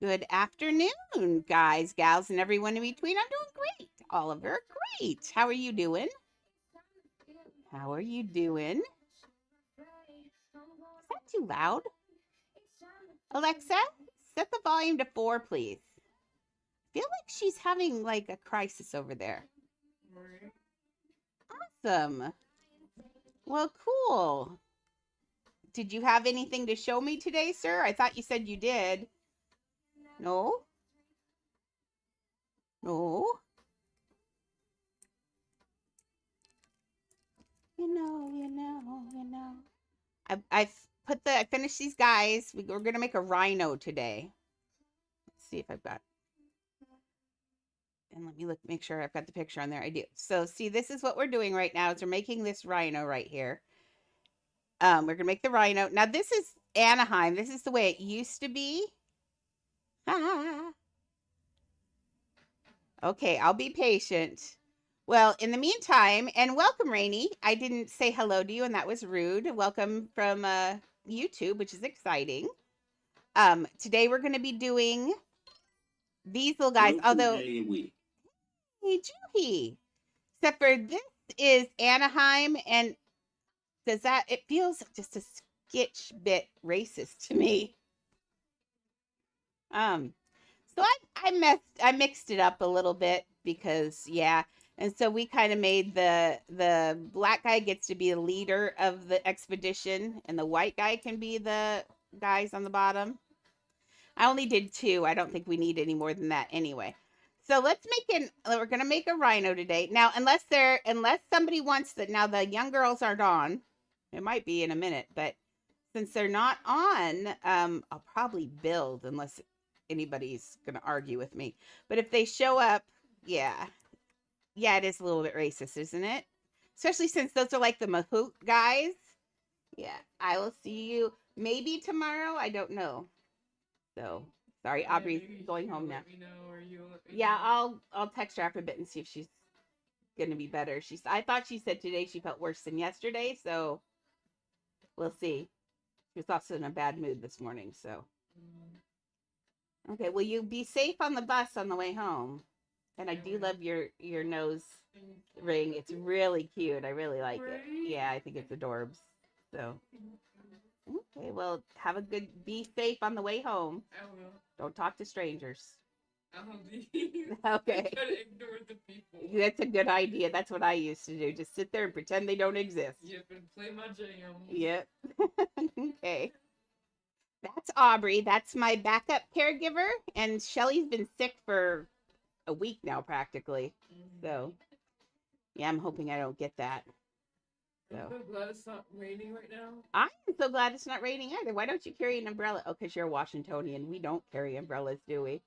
Good afternoon, guys, gals, and everyone in between. I'm doing great. Oliver, great. How are you doing? How are you doing? Is that too loud? Alexa, set the volume to 4, please. I feel like she's having like a crisis over there. Awesome. Well, cool. Did you have anything to show me today, sir? I thought you said you did. No? No? I finished these guys. We're gonna make a rhino today. Let's see if I've got, and let me look, make sure I've got the picture on there. I do. So see, this is what we're doing right now is we're making this rhino right here. We're gonna make the rhino. Now this is Anaheim. This is the way it used to be. Okay, I'll be patient. Well, in the meantime, and welcome, Rainy. I didn't say hello to you, and that was rude. Welcome from YouTube, which is exciting. Today we're going to be doing these little guys. Although, hey, Juhi. Except for this is Anaheim, and does that? It feels just a skitch bit racist to me. So I mixed it up a little bit because yeah. And so we kind of made the black guy gets to be the leader of the expedition, and the white guy can be the guys on the bottom. I only did 2. I don't think we need any more than that anyway. So we're gonna make a rhino today. Now, unless somebody wants that. Now the young girls aren't on. It might be in a minute, but since they're not on, I'll probably build unless anybody's gonna argue with me. But if they show up, yeah. Yeah, it is a little bit racist, isn't it? Especially since those are like the Mahout guys. Yeah, I will see you maybe tomorrow. I don't know. So sorry, Aubrey's going home now. Yeah, I'll text her after a bit and see if she's gonna be better. I thought she said today she felt worse than yesterday, so we'll see. She was also in a bad mood this morning, so. Okay, will you be safe on the bus on the way home? And I do love your nose ring. It's really cute. I really like it. Yeah, I think it's adorbs. So, okay, well, be safe on the way home. I will. Don't talk to strangers. I'll be. Okay. Try to ignore the people. That's a good idea. That's what I used to do. Just sit there and pretend they don't exist. Yep, and play my jam. Yep. Okay. That's Aubrey. That's my backup caregiver. And Shelly's been sick for a week now, practically. So, yeah, I'm hoping I don't get that. So. I'm so glad it's not raining right now. I'm so glad it's not raining either. Why don't you carry an umbrella? Oh, because you're a Washingtonian. We don't carry umbrellas, do we?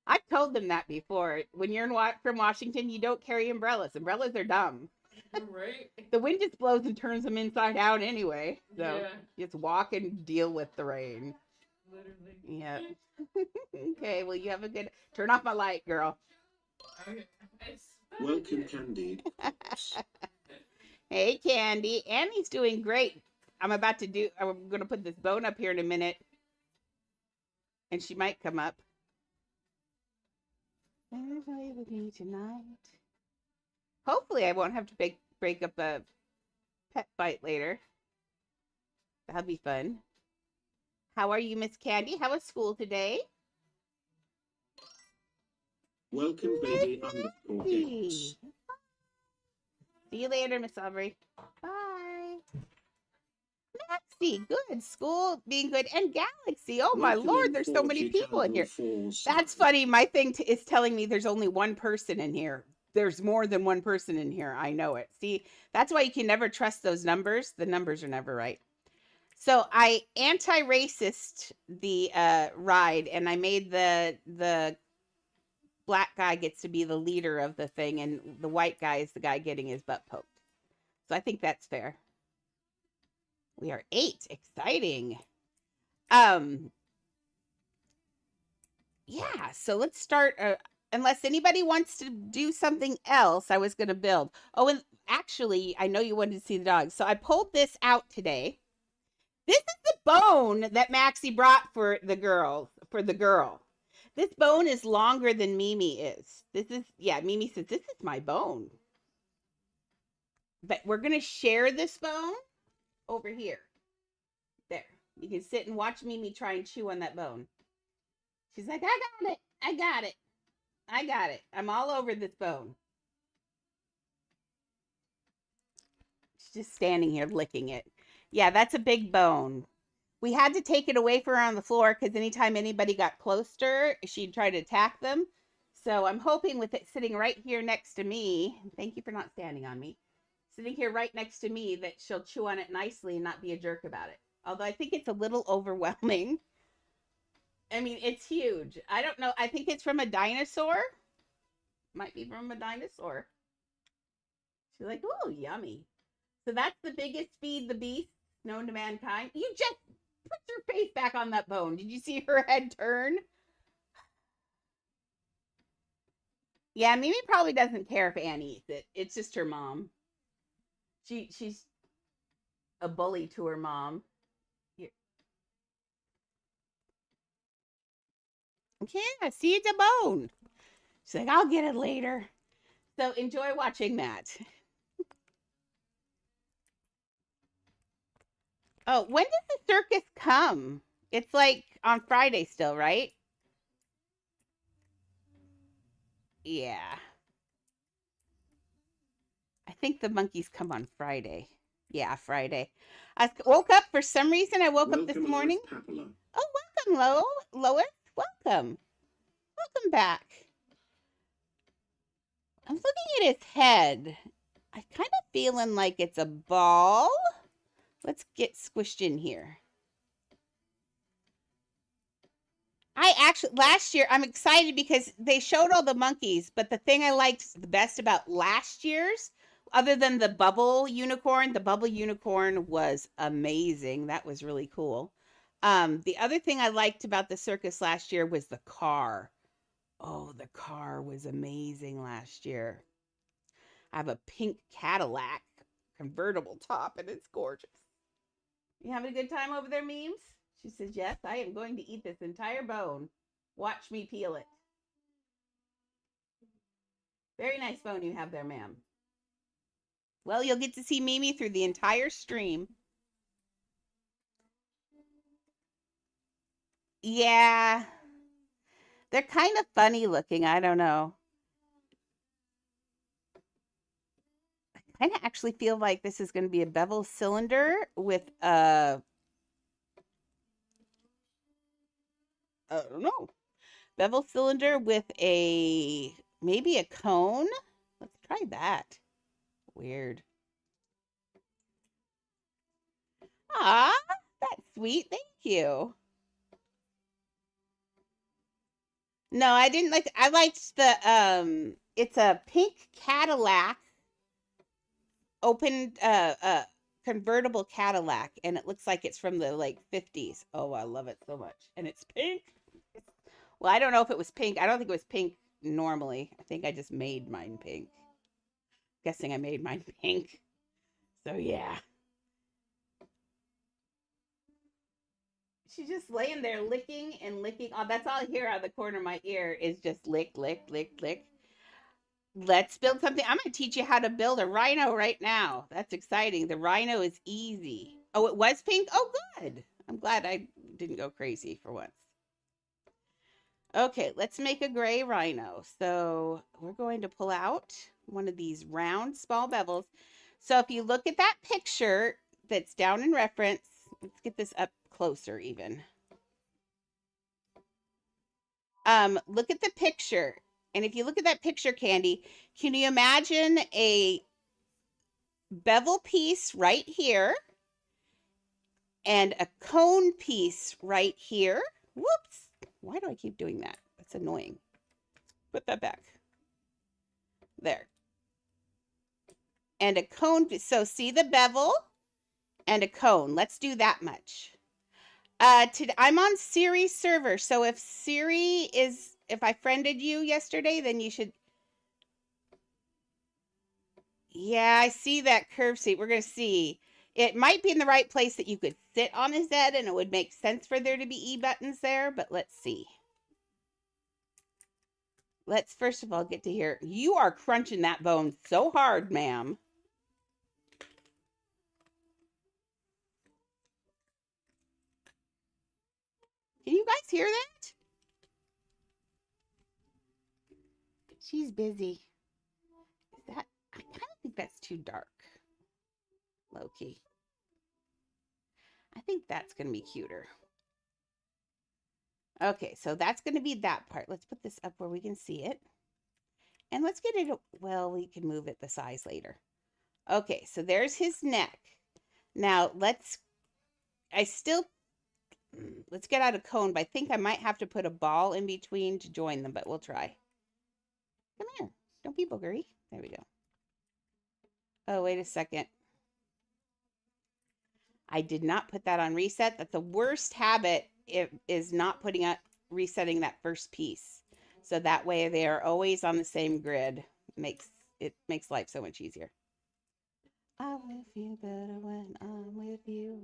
I've told them that before. When you're from Washington, you don't carry umbrellas. Umbrellas are dumb. Right? The wind just blows and turns them inside out anyway. So just walk and deal with the rain. Literally. Yeah. Okay, well, you have a good... Turn off my light, girl. Okay. Welcome, Candy. Hey, Candy. Annie's doing great. I'm going to put this bone up here in a minute. And she might come up. Play with me tonight. Hopefully I won't have to break up a pet fight later. That'll be fun. How are you, Miss Candy? How was school today? Welcome, baby. See you later, Miss Aubrey. Bye. Maxie, good. School being good. And Galaxy. Oh, my Lord. There's so many people in here. That's funny. My thing is telling me there's only one person in here. There's more than one person in here. I know it. See, that's why you can never trust those numbers. The numbers are never right. So I anti-racist the ride, and I made the black guy gets to be the leader of the thing, and the white guy is the guy getting his butt poked. So I think that's fair. We are 8. Exciting. Yeah, so let's start. Unless anybody wants to do something else, I was going to build. Oh, and actually, I know you wanted to see the dogs. So I pulled this out today. This is the bone that Maxie brought for the girl. This bone is longer than Mimi is. Yeah, Mimi says, this is my bone. But we're going to share this bone over here. There. You can sit and watch Mimi try and chew on that bone. She's like, I got it. I got it. I got it. I'm all over this bone. She's just standing here licking it. Yeah, that's a big bone. We had to take it away from her on the floor because anytime anybody got close to her, she'd try to attack them. So I'm hoping with it sitting right here next to me, thank you for not standing on me, sitting here right next to me, that she'll chew on it nicely and not be a jerk about it. Although I think it's a little overwhelming. I mean, it's huge. I don't know. I think it's from a dinosaur. Might be from a dinosaur. She's like, oh, yummy. So that's the biggest feed the beast known to mankind. You just put your face back on that bone. Did you see her head turn? Yeah, Mimi probably doesn't care if Annie eats it. It's just her mom. She's a bully to her mom. Here. Yeah, see, it's a bone. She's like, I'll get it later. So enjoy watching that. Oh, when does the circus come? It's like on Friday still, right? Yeah. I think the monkeys come on Friday. Yeah, Friday. I woke up for some reason. I woke up this morning. Oh, welcome, Lois. Welcome. Welcome back. I'm looking at his head. I'm kind of feeling like it's a ball. Let's get squished in here. Last year, I'm excited because they showed all the monkeys, but the thing I liked the best about last year's, other than the bubble unicorn was amazing. That was really cool. The other thing I liked about the circus last year was the car. Oh, the car was amazing last year. I have a pink Cadillac convertible top, and it's gorgeous. You having a good time over there, Memes? She says, yes, I am going to eat this entire bone. Watch me peel it. Very nice bone you have there, ma'am. Well, you'll get to see Mimi through the entire stream. Yeah. They're kind of funny looking. I don't know. I kind of actually feel like this is going to be a bevel cylinder with a... I don't know. Bevel cylinder with maybe a cone. Let's try that. Weird. Ah, that's sweet. Thank you. No, I didn't like. I liked the it's a pink Cadillac, open convertible Cadillac, and it looks like it's from the like 50s. Oh, I love it so much. And it's pink. Well, I don't know if it was pink. I don't think it was pink normally. I think I just made mine pink. Guessing I made mine pink. So yeah. She's just laying there licking and licking. Oh, that's all I hear out of the corner of my ear is just lick, lick, lick, lick. Let's build something. I'm going to teach you how to build a rhino right now. That's exciting. The rhino is easy. Oh, it was pink? Oh, good. I'm glad I didn't go crazy for once. Okay, let's make a gray rhino. So we're going to pull out one of these round small bevels. So if you look at that picture that's down in reference, let's get this up closer even. Look at the picture. And if you look at that picture, Candy, can you imagine a bevel piece right here and a cone piece right here? Whoops. Why do I keep doing that? That's annoying. Put that back. There. And a cone. So see the bevel and a cone. Let's do that much. I'm on Siri's server. So if I friended you yesterday, then you should. Yeah, I see that curve seat. We're going to see. It might be in the right place that you could sit on his head and it would make sense for there to be E buttons there, but let's see. let's first of all get to here. You are crunching that bone so hard, ma'am. Can you guys hear that? She's busy. Is that, I kind of think that's too dark. Low-key. I think that's going to be cuter. Okay, so that's going to be that part. Let's put this up where we can see it. And let's get it, well, we can move it the size later. Okay, so there's his neck. Now, let's get out a cone, but I think I might have to put a ball in between to join them, but we'll try. Come here. Don't be boogery. There we go. Oh, wait a second. I did not put that on reset. That's the worst habit, is not resetting that first piece. So that way they are always on the same grid. It makes life so much easier. I will feel better when I'm with you.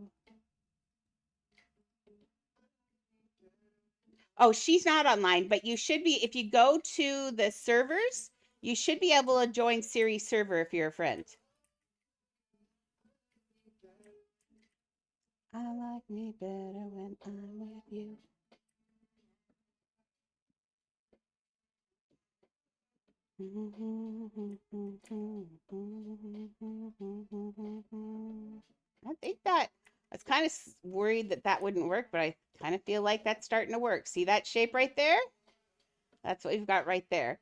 Oh, she's not online, but you should be, if you go to the servers, you should be able to join Siri's server if you're a friend. I like me better when I'm with you. I think that I was kind of worried that that wouldn't work, but I kind of feel like that's starting to work. See that shape right there? That's what we've got right there.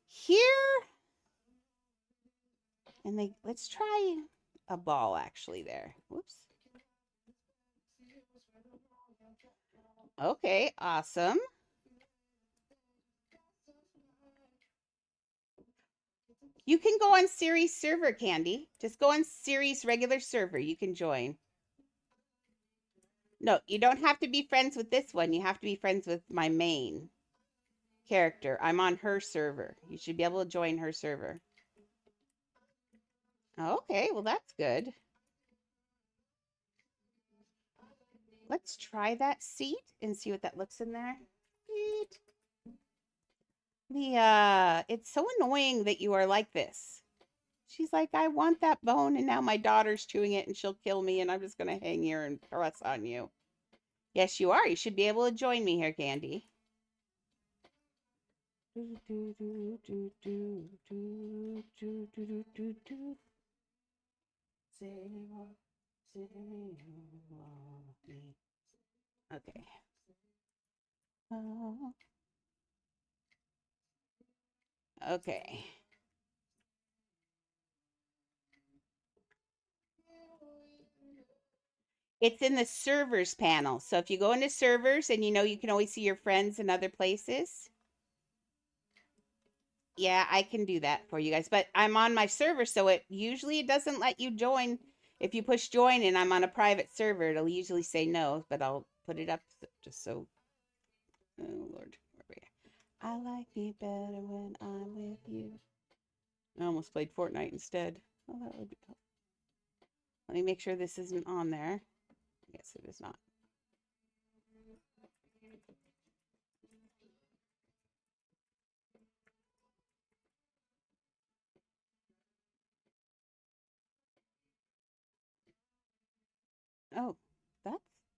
Here, and let's try a ball actually there. Whoops. Okay, awesome. You can go on Siri's server, Candy. Just go on Siri's regular server. You can join. No, you don't have to be friends with this one. You have to be friends with my main character. I'm on her server. You should be able to join her server. Okay, well, that's good. Let's try that seat and see what that looks in there. It's so annoying that you are like this. She's like, I want that bone, and now my daughter's chewing it, and she'll kill me, and I'm just going to hang here and press on you. Yes, you are. You should be able to join me here, Candy. Okay. Okay. It's in the servers panel. So if you go into servers and you can always see your friends in other places. Yeah, I can do that for you guys. But I'm on my server, so it doesn't let you join. If you push join and I'm on a private server, it'll usually say no, but I'll put it up just so. Oh, Lord. I like me better when I'm with you. I almost played Fortnite instead. Oh, that would be helpful. Let me make sure this isn't on there. Yes, it is not.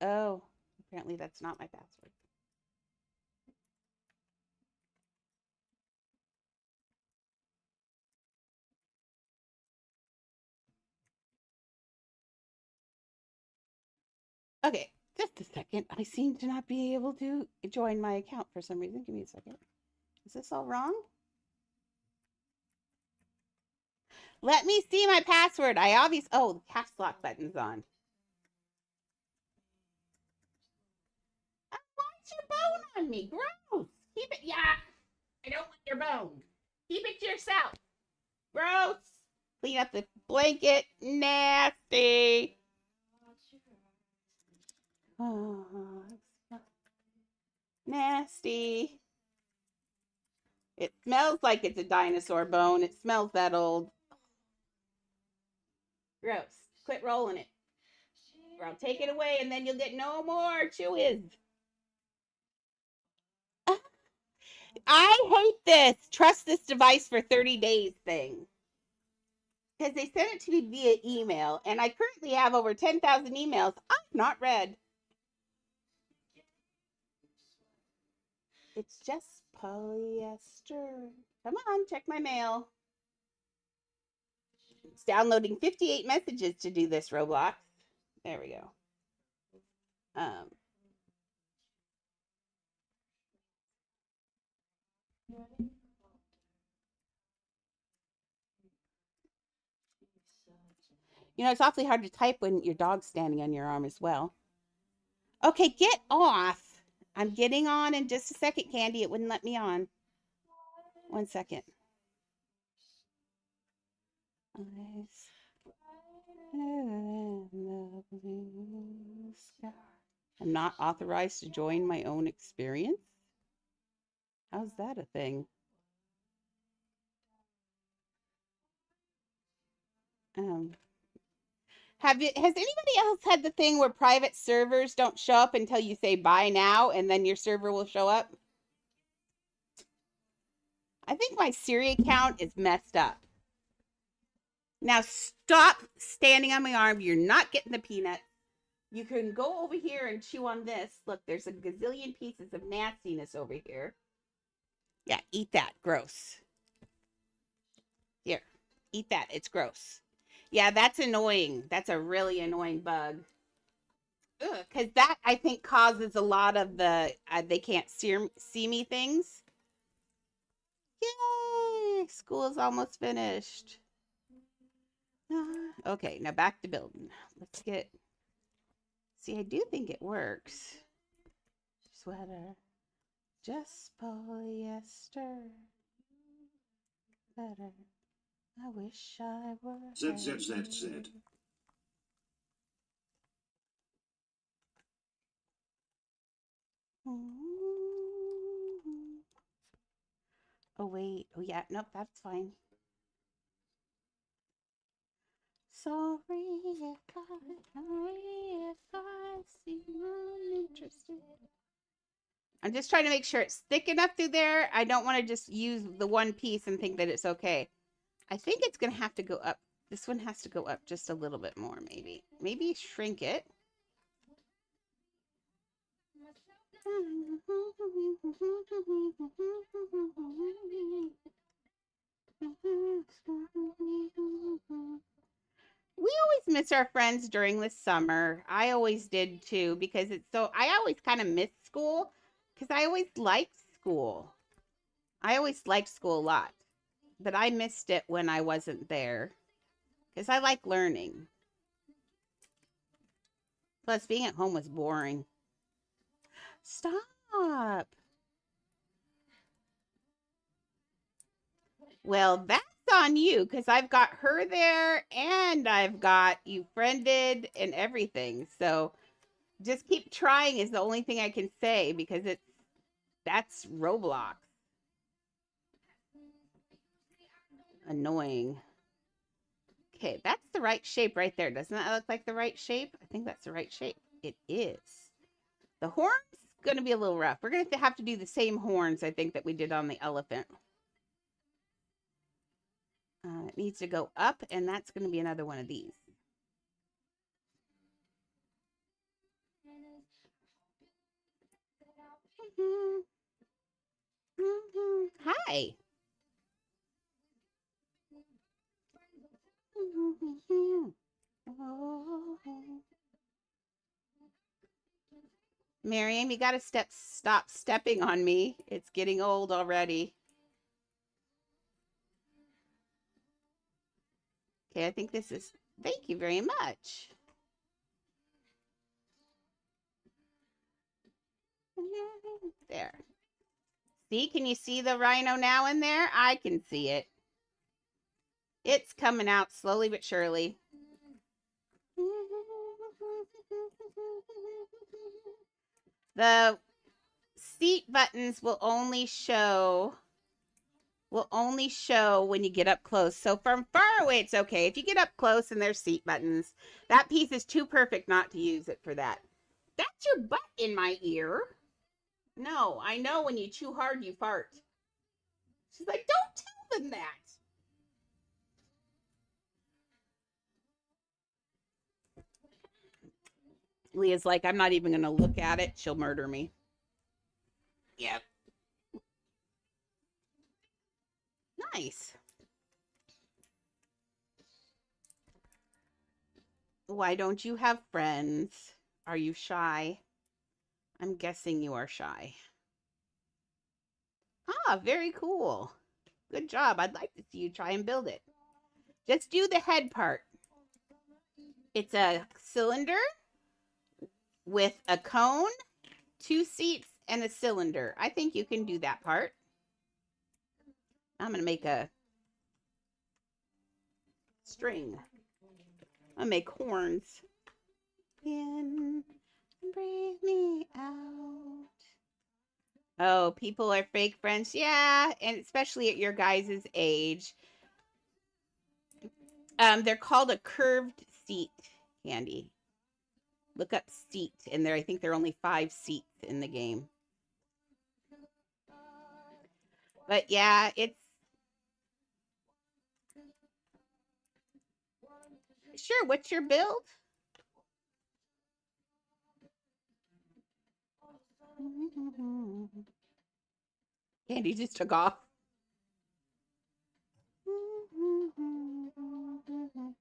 Oh, apparently that's not my password. Okay, just a second. I seem to not be able to join my account for some reason. Give me a second. Is this all wrong? Let me see my password. Oh, the caps lock button's on. Why is your bone on me? Gross. Keep it. Yeah, I don't want your bone. Keep it to yourself. Gross. Clean up the blanket. Nasty. Oh, nasty. It smells like it's a dinosaur bone. It smells that old. Gross. Quit rolling it. Or I'll take it away and then you'll get no more chewies. I hate this trust this device for 30 days thing. Because they sent it to me via email, and I currently have over 10,000 emails I've not read. It's just polyester. Come on, check my mail. It's downloading 58 messages to do this, Roblox. There we go. You know, it's awfully hard to type when your dog's standing on your arm as well. Okay, get off. I'm getting on in just a second, Candy. It wouldn't let me on. 1 second. I'm not authorized to join my own experience? How's that a thing? Has anybody else had the thing where private servers don't show up until you say buy now and then your server will show up? I think my Siri account is messed up. Now stop standing on my arm. You're not getting the peanut. You can go over here and chew on this. Look, there's a gazillion pieces of nastiness over here. Yeah, eat that. Gross. Here, eat that. It's gross. Yeah, that's annoying. That's a really annoying bug. Because that, I think, causes a lot of the they can't see me things. Yay! School is almost finished. Okay, now back to building. Let's get... See, I do think it works. Sweater. Just polyester. Better. I wish I were... ZZZZ. Oh, wait. Oh, yeah. Nope, that's fine. Sorry if I seem uninterested. I'm just trying to make sure it's thick enough through there. I don't want to just use the one piece and think that it's okay. I think it's going to have to go up. This one has to go up just a little bit more, maybe. Maybe shrink it. We always miss our friends during the summer. I always did too, because it's so, I always kind of miss school because I always liked school. I always liked school a lot, but I missed it when I wasn't there because I like learning. Plus, being at home was boring. Stop. Well, that's on you because I've got her there and I've got you friended and everything. So just keep trying is the only thing I can say because that's Roblox. Annoying. Okay, that's the right shape right there. Doesn't that look like the right shape? I think that's the right shape. It is. The horn's going to be a little rough. We're going to have to do the same horns, I think, that we did on the elephant. It needs to go up, and that's going to be another one of these. Hi. Miriam, you got to stop stepping on me. It's getting old already. Okay, I think this is, thank you very much. There. See, can you see the rhino now in there? I can see it. It's coming out slowly but surely. The seat buttons will only show when you get up close. So from far away, it's okay. If you get up close and there's seat buttons, that piece is too perfect not to use it for that. That's your butt in my ear. No, I know when you chew hard, you fart. She's like, don't tell them that. Leah's like, I'm not even going to look at it. She'll murder me. Yep. Nice. Why don't you have friends? Are you shy? I'm guessing you are shy. Ah, very cool. Good job. I'd like to see you try and build it. Just do the head part. It's a cylinder with a cone, 2 seats, and a cylinder. I think you can do that part. I'm going to make a string. I'll make horns. In, breathe me out. Oh, people are fake friends. Yeah, and especially at your guys' age. They're called a curved seat, Candy. Look up seat, and I think there are only 5 seats in the game. But yeah, it's sure. What's your build? Candy just took off.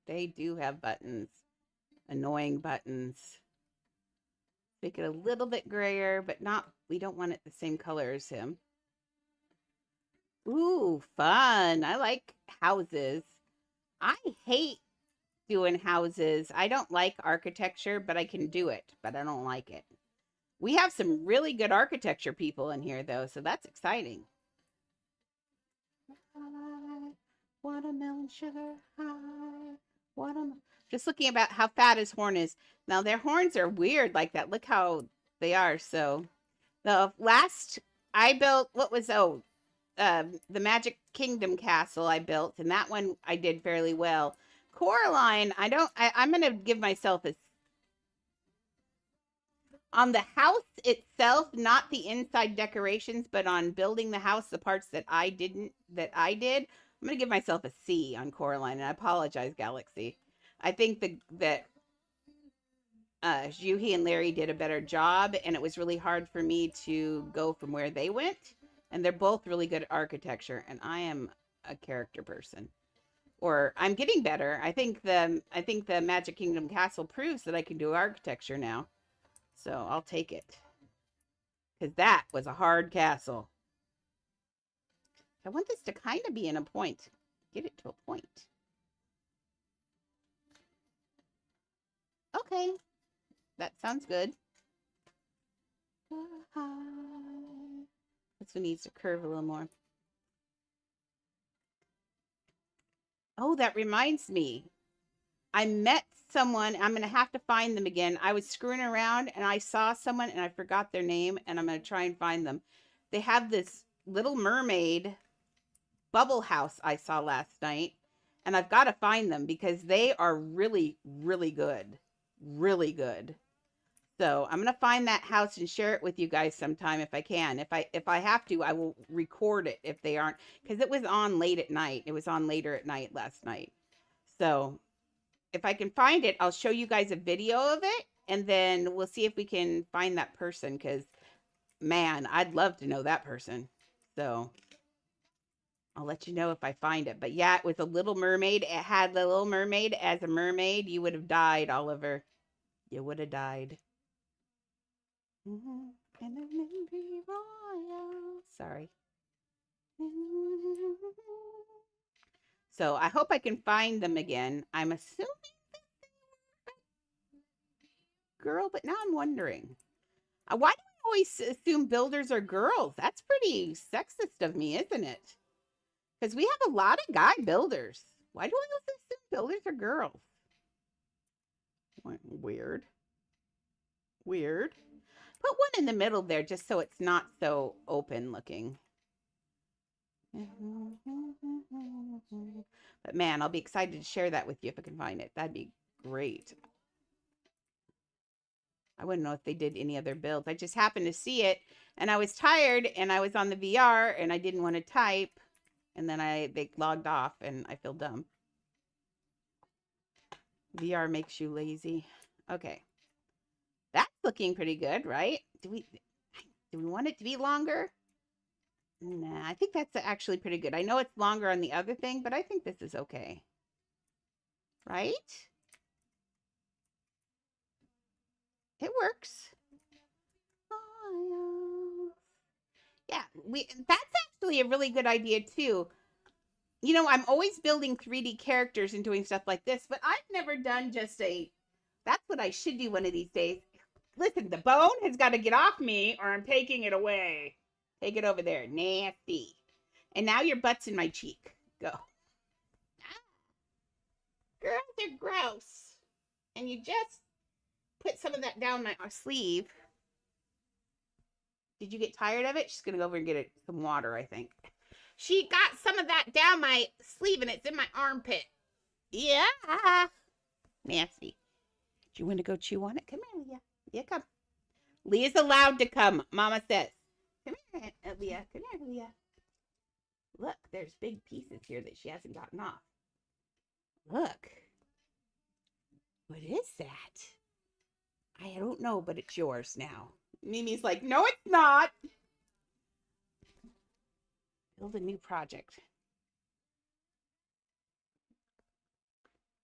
They do have buttons. Annoying buttons. Make it a little bit grayer, but not, we don't want it the same color as him. Ooh, fun. I like houses. I hate doing houses. I don't like architecture, but I can do it, but I don't like it. We have some really good architecture people in here, though, so that's exciting. Watermelon sugar high. Watermelon. Just looking about how fat his horn is. Now, their horns are weird like that. Look how they are. So, the last I built, what was, the Magic Kingdom castle I built, and that one I did fairly well. Coraline, I'm going to give myself a, on the house itself, not the inside decorations, but on building the house, the parts that I did, I'm going to give myself a C on Coraline, and I apologize, Galaxy. I think that Juhi and Larry did a better job, and it was really hard for me to go from where they went. And they're both really good at architecture, and I am a character person. Or I'm getting better. I think the Magic Kingdom castle proves that I can do architecture now. So I'll take it. Because that was a hard castle. I want this to kind of be in a point. Get it to a point. Okay. That sounds good. This one needs to curve a little more. Oh, that reminds me. I met someone. I'm going to have to find them again. I was screwing around and I saw someone and I forgot their name, and I'm going to try and find them. They have this Little Mermaid bubble house I saw last night, and I've got to find them because they are really, really good. Really good. So I'm going to find that house and share it with you guys sometime if I can. If I have to, I will record it if they aren't, because it was on late at night. It was on later at night last night. So if I can find it, I'll show you guys a video of it, and then we'll see if we can find that person, because, man, I'd love to know that person. So I'll let you know if I find it. But yeah, it was a Little Mermaid. It had the Little Mermaid as a mermaid. You would have died, Oliver. You would have died. Sorry. So I hope I can find them again. I'm assuming girl, but now I'm wondering. Why do I always assume builders are girls? That's pretty sexist of me, isn't it? Because we have a lot of guy builders. Why do I always assume builders are girls? Weird. Weird. Put one in the middle there just so it's not so open looking. But man, I'll be excited to share that with you if I can find it. That'd be great. I wouldn't know if they did any other builds. I just happened to see it, and I was tired, and I was on the VR, and I didn't want to type, and then they logged off, and I feel dumb. VR makes you lazy. Okay. That's looking pretty good, right? Do we want it to be longer? Nah, I think that's actually pretty good. I know it's longer on the other thing, but I think this is okay. Right? It works. Yeah, that's actually a really good idea too. You know, I'm always building 3D characters and doing stuff like this, but I've never done just that's what I should do one of these days. Listen, the bone has got to get off me or I'm taking it away. Take it over there. Nasty. And now your butt's in my cheek. Go. Girls are gross. And you just put some of that down my sleeve. Did you get tired of it? She's going to go over and get some water, I think. She got some of that down my sleeve and it's in my armpit. Yeah. Nasty. Do you want to go chew on it? Come here, Leah. Yeah, come. Leah's allowed to come, Mama says. Come here, Leah. Come here, Leah. Look, there's big pieces here that she hasn't gotten off. Look. What is that? I don't know, but it's yours now. Mimi's like, no, it's not. Build a new project.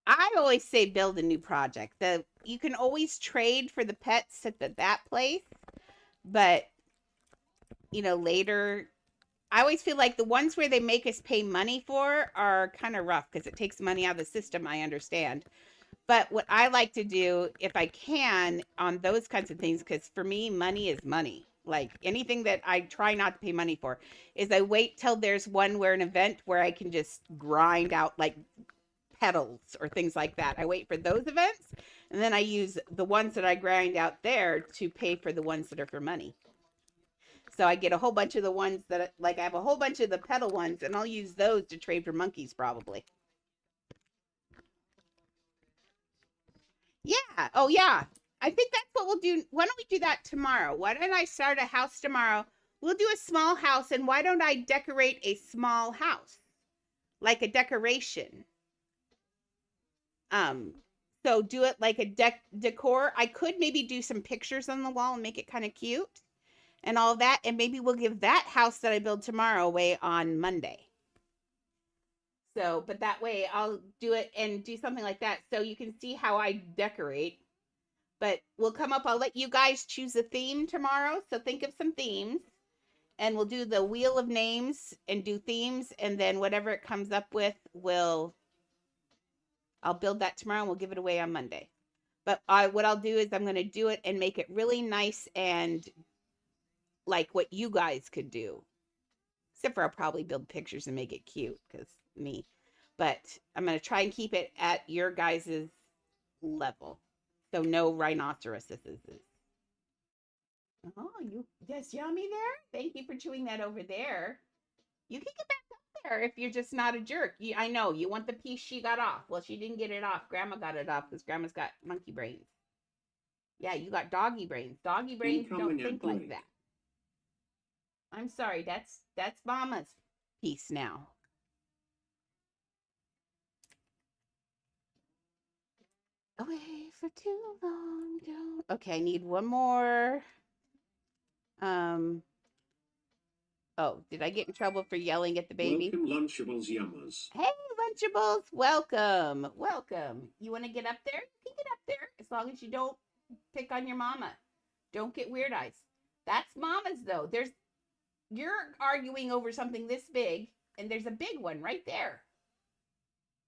I always say build a new project. You can always trade for the pets at that place, but you know, later, I always feel like the ones where they make us pay money for are kind of rough because it takes money out of the system. I understand. But what I like to do, if I can, on those kinds of things, because for me, money is money. Like anything that I try not to pay money for, is I wait till there's an event where I can just grind out like petals or things like that. I wait for those events, and then I use the ones that I grind out there to pay for the ones that are for money. So I get a whole bunch of the ones that, like I have a whole bunch of the petal ones, and I'll use those to trade for monkeys probably. Yeah. Oh, yeah. I think that's what we'll do. Why don't we do that tomorrow? Why don't I start a house tomorrow? We'll do a small house, and why don't I decorate a small house? Like a decoration. So do it like a decor. I could maybe do some pictures on the wall and make it kind of cute and all of that. And maybe we'll give that house that I build tomorrow away on Monday. So, but that way I'll do it and do something like that so you can see how I decorate. But we'll come up, I'll let you guys choose a theme tomorrow. So think of some themes and we'll do the wheel of names and do themes. And then whatever it comes up with, I'll build that tomorrow and we'll give it away on Monday. But what I'll do is I'm going to do it and make it really nice and like what you guys could do. Except for I'll probably build pictures and make it cute because me. But I'm going to try and keep it at your guys' level. So no rhinoceroses. Oh, yes, yummy there? Thank you for chewing that over there. You can get back up there if you're just not a jerk. I know, you want the piece she got off. Well, she didn't get it off. Grandma got it off because Grandma's got monkey brains. Yeah, you got doggy brains. Doggy brains don't think like that. I'm sorry, that's Mama's piece now. Away for too long, don't. Okay, I need one more. Oh, did I get in trouble for yelling at the baby? Welcome, Lunchables Yummers. Hey, Lunchables, welcome, welcome. You want to get up there? You can get up there as long as you don't pick on your mama. Don't get weird eyes. That's Mama's though. You're arguing over something this big, and there's a big one right there.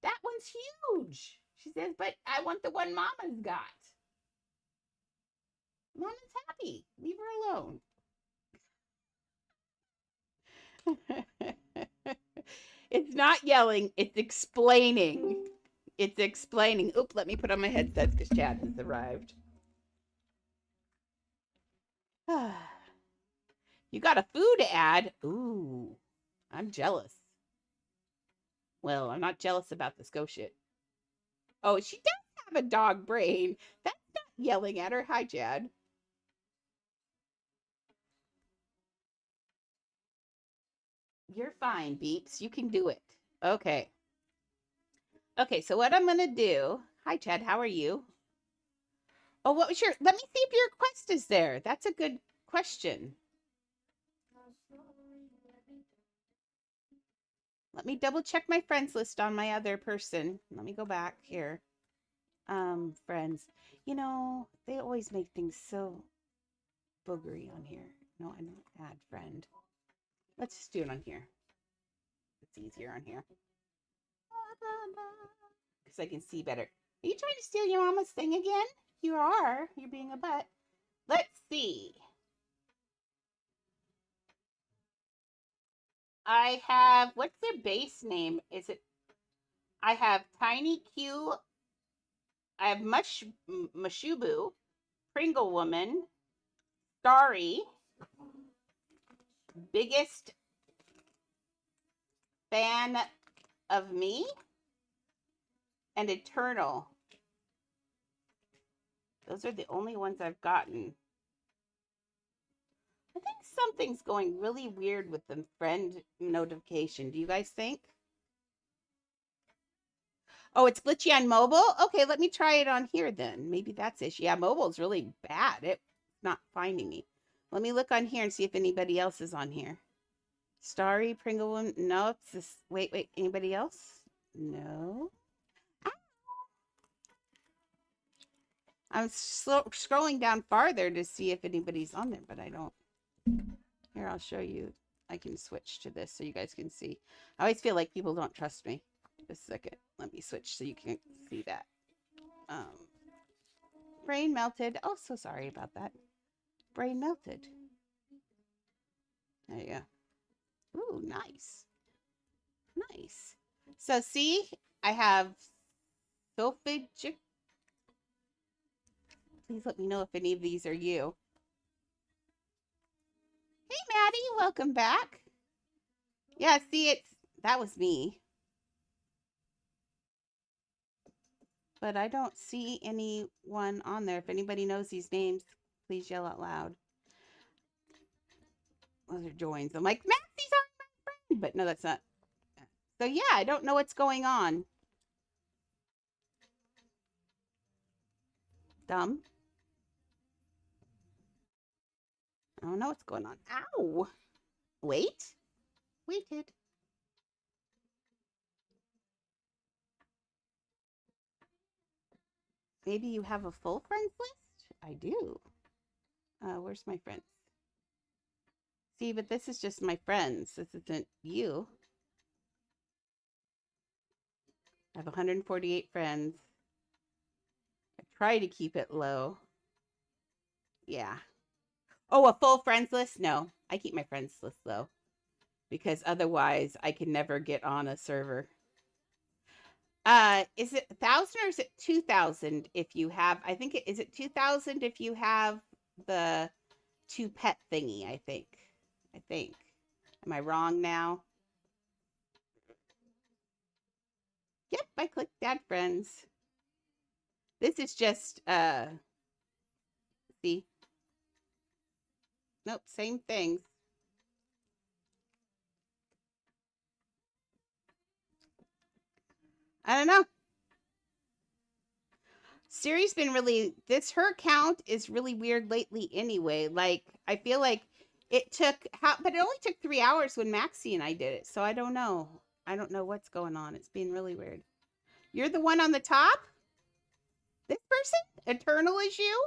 That one's huge. She says, but I want the one Mama's got. Mama's happy. Leave her alone. It's not yelling. It's explaining. It's explaining. Oop, let me put on my headset because Chad has arrived. You got a food ad? Ooh, I'm jealous. Well, I'm not jealous about this ghost shit. Oh, she does have a dog brain. That's not yelling at her. Hi, Chad. You're fine, Beeps. You can do it. Okay. Okay, so what I'm going to do. Hi, Chad. How are you? Oh, what was your. Let me see if your quest is there. That's a good question. Let me double check my friends list on my other person. Let me go back here. Friends. You know, they always make things so boogery on here. No, I don't add friend. Let's just do it on here. It's easier on here. Because I can see better. Are you trying to steal your mama's thing again? You are. You're being a butt. Let's see. I have, what's their base name? Is it, I have Tiny Q, I have Mashubu, Pringle Woman, Starry, Biggest Fan of Me, and Eternal. Those are the only ones I've gotten. I think something's going really weird with the friend notification. Do you guys think? Oh, it's glitchy on mobile? Okay, let me try it on here then. Maybe that's issue. Yeah, mobile's really bad. It's not finding me. Let me look on here and see if anybody else is on here. Starry, Pringle Woman. No, it's this. Wait. Anybody else? No. I'm scrolling down farther to see if anybody's on there, but I don't. Here, I'll show you. I can switch to this so you guys can see. I always feel like people don't trust me. Just a second. Let me switch so you can see that. Brain melted. Oh, so sorry about that. Brain melted. There you go. Ooh, nice. Nice. So see, I have Sophie. Please let me know if any of these are you. Hey, Maddie, welcome back. Yeah, see, that was me. But I don't see anyone on there. If anybody knows these names, please yell out loud. Those are joins. I'm like, Max, these aren't my friend. But no, that's not. So yeah, I don't know what's going on. Dumb. I don't know what's going on. Ow. Waited. Maybe you have a full friends list? I do. Where's my friends? See, but this is just my friends. This isn't you. I have 148 friends. I try to keep it low. Yeah. Oh, a full friends list? No, I keep my friends list low because otherwise I can never get on a server. Is it 1,000 or is it 2,000 if you have, I think is it 2,000 if you have the 2 pet thingy, I think. Am I wrong now? Yep, I clicked add friends. This is just, see? Nope, same things. I don't know. Siri's been really, her account is really weird lately anyway. Like, I feel like it took, but it only took 3 hours when Maxie and I did it. So I don't know. I don't know what's going on. It's been really weird. You're the one on the top? This person? Eternal is you?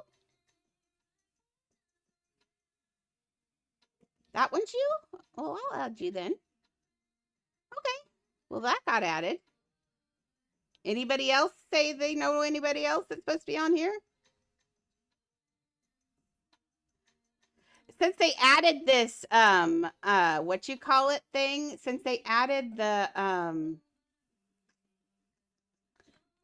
That one's you? Well, I'll add you then. Okay. Well, that got added. Anybody else say they know anybody else that's supposed to be on here? Since they added this, what you call it thing, since they added the,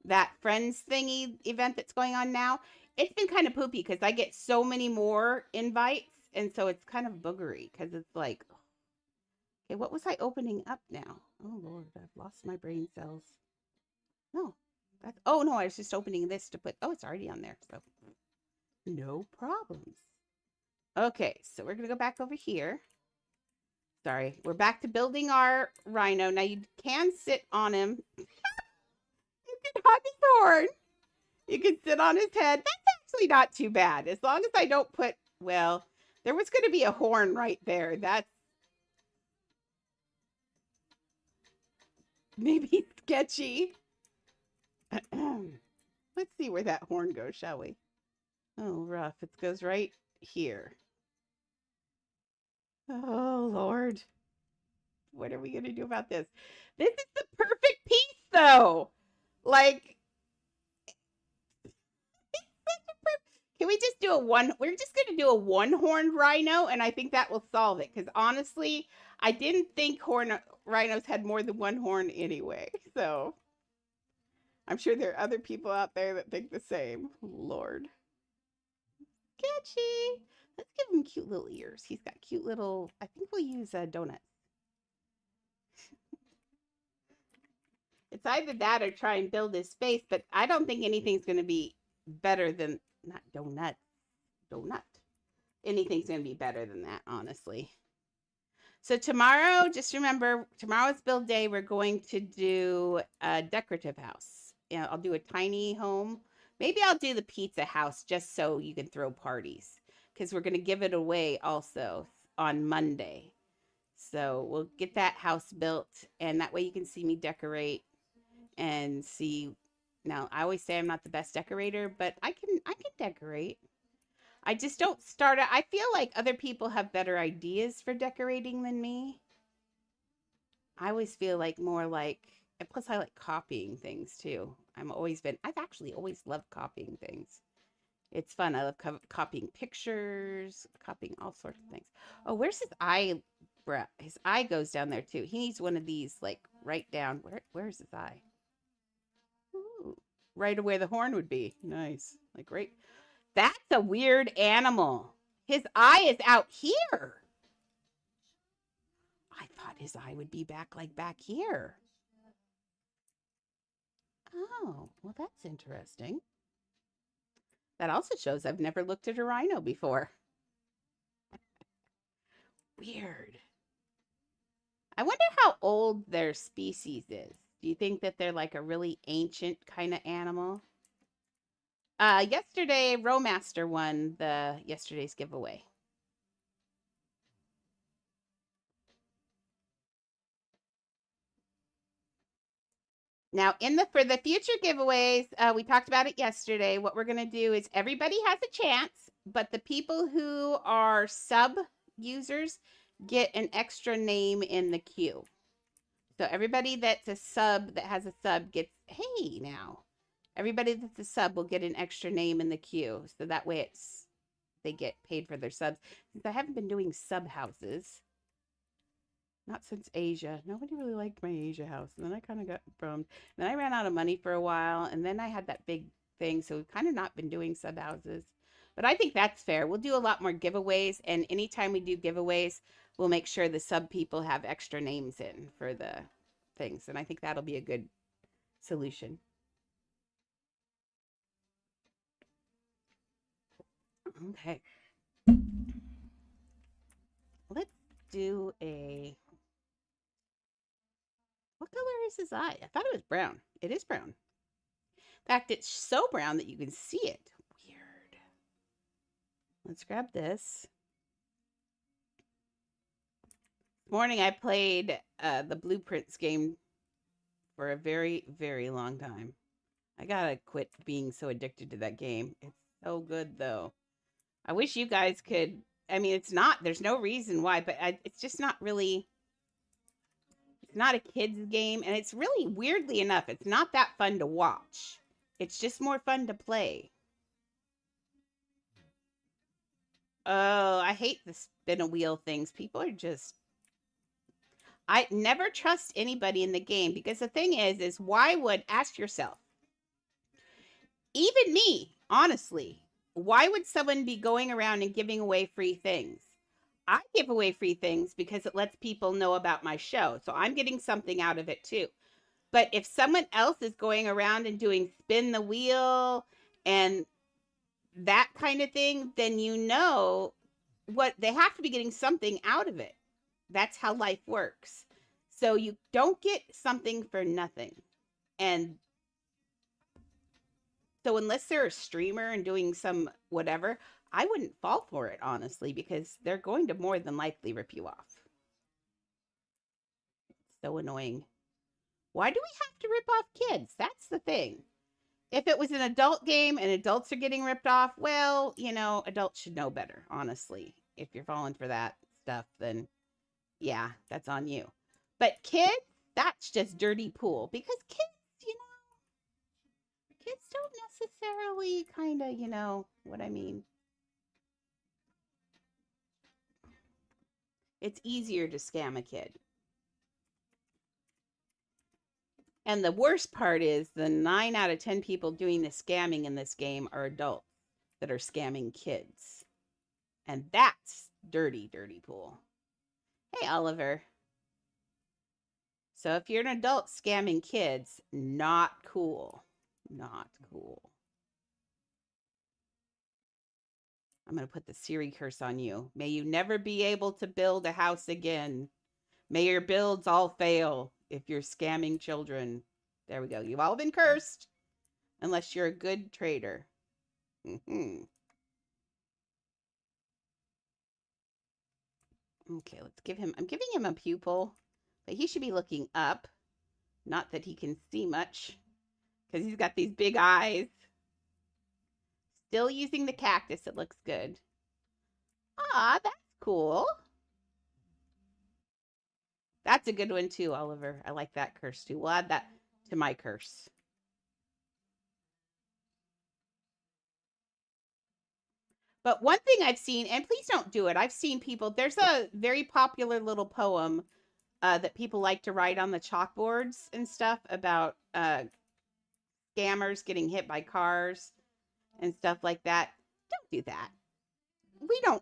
that friends thingy event that's going on now, it's been kind of poopy because I get so many more invites. And so it's kind of boogery because it's like, okay, what was I opening up now? Oh, Lord, I've lost my brain cells. No, oh, no, I was just opening this to put, oh, it's already on there. So no problems. Okay, so we're going to go back over here. Sorry. We're back to building our rhino. Now you can sit on him. You can hug his horn. You can sit on his head. That's actually not too bad. As long as I don't put, well, there was going to be a horn right there. That's maybe sketchy. Let's see where that horn goes, shall we? Oh, rough. It goes right here. Oh, Lord. What are we going to do about this? This is the perfect piece, though. Like, can we just do a one? We're just going to do a one-horned rhino, and I think that will solve it. Because honestly, I didn't think rhinos had more than one horn anyway. So I'm sure there are other people out there that think the same. Lord. Sketchy. Let's give him cute little ears. He's got cute little, I think we'll use donuts. It's either that or try and build his face, but I don't think anything's going to be better than, not donut. Anything's going to be better than that, honestly. So tomorrow, just remember, tomorrow's build day. We're going to do a decorative house. Yeah, I'll do a tiny home. Maybe I'll do the pizza house just so you can throw parties, because we're going to give it away also on Monday. So we'll get that house built, and that way you can see me decorate and see. Now, I always say I'm not the best decorator, but I can decorate. I just don't start I feel like other people have better ideas for decorating than me. I always feel like more like, and plus I like copying things too. I've actually always loved copying things. It's fun. I love copying pictures, copying all sorts of things. Oh, where's his eye? His eye goes down there too. He needs one of these, like right down. Where's his eye? Ooh, right where the horn would be. Nice. Like right. That's a weird animal. His eye is out here. I thought his eye would be back here. Oh, well, that's interesting. That also shows I've never looked at a rhino before. Weird. I wonder how old their species is. Do you think that they're like a really ancient kind of animal? Yesterday, Rowmaster won yesterday's giveaway. Now, for the future giveaways, we talked about it yesterday. What we're going to do is everybody has a chance, but the people who are sub users get an extra name in the queue. So everybody that's a sub, that has a sub gets, hey, now. Everybody that's a sub will get an extra name in the queue. So that way they get paid for their subs. Since I haven't been doing sub houses. Not since Asia. Nobody really liked my Asia house. And then I kind of got bummed. And then I ran out of money for a while. And then I had that big thing. So we've kind of not been doing sub houses. But I think that's fair. We'll do a lot more giveaways. And anytime we do giveaways, we'll make sure the sub people have extra names in for the things. And I think that'll be a good solution. Okay. Let's do what color is his eye? I thought it was brown. It is brown. In fact, it's so brown that you can see it. Weird. Let's grab this. This morning I played the Blueprints game for a very, very long time. I gotta quit being so addicted to that game. It's so good, though. I wish you guys could. I mean, there's no reason why, but it's just not really. It's not a kid's game, and it's really, weirdly enough, it's not that fun to watch. It's just more fun to play. Oh, I hate the spin a wheel things. People are just. I never trust anybody in the game, because the thing is ask yourself, even me, honestly, why would someone be going around and giving away free things? I give away free things because it lets people know about my show. So I'm getting something out of it too. But if someone else is going around and doing spin the wheel and that kind of thing, then you know what they have to be getting something out of it. That's how life works. So you don't get something for nothing. And so unless they're a streamer and doing some whatever, I wouldn't fall for it, honestly, because they're going to more than likely rip you off. So annoying. Why do we have to rip off kids? That's the thing. If it was an adult game and adults are getting ripped off, well, adults should know better, honestly. If you're falling for that stuff, then yeah, that's on you. But kids, that's just dirty pool because kids don't necessarily kind of, what I mean. It's easier to scam a kid. And the worst part is the 9 out of 10 people doing the scamming in this game are adults that are scamming kids. And that's dirty, dirty pool. Hey, Oliver. So if you're an adult scamming kids, not cool. Not cool. I'm going to put the Siri curse on you. May you never be able to build a house again. May your builds all fail if you're scamming children. There we go. You've all been cursed. Unless you're a good trader. Okay, let's give him... I'm giving him a pupil. But he should be looking up. Not that he can see much. Because he's got these big eyes. Still using the cactus. It looks good. Ah, that's cool. That's a good one too, Oliver. I like that curse too. We'll add that to my curse. But one thing I've seen, and please don't do it. I've seen people, there's a very popular little poem that people like to write on the chalkboards and stuff about scammers getting hit by cars and stuff like that. Don't do that.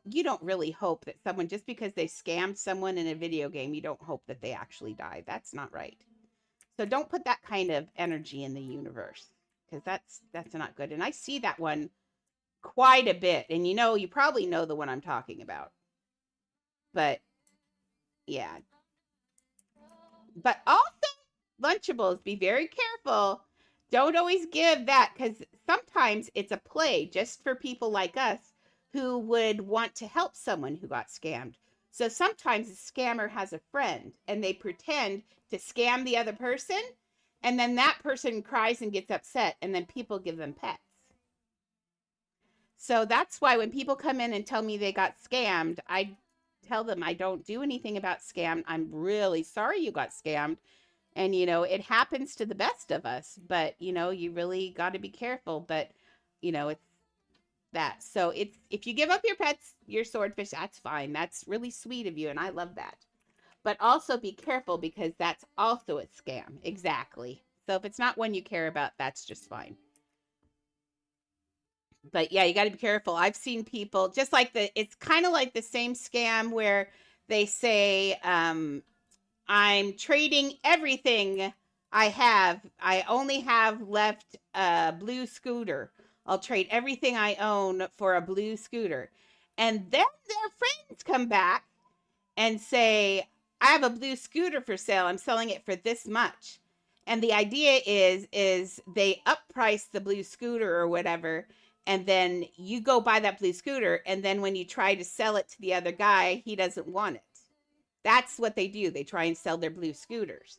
You don't really hope that someone, just because they scammed someone in a video game, you don't hope that they actually die. That's not right. So don't put that kind of energy in the universe, because that's not good. And I see that one quite a bit. And you probably know the one I'm talking about. But yeah. But also, Lunchables, be very careful. Don't always give that, because sometimes it's a play just for people like us who would want to help someone who got scammed. So sometimes a scammer has a friend and they pretend to scam the other person, and then that person cries and gets upset, and then people give them pets. So that's why when people come in and tell me they got scammed, I tell them I don't do anything about scam. I'm really sorry you got scammed. And, it happens to the best of us, but, you really got to be careful. But, it's that. So if you give up your pets, your swordfish, that's fine. That's really sweet of you. And I love that. But also be careful, because that's also a scam. Exactly. So if it's not one you care about, that's just fine. But yeah, you got to be careful. I've seen people just like it's kind of like the same scam where they say, I'm trading everything I have. I only have left a blue scooter. I'll trade everything I own for a blue scooter. And then their friends come back and say, I have a blue scooter for sale. I'm selling it for this much. And the idea is they upprice the blue scooter or whatever, and then you go buy that blue scooter, and then when you try to sell it to the other guy, he doesn't want it. That's what they do. They try and sell their blue scooters.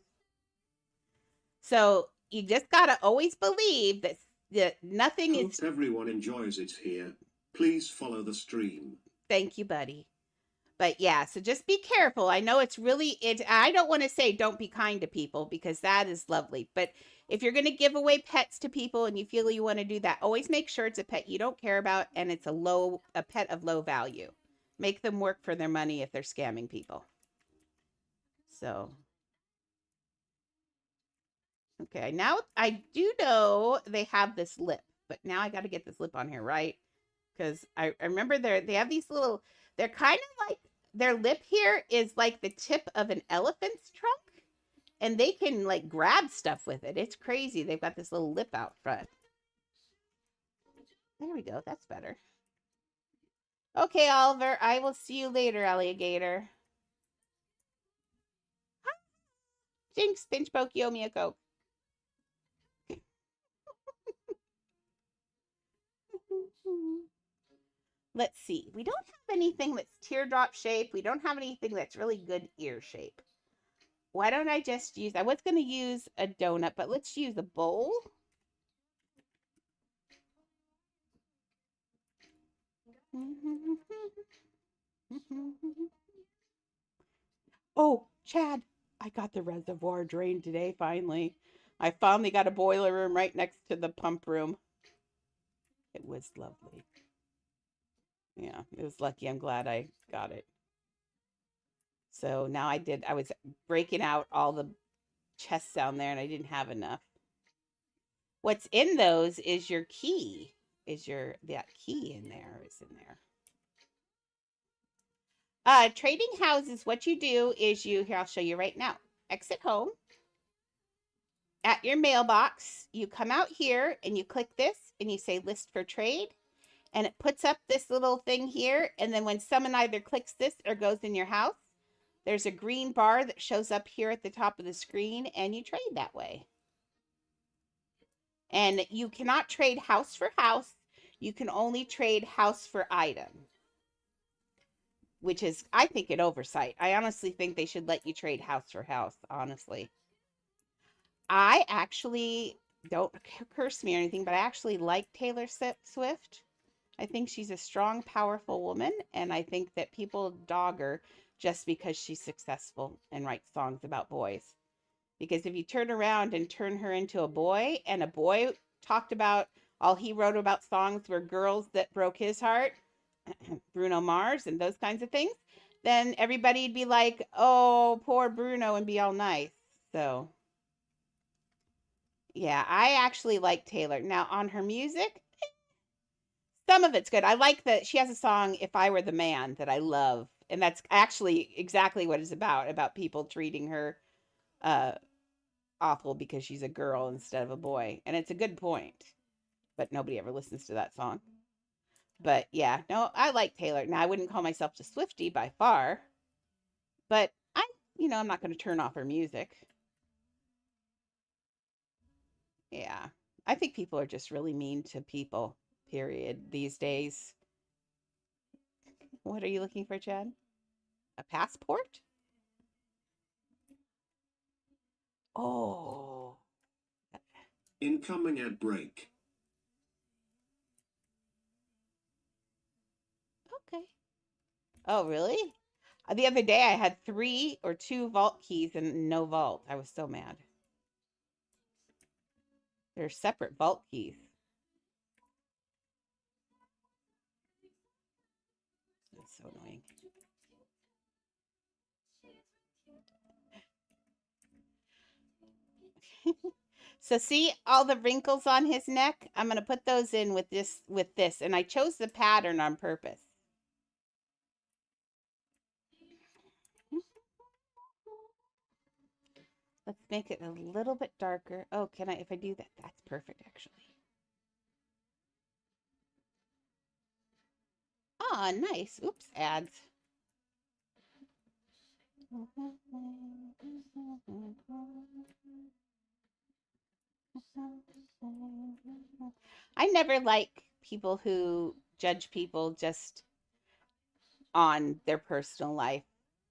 So you just got to always believe that nothing Hope is... everyone enjoys it here. Please follow the stream. Thank you, buddy. But yeah, so just be careful. I know I don't want to say don't be kind to people, because that is lovely. But if you're going to give away pets to people and you feel you want to do that, always make sure it's a pet you don't care about and it's a pet of low value. Make them work for their money if they're scamming people. So, okay, now I do know they have this lip, but now I got to get this lip on here, right? Because I remember they have these little, they're kind of like, their lip here is like the tip of an elephant's trunk, and they can like grab stuff with it. It's crazy. They've got this little lip out front. There we go. That's better. Okay, Oliver, I will see you later, alligator. Jinx, pinch poke, you owe me a Coke. Let's see. We don't have anything that's teardrop shape. We don't have anything that's really good ear shape. Why don't I just use, I was going to use a donut, but let's use a bowl. Oh, Chad, I got the reservoir drained today, finally. I finally got a boiler room right next to the pump room. It was lovely. Yeah, it was lucky. I'm glad I got it. So now I was breaking out all the chests down there and I didn't have enough. What's in those is your key. That key in there is in there. Trading houses, what you do is here, I'll show you right now. Exit home. At your mailbox, you come out here and you click this and you say list for trade. And it puts up this little thing here. And then when someone either clicks this or goes in your house, there's a green bar that shows up here at the top of the screen and you trade that way. And you cannot trade house for house. You can only trade house for item, which is, I think, an oversight. I honestly think they should let you trade house for house, honestly. I actually, don't curse me or anything, but I actually like Taylor Swift. I think she's a strong, powerful woman, and I think that people dog her just because she's successful and writes songs about boys. Because if you turn around and turn her into a boy, and a boy talked about, all he wrote about songs were girls that broke his heart, Bruno Mars and those kinds of things, then everybody'd be like, oh, poor Bruno, and be all nice. So, yeah, I actually like Taylor. Now, on her music, some of it's good. I like that she has a song, If I Were the Man, that I love. And that's actually exactly what it's about people treating her awful because she's a girl instead of a boy. And it's a good point. But nobody ever listens to that song. But yeah, no, I like Taylor. Now, I wouldn't call myself a Swiftie by far. But I'm not going to turn off her music. Yeah. I think people are just really mean to people, period, these days. What are you looking for, Chad? A passport? Oh. Incoming ad break. Okay. Oh, really? The other day I had 3 or 2 vault keys and no vault. I was so mad. They're separate vault keys. That's so annoying. So see all the wrinkles on his neck? I'm going to put those in with this, and I chose the pattern on purpose. Let's make it a little bit darker. Oh, can I, if I do that, that's perfect actually. Ah, nice. Oops, ads. I never like people who judge people just on their personal life.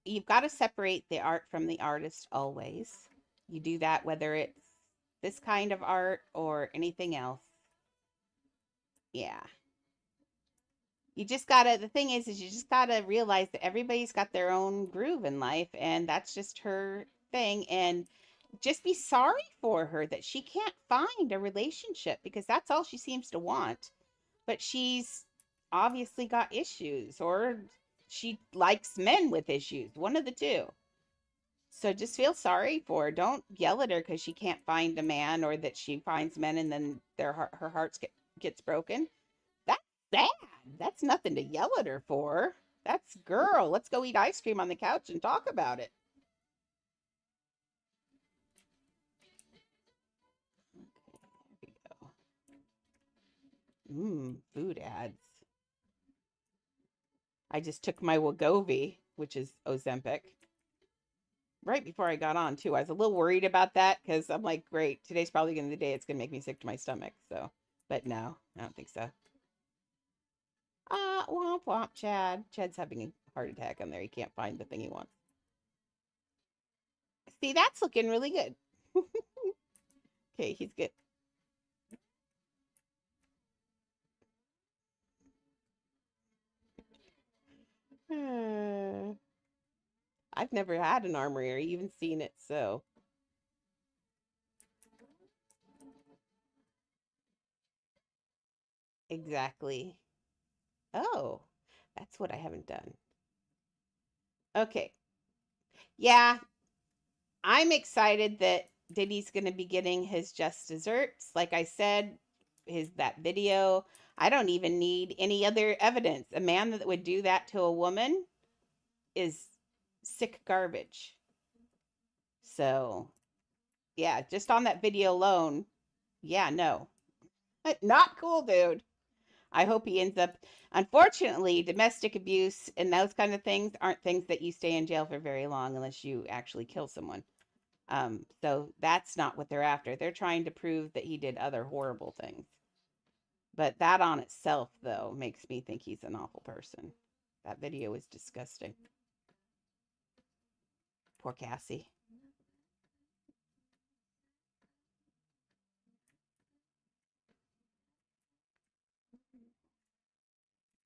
You've got to separate the art from the artist always. You do that whether it's this kind of art or anything else. Yeah. You just gotta, the thing is you just gotta realize that everybody's got their own groove in life, and that's just her thing. And just be sorry for her that she can't find a relationship, because that's all she seems to want. But she's obviously got issues, or she likes men with issues, one of the two. So just feel sorry for her. Don't yell at her because she can't find a man, or that she finds men and then her heart gets broken. That's sad. That's nothing to yell at her for. That's, girl, let's go eat ice cream on the couch and talk about it. Okay, there we go. Food ads. I just took my Wegovy, which is Ozempic. right before I got on too. I was a little worried about that because I'm like, great, today's probably gonna be the day it's gonna make me sick to my stomach. So, but no, I don't think so. Womp womp, Chad. Chad's having a heart attack on there. He can't find the thing he wants. See, that's looking really good. Okay, he's good. I've never had an armory or even seen it, so. Exactly. Oh, that's what I haven't done. Okay. Yeah, I'm excited that Diddy's going to be getting his just desserts. Like I said, that video, I don't even need any other evidence. A man that would do that to a woman is sick garbage. So, yeah, just on that video alone, yeah, no. Not cool, dude. I hope he ends up. Unfortunately, domestic abuse and those kind of things aren't things that you stay in jail for very long unless you actually kill someone. So that's not what they're after. They're trying to prove that he did other horrible things. But that on itself, though, makes me think he's an awful person. That video is disgusting. Poor Cassie.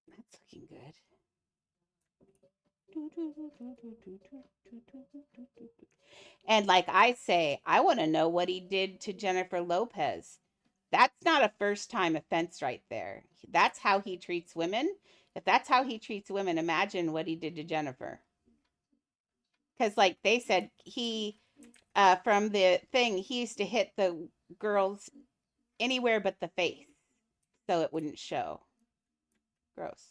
That's looking good. And like I say, I want to know what he did to Jennifer Lopez. That's not a first time offense right there. That's how he treats women. If that's how he treats women, imagine what he did to Jennifer. Because, like they said, from the thing, he used to hit the girls anywhere but the face so it wouldn't show. Gross.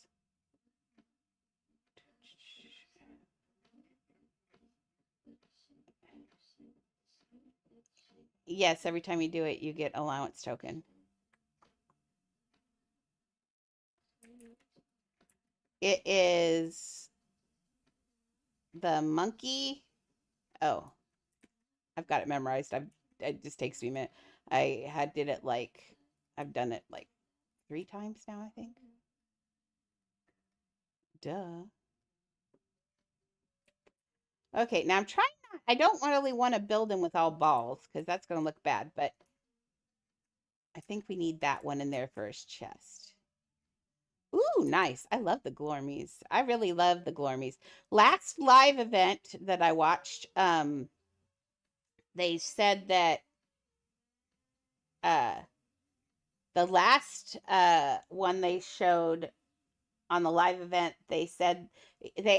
Yes, every time you do it, you get allowance token. It is the monkey. Oh, I've got it memorized. It just takes me a minute. I've done it like 3 times now, I think. Duh. Okay, now I'm trying not, I don't really want to build them with all balls because that's going to look bad, but I think we need that one in there for his chest. Ooh, nice. I love the Glormies. I really love the Glormies. Last live event that I watched, they said that uh the last one they showed on the live event, they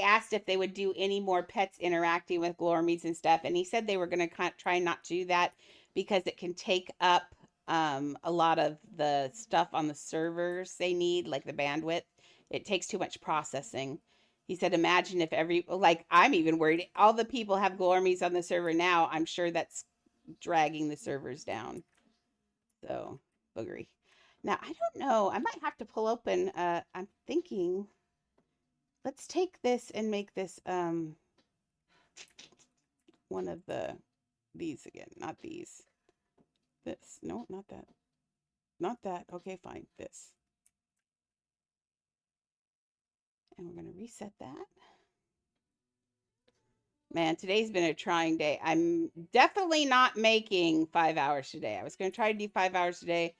asked if they would do any more pets interacting with Glormies and stuff, and he said they were going to try not to do that because it can take up a lot of the stuff on the servers they need, like the bandwidth. It takes too much processing. He said, imagine if I'm even worried. All the people have Glormies on the server now. I'm sure that's dragging the servers down. So, boogery. Now, I don't know. I might have to pull open. I'm thinking, let's take this and make this one of these again. Not these. This. No, not that. Not that. Okay, fine. This. And we're going to reset that. Man, today's been a trying day. I'm definitely not making 5 hours today. I was going to try to do 5 hours today,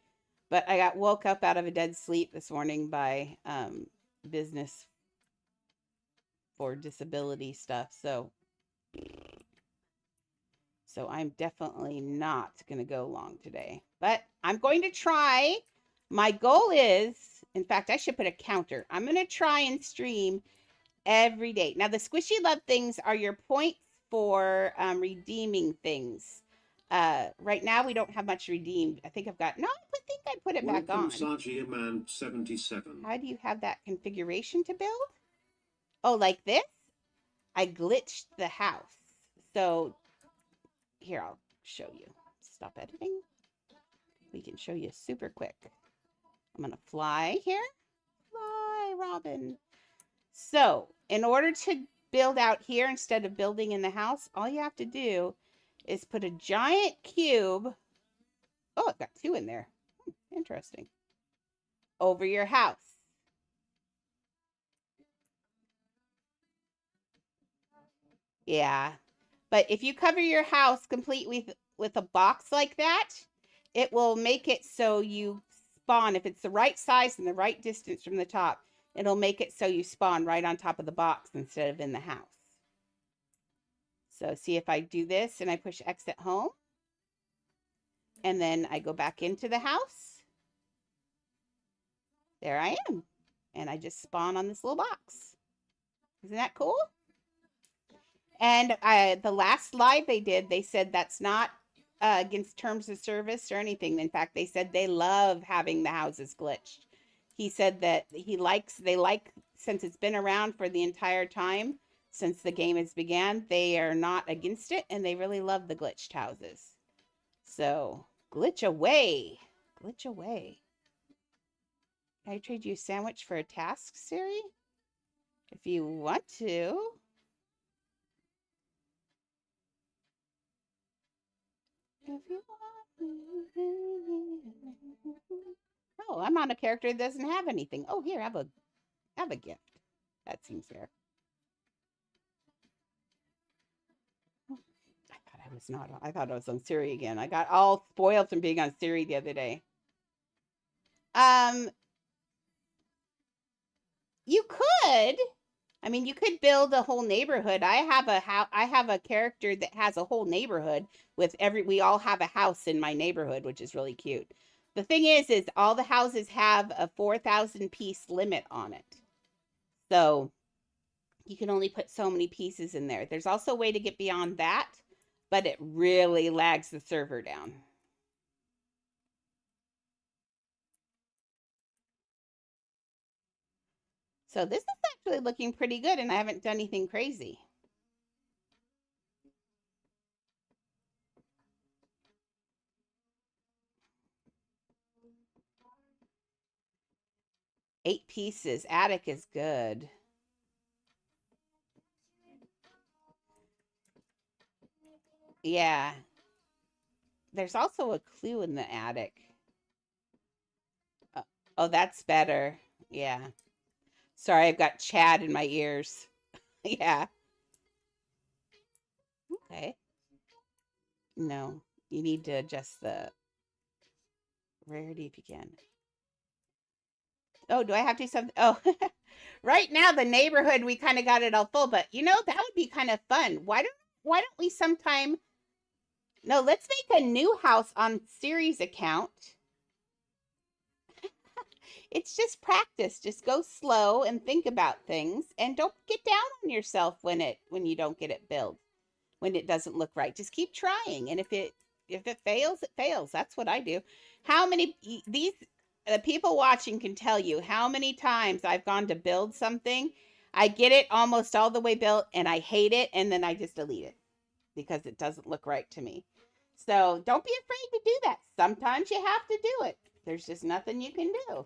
but I got woke up out of a dead sleep this morning by business for disability stuff. So I'm definitely not going to go long today, but I'm going to try. My goal is, in fact, I should put a counter. I'm going to try and stream every day. Now, the squishy love things are your points for redeeming things. Right now, we don't have much redeemed. I think I've got, no, I think I put it back on. Sajia Man 77. How do you have that configuration to build? Oh, like this? I glitched the house. So here, I'll show you. Stop editing. We can show you super quick. I'm going to fly here. Fly, Robin. So in order to build out here instead of building in the house, all you have to do is put a giant cube. Oh, it got 2 in there. Interesting. Over your house. Yeah. But if you cover your house complete with a box like that, it will make it so you spawn, if it's the right size and the right distance from the top, it'll make it so you spawn right on top of the box instead of in the house. So see if I do this and I push exit home. And then I go back into the house. There I am. And I just spawn on this little box. Isn't that cool? And the last live they did, they said that's not against terms of service or anything. In fact, they said they love having the houses glitched. He said that they like, since it's been around for the entire time, since the game has began, they are not against it, and they really love the glitched houses. So, glitch away. Glitch away. Can I trade you a sandwich for a task, Siri? If you want to. If you want. Oh, I'm on a character that doesn't have anything. Oh, here, have a gift. That seems fair. I thought I was on Siri again. I got all spoiled from being on Siri the other day. You could. I mean, you could build a whole neighborhood. I have a character that has a whole neighborhood with we all have a house in my neighborhood, which is really cute. The thing is all the houses have a 4,000 piece limit on it. So you can only put so many pieces in there. There's also a way to get beyond that, but it really lags the server down. So this is actually looking pretty good, and I haven't done anything crazy. Eight pieces. Attic is good. Yeah. There's also a clue in the attic. Oh, that's better. Yeah. Sorry, I've got Chad in my ears. Yeah. Okay. No, you need to adjust the rarity if you can. Oh, do I have to do something? Oh, right now the neighborhood, we kind of got it all full, but you know, that would be kind of fun. Why don't we sometime? No, let's make a new house on Siri's account. It's just practice. Just go slow and think about things, and don't get down on yourself when you don't get it built, when it doesn't look right. Just keep trying, and if it fails, it fails. That's what I do. How many the people watching can tell you how many times I've gone to build something, I get it almost all the way built, and I hate it, and then I just delete it because it doesn't look right to me. So don't be afraid to do that. Sometimes you have to do it. There's just nothing you can do.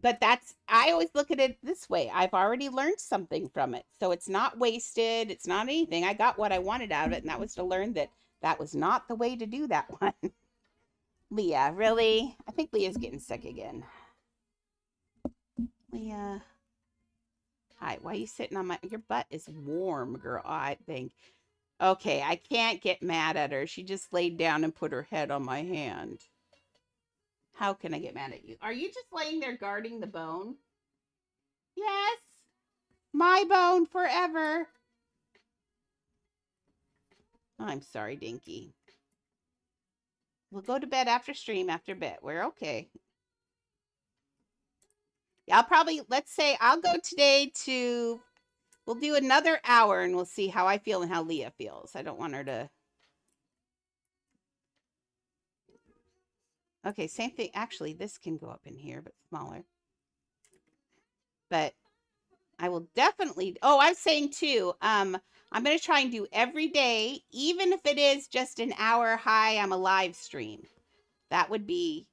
But I always look at it this way. I've already learned something from it. So it's not wasted. It's not anything. I got what I wanted out of it, and that was to learn that was not the way to do that one. Leah, really? I think Leah's getting sick again. Leah. Hi, why are you sitting on your butt is warm, girl, I think. Okay, I can't get mad at her. She just laid down and put her head on my hand. How can I get mad at you? Are you just laying there guarding the bone? Yes. My bone forever. I'm sorry, Dinky. We'll go to bed after stream, after bed. We're okay. Yeah, let's say I'll go today we'll do another hour and we'll see how I feel and how Leah feels. I don't want her to. Okay, same thing. Actually, this can go up in here, but smaller. But I will definitely. Oh, I was saying too. I'm going to try and do every day, even if it is just an hour. Hi, I'm a live stream. That would be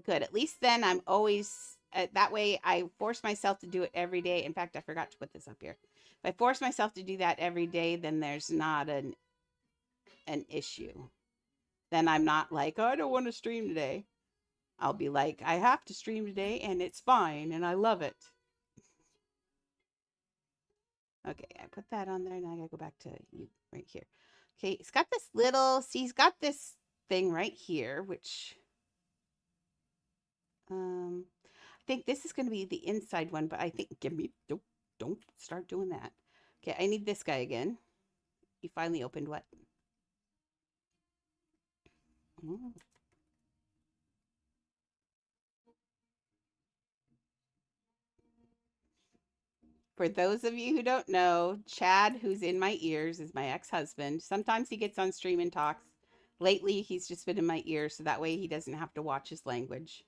good. At least then I'm always that way. I force myself to do it every day. In fact, I forgot to put this up here. If I force myself to do that every day, then there's not an issue. Then I'm not like, oh, I don't want to stream today. I'll be like, I have to stream today and it's fine and I love it. Okay, I put that on there. Now I gotta go back to you right here. Okay, it's got this little, see, he's got this thing right here, which I think this is going to be the inside one, but I think, don't start doing that. Okay, I need this guy again. You finally opened what? Mm. For those of you who don't know, Chad, who's in my ears, is my ex-husband. Sometimes he gets on stream and talks. Lately, he's just been in my ear, so that way he doesn't have to watch his language.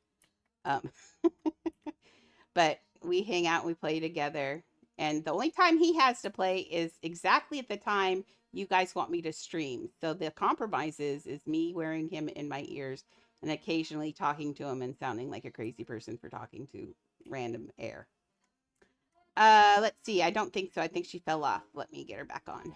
But we hang out and we play together. And the only time he has to play is exactly at the time you guys want me to stream. So the compromise is me wearing him in my ears and occasionally talking to him and sounding like a crazy person for talking to random air. Let's see. I don't think so. I think she fell off. Let me get her back on.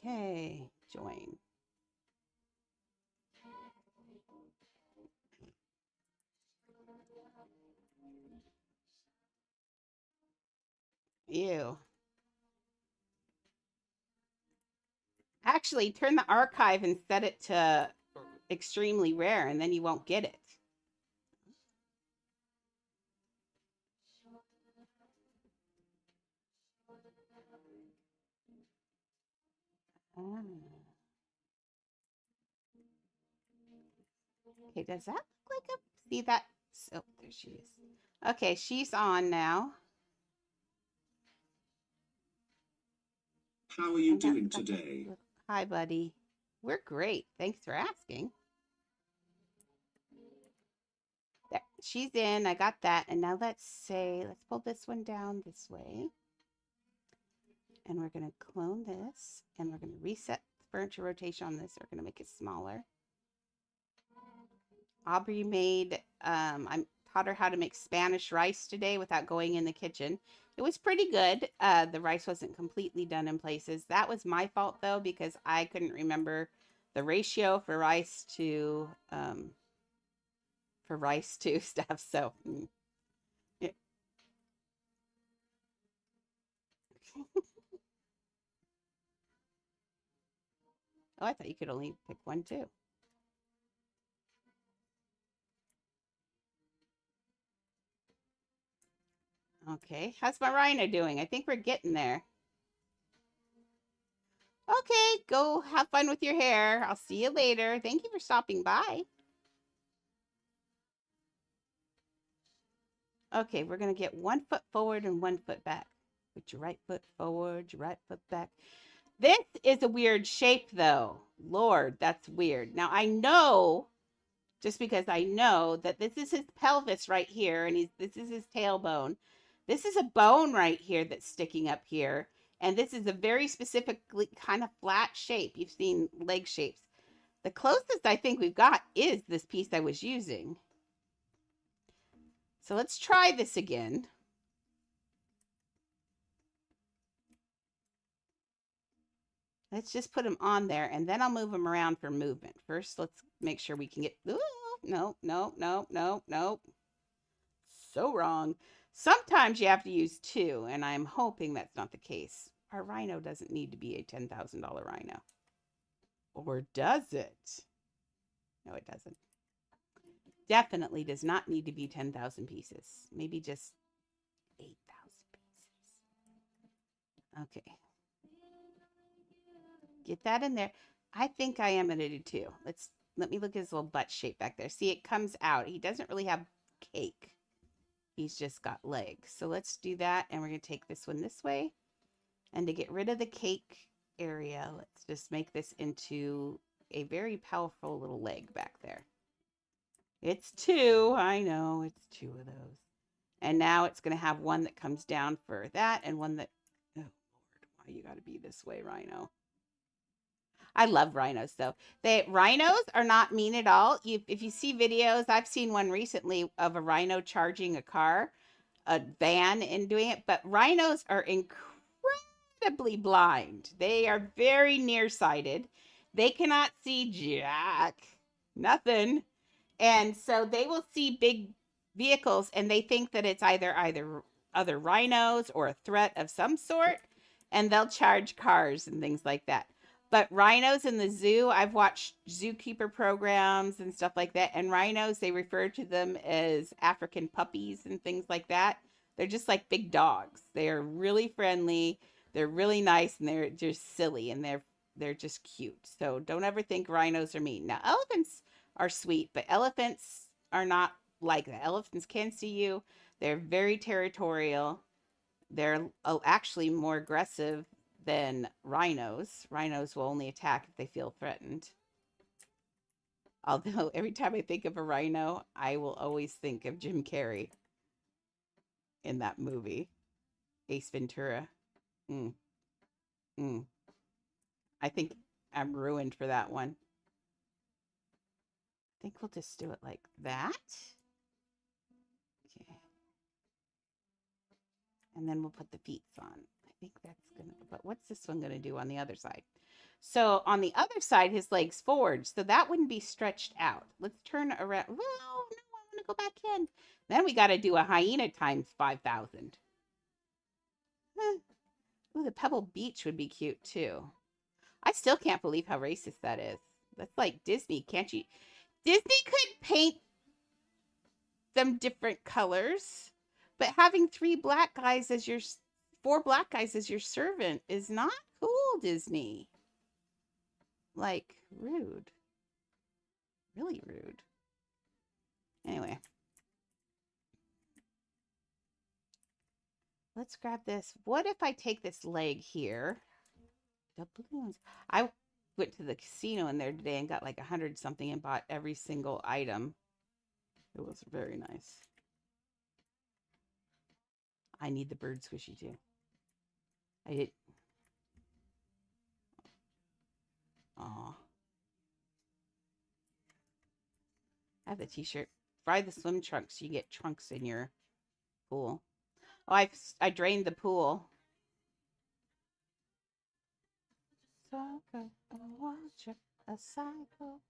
Okay, join. Ew. Actually, turn the archive and set it to extremely rare, and then you won't get it. Ah. Okay, does that look like a... See that? Oh, there she is. Okay, she's on now. How are you doing today? Hi, buddy. We're great. Thanks for asking. There, she's in. I got that. And now let's pull this one down this way. And we're going to clone this. And we're going to reset the furniture rotation on this. We're going to make it smaller. Aubrey made, I taught her how to make Spanish rice today without going in the kitchen. It was pretty good. The rice wasn't completely done in places. That was my fault though, because I couldn't remember the ratio for rice to stuff. So yeah. Oh, I thought you could only pick one too. Okay, how's my rhino doing? I think we're getting there. Okay, go have fun with your hair. I'll see you later. Thank you for stopping by. Okay, we're going to get 1 foot forward and 1 foot back. Put your right foot forward, your right foot back. This is a weird shape, though. Lord, that's weird. Now, I know, just because I know that this is his pelvis right here, and this is his tailbone. This is a bone right here that's sticking up here. And this is a very specifically kind of flat shape. You've seen leg shapes. The closest I think we've got is this piece I was using. So let's try this again. Let's just put them on there, and then I'll move them around for movement. First, let's make sure we can get... Ooh, no. So wrong. Sometimes you have to use 2, and I'm hoping that's not the case. Our rhino doesn't need to be a $10,000 rhino. Or does it? No, it doesn't. Definitely does not need to be 10,000 pieces. Maybe just 8,000 pieces. Okay. Get that in there. I think I am going to do 2. Let me look at his little butt shape back there. See, it comes out. He doesn't really have cake. He's just got legs. So let's do that. And we're going to take this one this way. And to get rid of the cake area, let's just make this into a very powerful little leg back there. It's 2. I know, it's 2 of those. And now it's going to have one that comes down for that and one that... Oh, Lord, why you got to be this way, Rhino? I love rhinos though. Rhinos are not mean at all. If you see videos, I've seen one recently of a rhino charging a van and doing it, but rhinos are incredibly blind. They are very nearsighted. They cannot see jack, nothing. And so they will see big vehicles and they think that it's either other rhinos or a threat of some sort, and they'll charge cars and things like that. But rhinos in the zoo, I've watched zookeeper programs and stuff like that, and rhinos, they refer to them as African puppies and things like that. They're just like big dogs. They are really friendly, they're really nice, and they're just silly, and they're just cute. So don't ever think rhinos are mean. Now elephants are sweet, but elephants are not like that. Elephants can see you. They're very territorial. They're actually more aggressive than rhinos. Rhinos will only attack if they feel threatened. Although every time I think of a rhino, I will always think of Jim Carrey in that movie, Ace Ventura. Mm, mm. I think I'm ruined for that one. I think we'll just do it like that. Okay. And then we'll put the feet on. I think that's gonna, but what's this one gonna do on the other side? So on the other side, his leg's forward, so that wouldn't be stretched out. Let's turn around. Well, no, I want to go back in. Then we got to do a hyena times 5,000. Ooh, the Pebble Beach would be cute too. I still can't believe how racist that is. That's like Disney, can't you? Disney could paint them different colors, but having four black guys as your servant is not cool, Disney. Like, rude. Really rude. Anyway. Let's grab this. What if I take this leg here? Doubloons. I went to the casino in there today and got like 100 something and bought every single item. It was very nice. I need the bird squishy too. I did. Aw. I have the t-shirt. Fry the swim trunks. You get trunks in your pool. Oh, I drained the pool. A psychopath.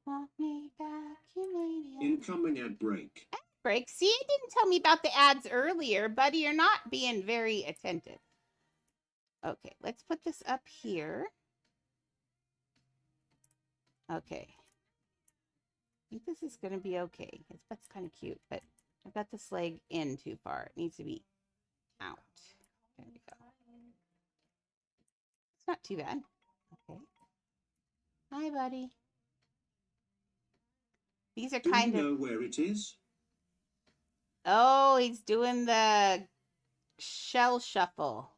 Want me back, you maniac. Incoming ad break. Ad break? See, it didn't tell me about the ads earlier, buddy. You're not being very attentive. Okay, let's put this up here. Okay. I think this is going to be okay. His butt's kind of cute, but I've got this leg in too far. It needs to be out. There we go. It's not too bad. Okay. Hi, buddy. These are kind Do you of... know where it is? Oh, he's doing the shell shuffle.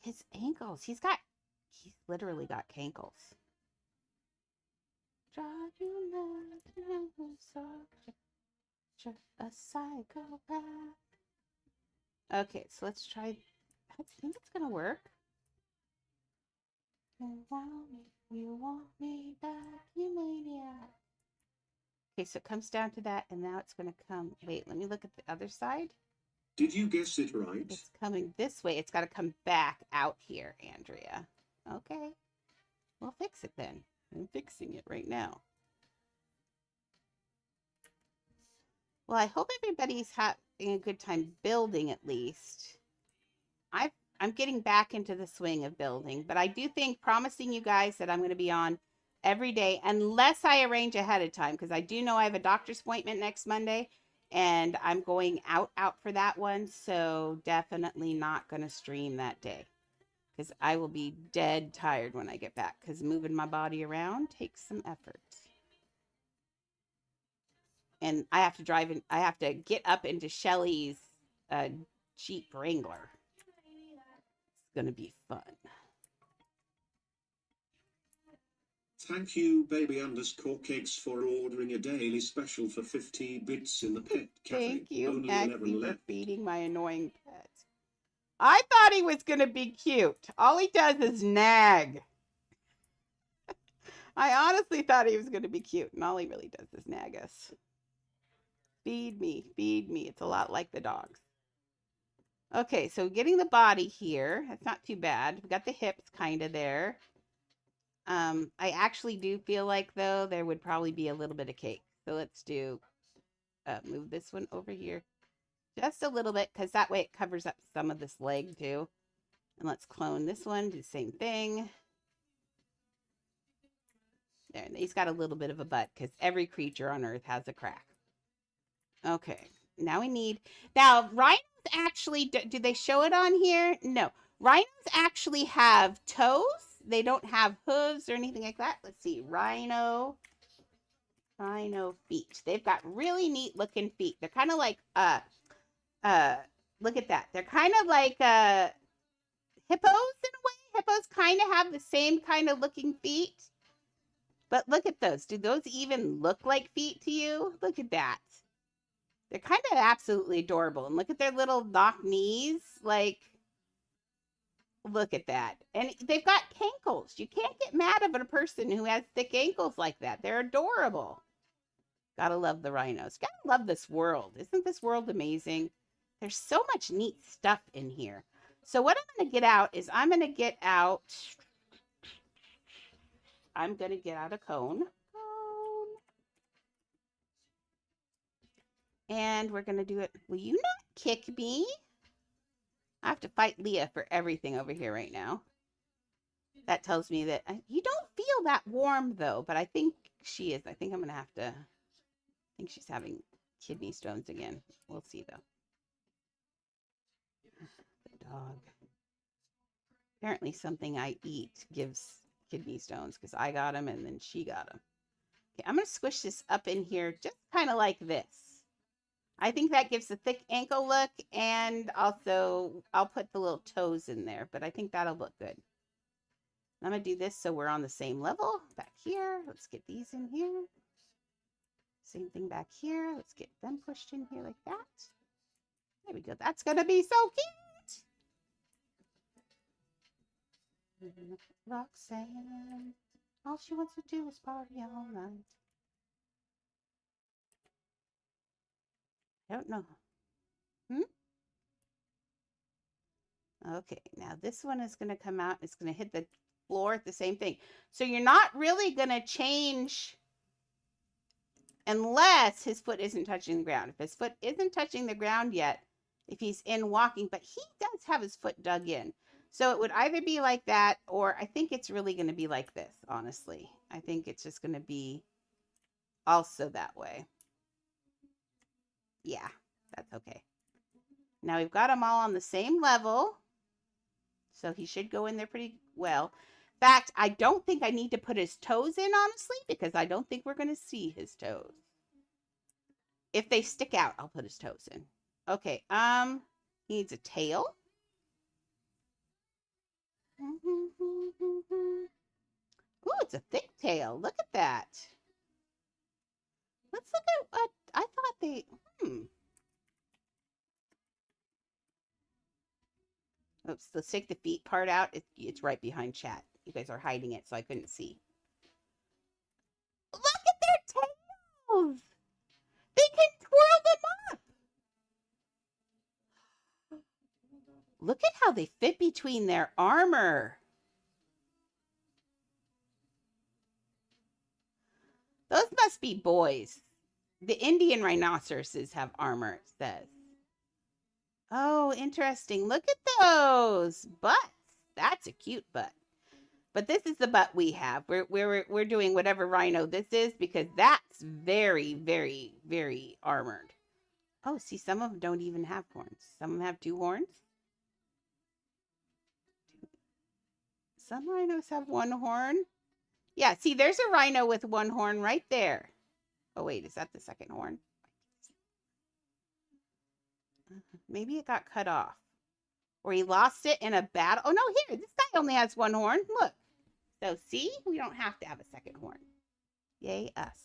His ankles. He's literally got cankles. A psychopath. Okay, so let's try. I think it's gonna work. You want me back, you maniac. Okay, so it comes down to that, and now it's gonna come. Wait, let me look at the other side. Did you guess it right? It's coming this way. It's got to come back out here, Andrea. Okay. We'll fix it then. I'm fixing it right now. Well, I hope everybody's having a good time building at least. I'm getting back into the swing of building, but I do think promising you guys that I'm going to be on every day unless I arrange ahead of time, because I do know I have a doctor's appointment next Monday and I'm going out for that one, so definitely not going to stream that day because I will be dead tired when I get back because moving my body around takes some effort. And I have to drive in, I have to get up into Shelly's Jeep Wrangler. It's going to be fun. Thank you, baby_cakes, for ordering a daily special for 50 bits in the pet cafe. Thank you, Only Maxie, 11 for left. feeding my annoying pet. I thought he was going to be cute. All he does is nag. I honestly thought he was going to be cute, and all he really does is nag us. Feed me, feed me. It's a lot like the dogs. Okay, so getting the body here. That's not too bad. We got the hips kind of there. I actually do feel like, though, there would probably be a little bit of cake. So let's do, move this one over here just a little bit, because that way it covers up some of this leg, too. And let's clone this one, do the same thing. There, and he's got a little bit of a butt, because every creature on Earth has a crack. Okay, now we need, now rhinos actually, do they show it on here? No, rhinos actually have toes. They don't have hooves or anything like that. Let's see, rhino feet. They've got really neat looking feet. They're kind of like, look at that. They're kind of like, hippos in a way. Hippos kind of have the same kind of looking feet. But look at those. Do those even look like feet to you? Look at that. They're kind of absolutely adorable. And look at their little knock knees. Like, look at that. And they've got cankles. You can't get mad at a person who has thick ankles like that. They're adorable. Gotta love the rhinos. Gotta love this world. Isn't this world amazing? There's so much neat stuff in here. So what I'm going to get out is I'm going to get out a cone. And we're going to do it. Will you not kick me? I have to fight Leah for everything over here right now. That tells me that you don't feel that warm, though, but I think she is. I think I'm going to have to. I think she's having kidney stones again. We'll see, though. The dog. Apparently something I eat gives kidney stones, because I got them and then she got them. Okay, I'm going to squish this up in here just kind of like this. I think that gives a thick ankle look, and also I'll put the little toes in there, but I think that'll look good. I'm going to do this so we're on the same level. Back here, let's get these in here. Same thing back here. Let's get them pushed in here like that. There we go. That's going to be so cute. Roxanne, all she wants to do is party all night. I don't know. Okay, now this one is going to come out. It's going to hit the floor at the same thing. So you're not really going to change unless his foot isn't touching the ground. If his foot isn't touching the ground yet, if he's in walking, but he does have his foot dug in. So it would either be like that, or I think it's really going to be like this, honestly. I think it's just going to be also that way. Yeah, that's okay. Now we've got them all on the same level. So he should go in there pretty well. In fact, I don't think I need to put his toes in, honestly, because I don't think we're going to see his toes. If they stick out, I'll put his toes in. Okay, he needs a tail. Ooh, it's a thick tail. Look at that. Let's look at what I thought they, Oops, let's take the feet part out. It's right behind chat. You guys are hiding it, so I couldn't see. Look at their tails! They can twirl them up! Look at how they fit between their armor. Those must be boys. The Indian rhinoceroses have armor, it says. Oh, interesting. Look at those butts. That's a cute butt. But this is the butt we have. We're doing whatever rhino this is, because that's very, very, very armored. Oh, see, some of them don't even have horns. Some of them have 2 horns. Some rhinos have 1 horn. Yeah, see, there's a rhino with 1 horn right there. Oh, wait, is that the second horn? Maybe it got cut off. Or he lost it in a battle. Oh, no, here, this guy only has 1 horn. Look, So see, we don't have to have a second horn. Yay us.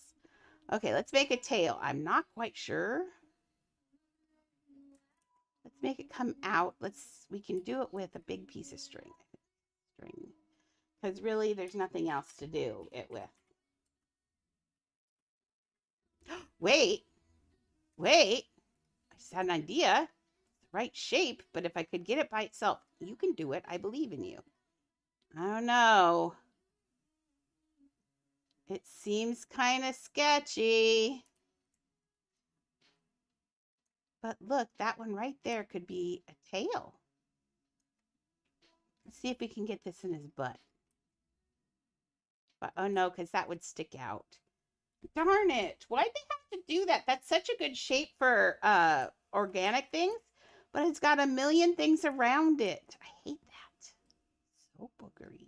Okay, let's make a tail. I'm not quite sure. Let's make it come out. We can do it with a big piece of string. Because really there's nothing else to do it with. Wait. I just had an idea. It's the right shape, but if I could get it by itself, you can do it. I believe in you. I don't know. It seems kind of sketchy. But look, that one right there could be a tail. Let's see if we can get this in his butt. But oh no, because that would stick out. Darn it. Why'd they have to do that? That's such a good shape for organic things, but it's got a million things around it. I hate that. So boogery.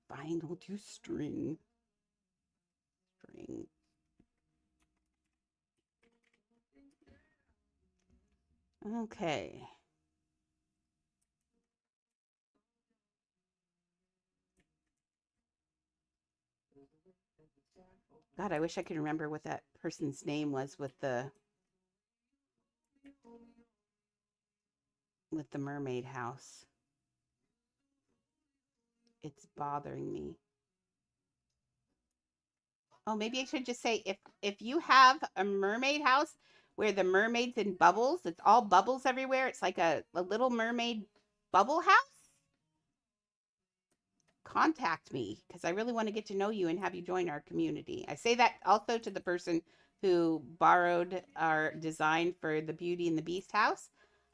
Fine, we'll do string. Okay. God, I wish I could remember what that person's name was with the mermaid house. It's bothering me. Oh, maybe I should just say if you have a mermaid house where the mermaid's in bubbles, it's all bubbles everywhere. It's like a little mermaid bubble house. Contact me because I really want to get to know you and have you join our community. I say that also to the person who borrowed our design for the Beauty and the Beast house.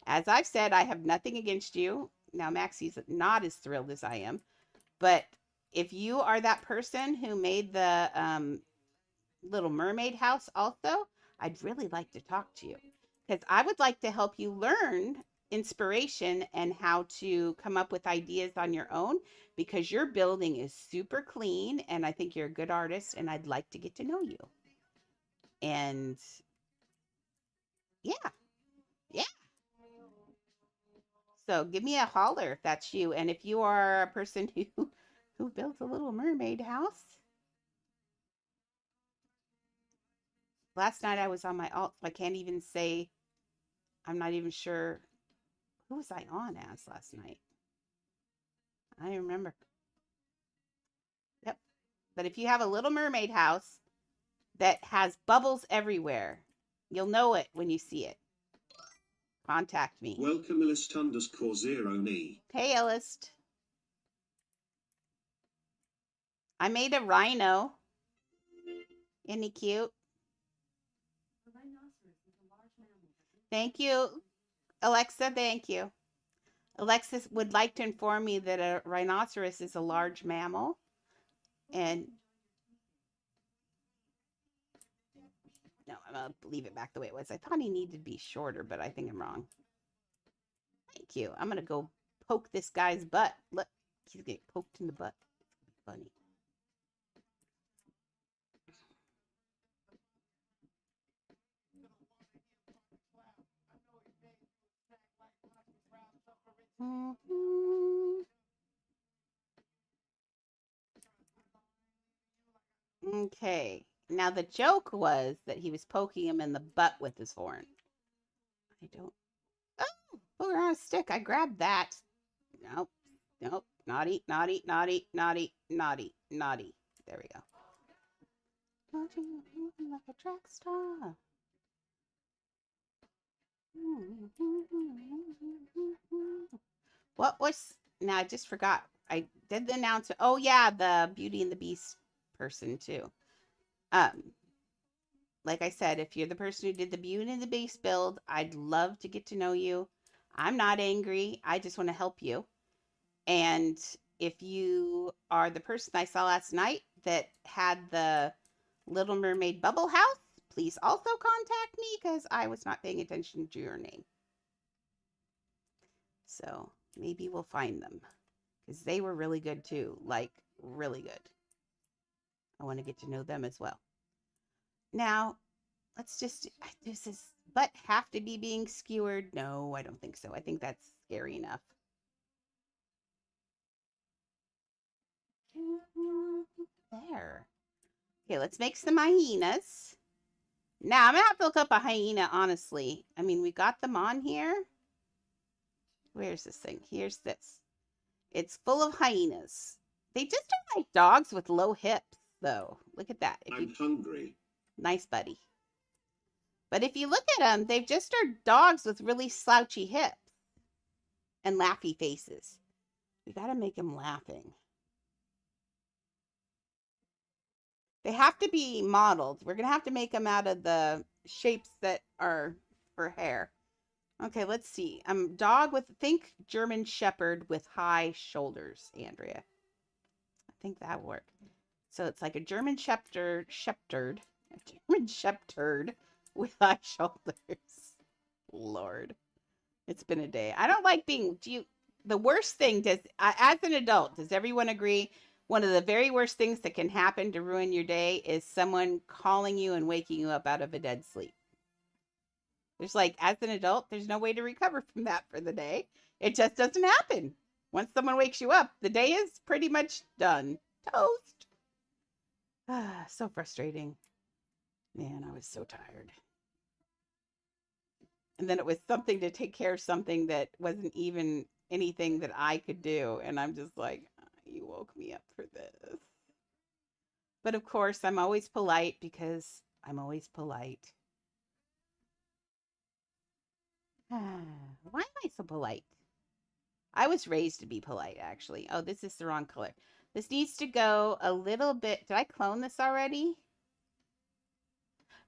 As I've said, I have nothing against you. Now, Maxie's not as thrilled as I am, but if you are that person who made the Little Mermaid house also, I'd really like to talk to you because I would like to help you learn inspiration and how to come up with ideas on your own because your building is super clean and I think you're a good artist and I'd like to get to know you. And yeah. So give me a holler if that's you. And if you are a person who builds a Little Mermaid house. Last night I was on my alt, so I can't even say, I'm not even sure. Who was I on as last night? I remember. Yep. But if you have a Little Mermaid house that has bubbles everywhere, you'll know it when you see it. Contact me. Welcome Illist_0me. Hey, Illist. I made a rhino. Isn't he cute? Thank you, Alexa. Thank you. Alexis would like to inform me that a rhinoceros is a large mammal. And no, I'm going to leave it back the way it was. I thought he needed to be shorter, but I think I'm wrong. Thank you. I'm going to go poke this guy's butt. Look, he's getting poked in the butt. Funny. Okay. Now the joke was that he was poking him in the butt with his horn. I don't. Oh, booger on a stick. I grabbed that. Nope. Naughty. There we go. Like a track star. What was now? I just forgot. I did the announcement. Oh yeah, the Beauty and the Beast person too. Like I said, if you're the person who did the Beauty and the Beast build, I'd love to get to know you. I'm not angry. I just want to help you. And if you are the person I saw last night that had the Little Mermaid bubble house, please also contact me because I was not paying attention to your name. So maybe we'll find them because they were really good too. Like, really good. I want to get to know them as well. Now, let's just, does this butt have to be being skewered? No, I don't think so. I think that's scary enough. There. Okay, let's make some hyenas. Now, I'm going to have to look up a hyena, honestly. I mean, we got them on here. Where's this thing? Here's this. It's full of hyenas. They just are like dogs with low hips, though. Look at that. I'm hungry. Nice, buddy. But if you look at them, they just are dogs with really slouchy hips and laughy faces. We got to make them laughing. They have to be modeled. We're going to have to make them out of the shapes that are for hair. Okay, let's see. Dog with, think German Shepherd with high shoulders, Andrea. I think that'll work. So it's like a German Shepherd with high shoulders. Lord, it's been a day. I don't like being, the worst thing, as an adult, does everyone agree? One of the very worst things that can happen to ruin your day is someone calling you and waking you up out of a dead sleep. There's like, as an adult, there's no way to recover from that for the day. It just doesn't happen. Once someone wakes you up, the day is pretty much done. Toast. So frustrating. Man, I was so tired. And then it was something to take care of something that wasn't even anything that I could do. And I'm just like, you woke me up for this. But of course, I'm always polite because I'm always polite. Why am I so polite? I was raised to be polite, actually. Oh, this is the wrong color. This needs to go a little bit. Did I clone this already?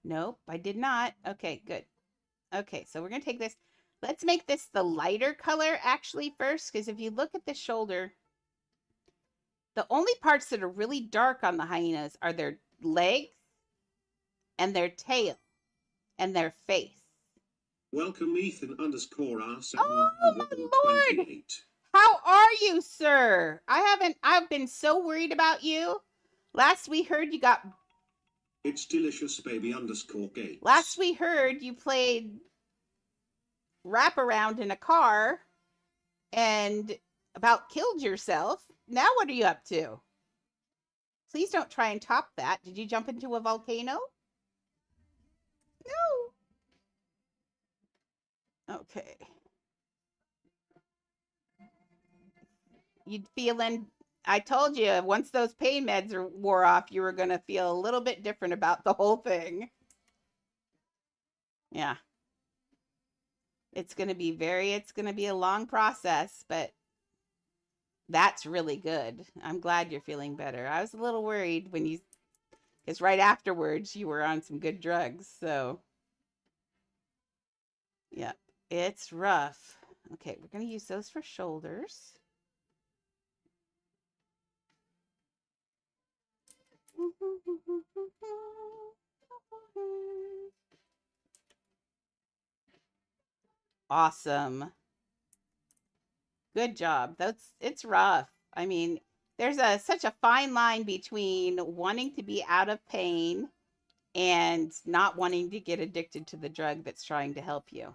Nope, I did not. Okay, good. Okay, so we're going to take this. Let's make this the lighter color, actually, first. Because if you look at the shoulder, the only parts that are really dark on the hyenas are their legs and their tail and their face. Welcome Ethan _ Oh, my Lord! How are you, sir? I've been so worried about you. Last we heard you got... It's delicious baby _Gates. Last we heard you played wraparound in a car and about killed yourself. Now what are you up to? Please don't try and top that. Did you jump into a volcano? No. Okay. You'd feeling, I told you, once those pain meds wore off, you were going to feel a little bit different about the whole thing. Yeah. It's going to be a long process, but that's really good. I'm glad you're feeling better. I was a little worried because right afterwards you were on some good drugs. So, yeah, it's rough. Okay, we're going to use those for shoulders. Awesome. Good job. It's rough. I mean, there's such a fine line between wanting to be out of pain and not wanting to get addicted to the drug that's trying to help you.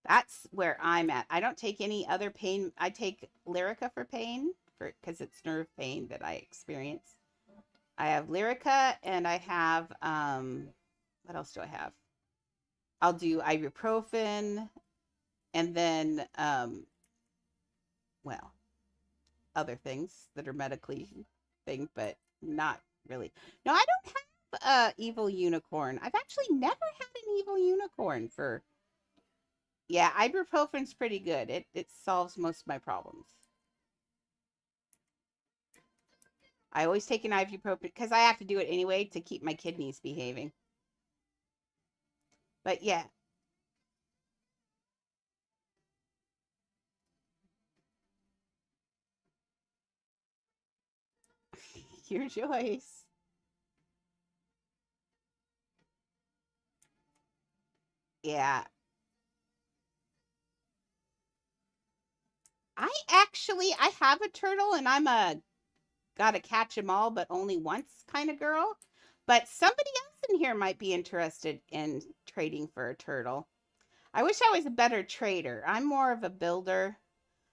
That's where I'm at. I don't take any other pain. I take Lyrica for pain because it's nerve pain that I experience. I have Lyrica and I have, what else do I have? I'll do ibuprofen and then, well, other things that are medically thing, but not really. No, I don't have evil unicorn. I've actually never had an evil unicorn for, yeah, ibuprofen's pretty good. It solves most of my problems. I always take an ibuprofen because I have to do it anyway to keep my kidneys behaving. But yeah. Your choice. Yeah. I have a turtle and I'm a gotta catch them all, but only once kind of girl. But somebody else in here might be interested in trading for a turtle. I wish I was a better trader. I'm more of a builder.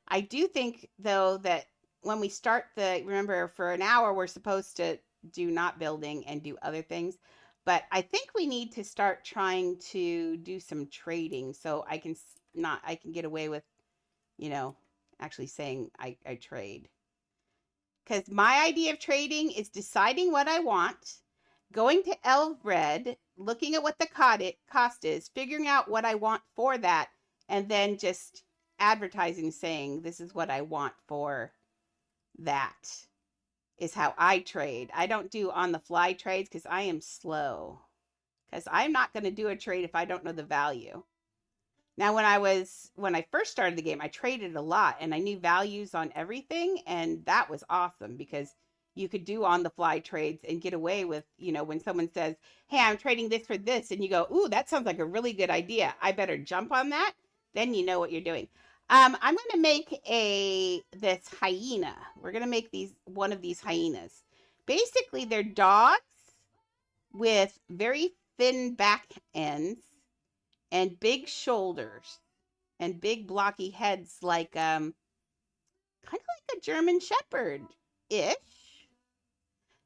I do think, though, that when we start remember for an hour, we're supposed to do not building and do other things. But I think we need to start trying to do some trading so I can get away with, you know, actually saying I trade. Because my idea of trading is deciding what I want, going to Elvred, looking at what the cost is, figuring out what I want for that, and then just advertising saying this is what I want for that is how I trade. I don't do on the fly trades because I am slow. Because I'm not going to do a trade if I don't know the value. Now, when I first started the game, I traded a lot and I knew values on everything, and that was awesome because you could do on the fly trades and get away with, when someone says, "Hey, I'm trading this for this," and you go, "Ooh, that sounds like a really good idea. I better jump on that." Then you know what you're doing. I'm going to make this hyena. We're going to make one of these hyenas. Basically, they're dogs with very thin back ends and big shoulders and big blocky heads, like kind of like a German Shepherd ish.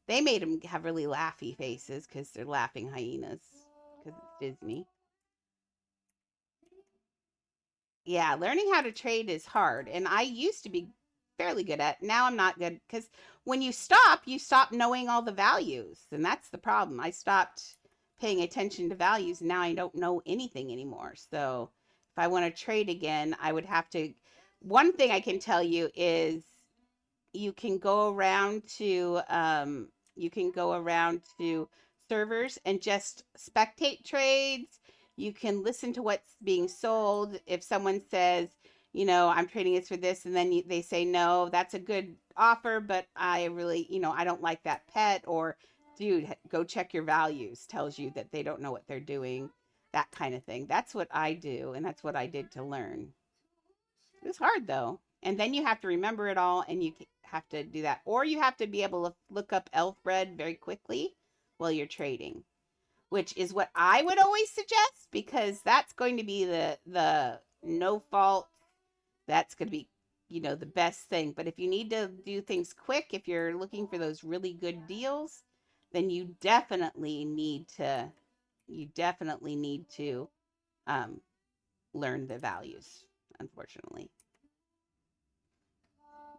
They made them have really laughy faces because they're laughing hyenas because it's Disney. Yeah, learning how to trade is hard, and I used to be fairly good at it. Now I'm not good because when you stop knowing all the values, and that's the problem. I stopped paying attention to values, and now I don't know anything anymore. So if I want to trade again, I would have to. One thing I can tell you is you can go around to servers and just spectate trades. You can listen to what's being sold. If someone says, I'm trading this for this, and then they say, no, that's a good offer, but I really, I don't like that pet, or dude, go check your values, tells you that they don't know what they're doing, that kind of thing. That's what I do, and that's what I did to learn. It's hard though. And then you have to remember it all, and you have to do that. Or you have to be able to look up elf bread very quickly while you're trading, which is what I would always suggest, because that's going to be the no fault. That's going to be, the best thing. But if you need to do things quick, if you're looking for those really good deals, then you definitely need to learn the values, unfortunately.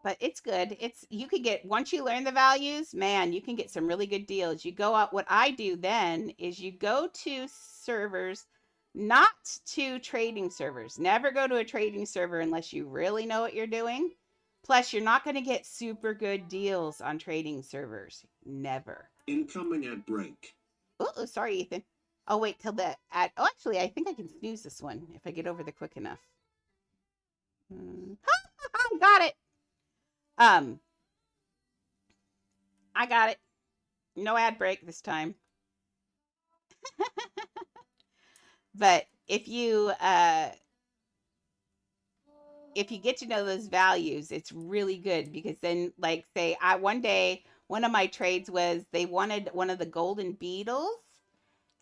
But it's good. You could get, once you learn the values, man, you can get some really good deals. You go out, what I do then is you go to servers, not to trading servers. Never go to a trading server unless you really know what you're doing. Plus, you're not going to get super good deals on trading servers. Never. Incoming ad break. Oh, sorry, Ethan. I'll wait till the ad. Oh, actually, I think I can snooze this one if I get over there quick enough. Got it. I got it. No ad break this time. But if you get to know those values, it's really good, because then, like, say one day one of my trades was they wanted one of the golden beetles,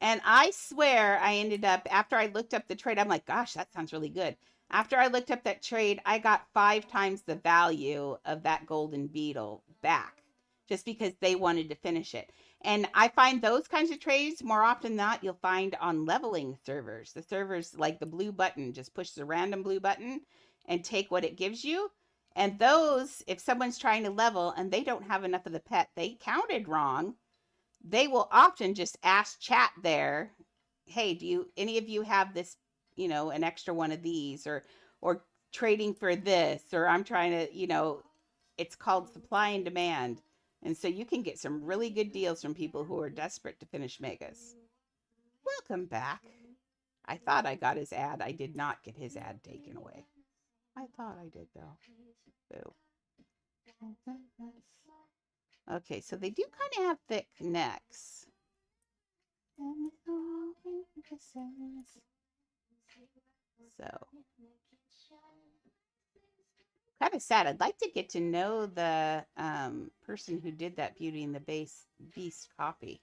and I swear I ended up, after I looked up the trade, I'm like, gosh, that sounds really good. After I looked up that trade, I got 5 times the value of that golden beetle back, just because they wanted to finish it. And I find those kinds of trades more often than not you'll find on leveling servers. The servers, like the blue button, just push the random blue button and take what it gives you. And those, if someone's trying to level and they don't have enough of the pet, they counted wrong, they will often just ask chat there, hey, do any of you have this, an extra one of these, or trading for this, or I'm trying to, it's called supply and demand. And so you can get some really good deals from people who are desperate to finish megas. Welcome back. I thought I got his ad. I did not get his ad taken away. I thought I did, though. Boo. Okay, so they do kind of have thick necks. So, kind of sad. I'd like to get to know the person who did that Beauty and the Beast copy.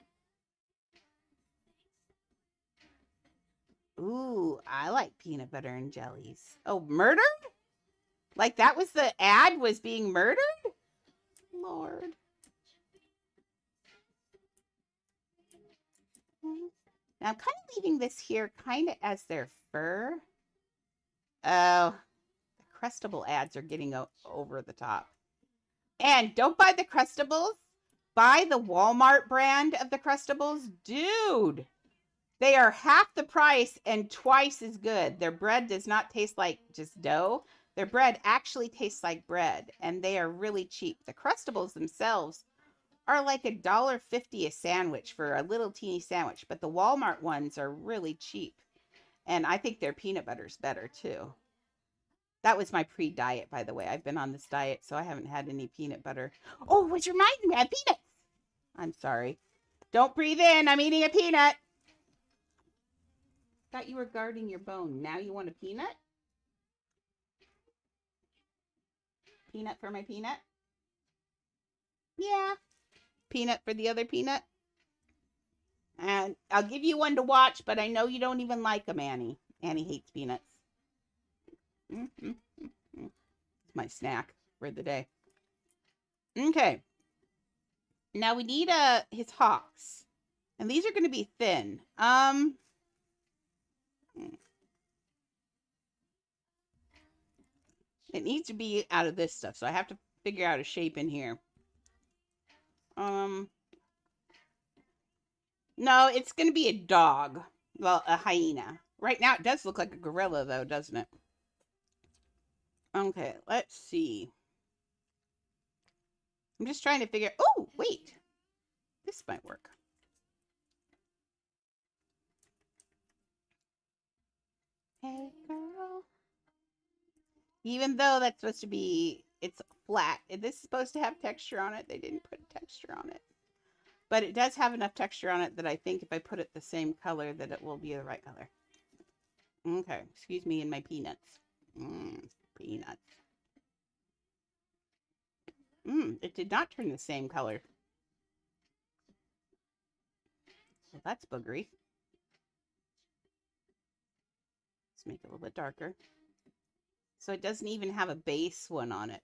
Ooh, I like peanut butter and jellies. Oh, murdered? Like that was the ad, was being murdered? Lord. Now I'm kind of leaving this here kind of as their fur. Oh, the Crustable ads are getting over the top. And don't buy the Crustables. Buy the Walmart brand of the Crustables. Dude, they are half the price and twice as good. Their bread does not taste like just dough. Their bread actually tastes like bread, and they are really cheap. The Crustables themselves are like $1.50 a sandwich for a little teeny sandwich, but the Walmart ones are really cheap. And I think their peanut butter's better too. That was my pre-diet, by the way. I've been on this diet, so I haven't had any peanut butter. Oh, which reminds me, I have peanuts. I'm sorry. Don't breathe in. I'm eating a peanut. Thought you were guarding your bone. Now you want a peanut? Peanut for my peanut? Yeah. Peanut for the other peanut? And I'll give you one to watch, but I know you don't even like them, Annie. Annie hates peanuts. It's my snack for the day. Okay. Now we need his hocks. And these are going to be thin. It needs to be out of this stuff, so I have to figure out a shape in here. No, it's going to be a dog. Well, a hyena. Right now, it does look like a gorilla, though, doesn't it? Okay, let's see. I'm just trying to figure... Oh, wait. This might work. Hey, girl. Even though that's supposed to be... It's flat. This is supposed to have texture on it. They didn't put texture on it. But it does have enough texture on it that I think if I put it the same color, that it will be the right color. Okay, excuse me and my peanuts. Peanuts. It did not turn the same color. Well, that's boogery. Let's make it a little bit darker. So it doesn't even have a base one on it.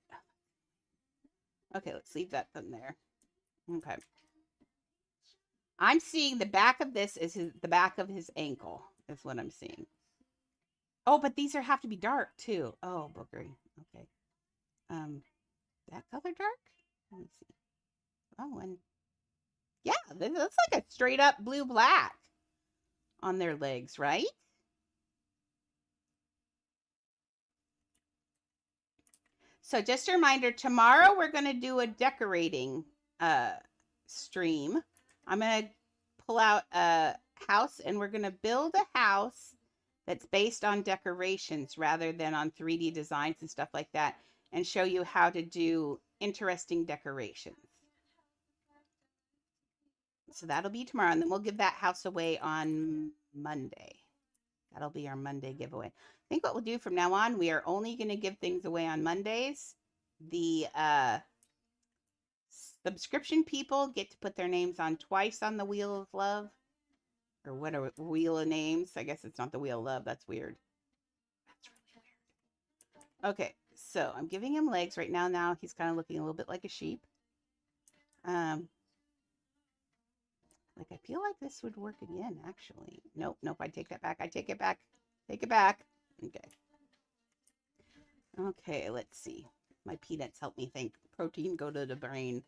Okay, let's leave that in there. Okay. I'm seeing the back of this is the back of his ankle. Is what I'm seeing. Oh, but these have to be dark too. Oh, boogery. Okay. That color dark? Let me see. Oh, and yeah, this looks like a straight up blue black on their legs, right? So just a reminder, tomorrow we're going to do a decorating stream. I'm going to pull out a house and we're going to build a house that's based on decorations rather than on 3D designs and stuff like that, and show you how to do interesting decorations. So that'll be tomorrow, and then we'll give that house away on Monday. That'll be our Monday giveaway. I think what we'll do from now on, we are only going to give things away on Mondays. The subscription people get to put their names on twice on the Wheel of Love. Or what are Wheel of Names? I guess it's not the Wheel of Love. That's weird. That's really weird. Okay, so I'm giving him legs right now. Now he's kind of looking a little bit like a sheep. Like, I feel like this would work again, actually. Nope, I take that back. I take it back. Take it back. Okay. Okay, let's see. My peanuts help me think. Protein go to the brain.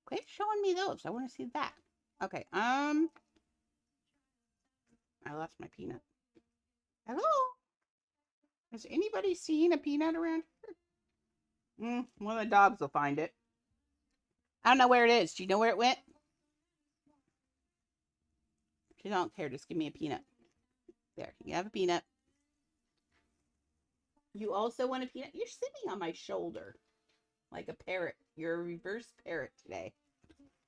Quit showing me those. I want to see that. Okay, I lost my peanut. Hello? Has anybody seen a peanut around here? One of the dogs will find it. I don't know where it is. Do you know where it went? If you don't care, just give me a peanut. There, you have a peanut. You also want a peanut? You're sitting on my shoulder like a parrot. You're a reverse parrot today.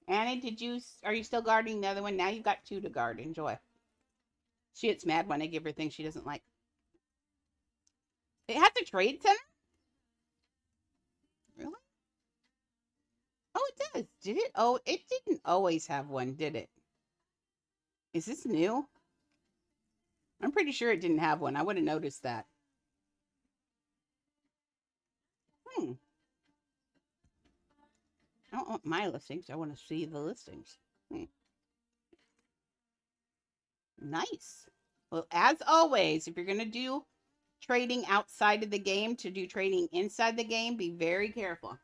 Annie, are you still guarding the other one? Now you've got two to guard. Enjoy. She gets mad when I give her things she doesn't like. It has a trade center? Really? Oh, it does. Did it? Oh, it didn't always have one, did it? Is this new? I'm pretty sure it didn't have one. I would have noticed that. Hmm. I don't want my listings. I want to see the listings. Hmm. Nice. Well, as always, if you're going to do trading outside of the game to do trading inside the game, be very careful.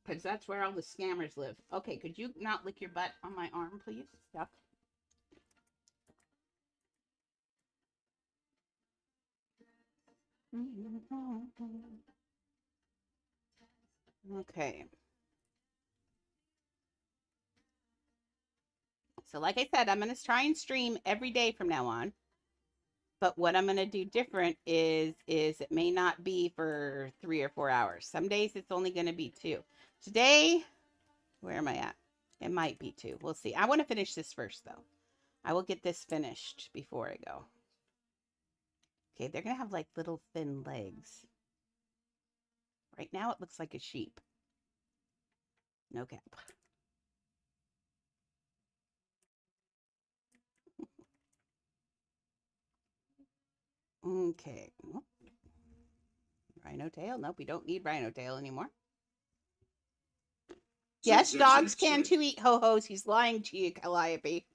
Because that's where all the scammers live. Okay, could you not lick your butt on my arm, please? Yep. Okay. So like I said, I'm going to try and stream every day from now on. But what I'm going to do different is it may not be for 3 or 4 hours. Some days it's only going to be 2. Today, where am I at? It might be 2. We'll see. I want to finish this first, though. I will get this finished before I go. Okay, they're going to have like little thin legs. Right now it looks like a sheep. No cap. Okay. Rhino tail? Nope, we don't need rhino tail anymore. Yes, dogs can too eat ho-hos. He's lying to you, Calliope.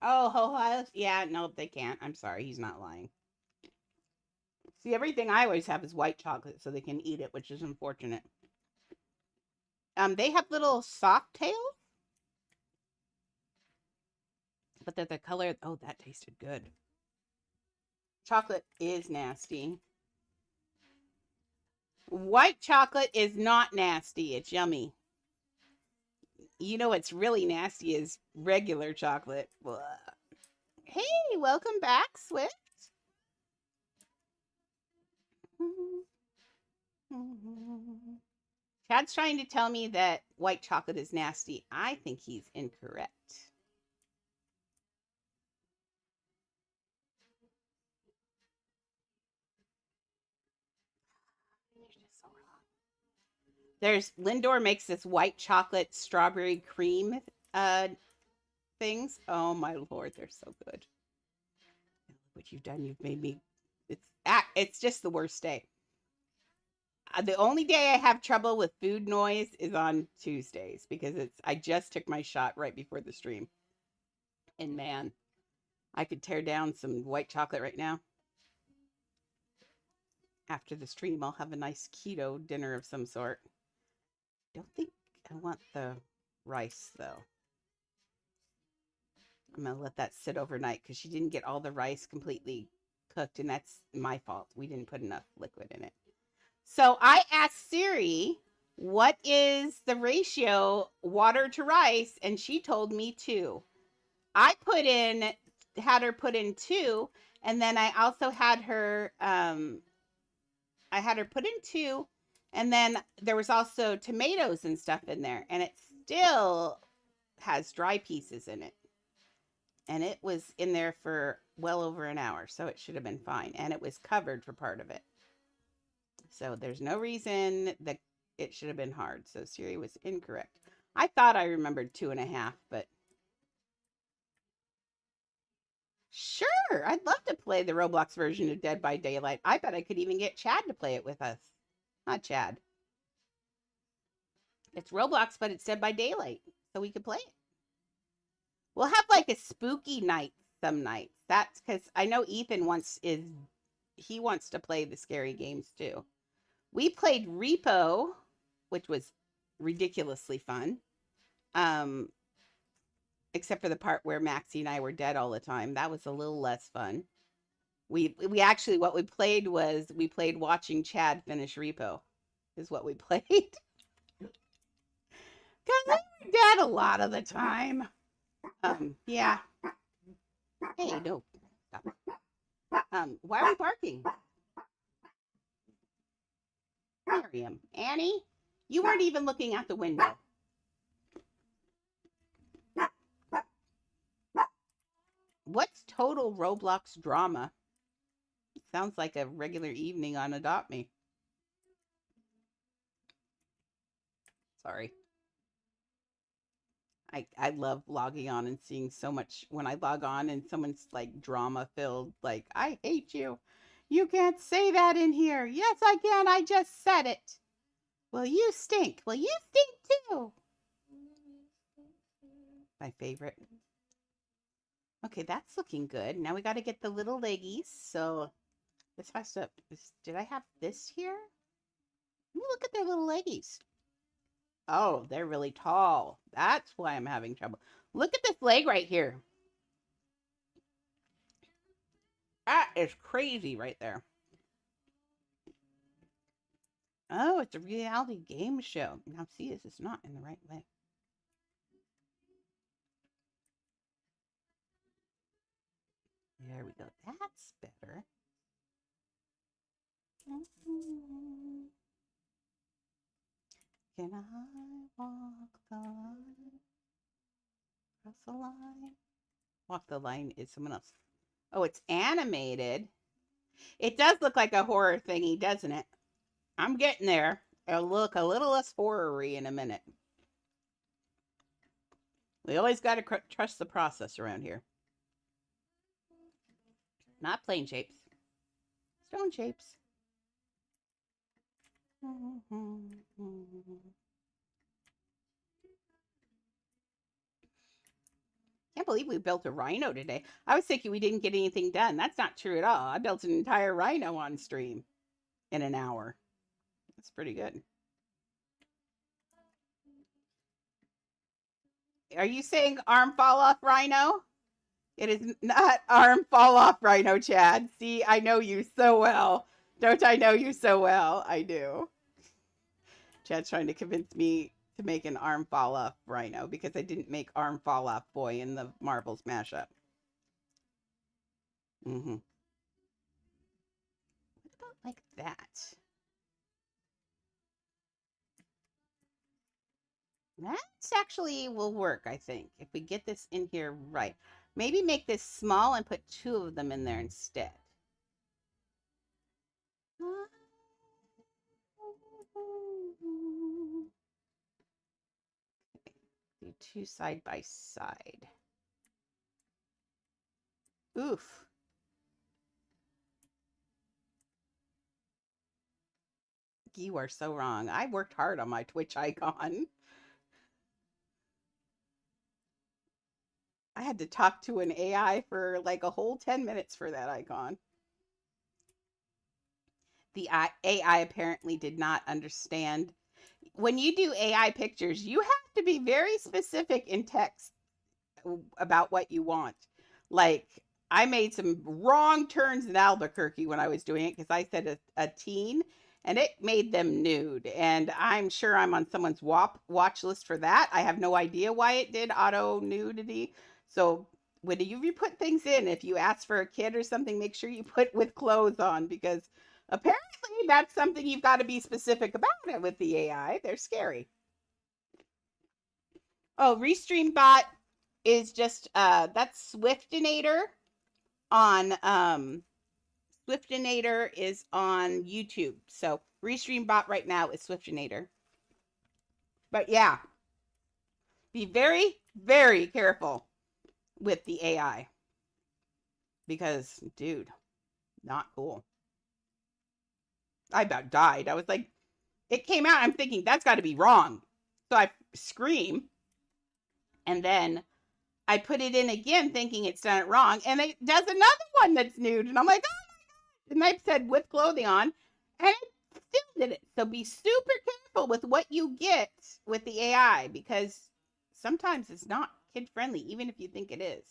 Oh, ho-hos? Yeah, no, they can't. I'm sorry, he's not lying. See, everything I always have is white chocolate so they can eat it, which is unfortunate. They have little soft tails. But they're the color... Oh, that tasted good. Chocolate is nasty. White chocolate is not nasty. It's yummy. You know what's really nasty is regular chocolate. Blah. Hey, welcome back, Swift. Chad's trying to tell me that white chocolate is nasty. I think he's incorrect. There's Lindor makes this white chocolate strawberry cream things. Oh my lord, they're so good. Look what you've done. You've made me. It's just the worst day. The only day I have trouble with food noise is on Tuesdays because I just took my shot right before the stream. And man, I could tear down some white chocolate right now. After the stream, I'll have a nice keto dinner of some sort. Don't think I want the rice though. I'm going to let that sit overnight because she didn't get all the rice completely cooked, and that's my fault. We didn't put enough liquid in it. So I asked Siri, what is the ratio water to rice? And she told me 2. I had her put in 2, and then I also had her, put in 2, and then there was also tomatoes and stuff in there, and it still has dry pieces in it. And it was in there for well over an hour, so it should have been fine. And it was covered for part of it. So there's no reason that it should have been hard. So Siri was incorrect. I thought I remembered 2.5, but sure, I'd love to play the Roblox version of Dead by Daylight. I bet I could even get Chad to play it with us. Not Chad. It's Roblox, but it's Dead by Daylight, so we could play it. We'll have like a spooky night some nights. That's because I know Ethan wants to play the scary games too. We played Repo, which was ridiculously fun. Except for the part where Maxie and I were dead all the time. That was a little less fun. We actually, what we played was watching Chad finish Repo is what we played. Because we were dead a lot of the time. Yeah. Hey, no. Stop. Why are we barking? Miriam. Annie, you weren't even looking out the window. What's total Roblox drama? Sounds like a regular evening on Adopt Me. Sorry. I love logging on and seeing so much when I log on and someone's like drama filled, like, I hate you. You can't say that in here. Yes, I can. I just said it. Well, you stink. Well, you stink too. My favorite. Okay, that's looking good. Now we got to get the little leggies. So this has to. Did I have this here? Let me look at their little leggies. Oh, they're really tall. That's why I'm having trouble. Look at this leg right here. That is crazy right there. Oh, it's a reality game show. Now, see, this is not in the right way. There we go. That's better. Can I walk the line? Cross the line? Walk the line is someone else. Oh, it's animated. It does look like a horror thingy, doesn't it? I'm getting there. It'll look a little less horror-y in a minute. We always got to trust the process around here. Not plane shapes. Stone shapes. Can't believe we built a rhino today. I was thinking we didn't get anything done. That's not true at all. I built an entire rhino on stream in an hour. That's pretty good. Are you saying arm fall off rhino? It is not arm fall off rhino, Chad. See, I know you so well. Don't I know you so well? I do. Chad's trying to convince me to make an arm fall off rhino because I didn't make arm fall off boy in the marbles mashup. Mm-hmm. What about like that? That actually will work, I think, if we get this in here right. Maybe make this small and put 2 of them in there instead. Do 2 side by side. Oof. You are so wrong. I worked hard on my Twitch icon. I had to talk to an AI for like a whole 10 minutes for that icon. The AI apparently did not understand. When you do AI pictures, you have to be very specific in text about what you want. Like, I made some wrong turns in Albuquerque when I was doing it because I said a teen and it made them nude. And I'm sure I'm on someone's watch list for that. I have no idea why it did auto nudity. So when you put things in, if you ask for a kid or something, make sure you put with clothes on because apparently that's something you've got to be specific about it with the AI. They're scary. Oh, Restream Bot is just that's Swiftinator on Swiftinator is on YouTube. So Restream Bot right now is Swiftinator. But yeah, be very, very careful with the AI because, dude, not cool. I about died. I was like, it came out. I'm thinking that's got to be wrong. So I scream, and then I put it in again, thinking it's done it wrong, and it does another one that's nude, and I'm like, oh my god! And I said with clothing on, and it still did it. So be super careful with what you get with the AI because sometimes it's not kid friendly, even if you think it is.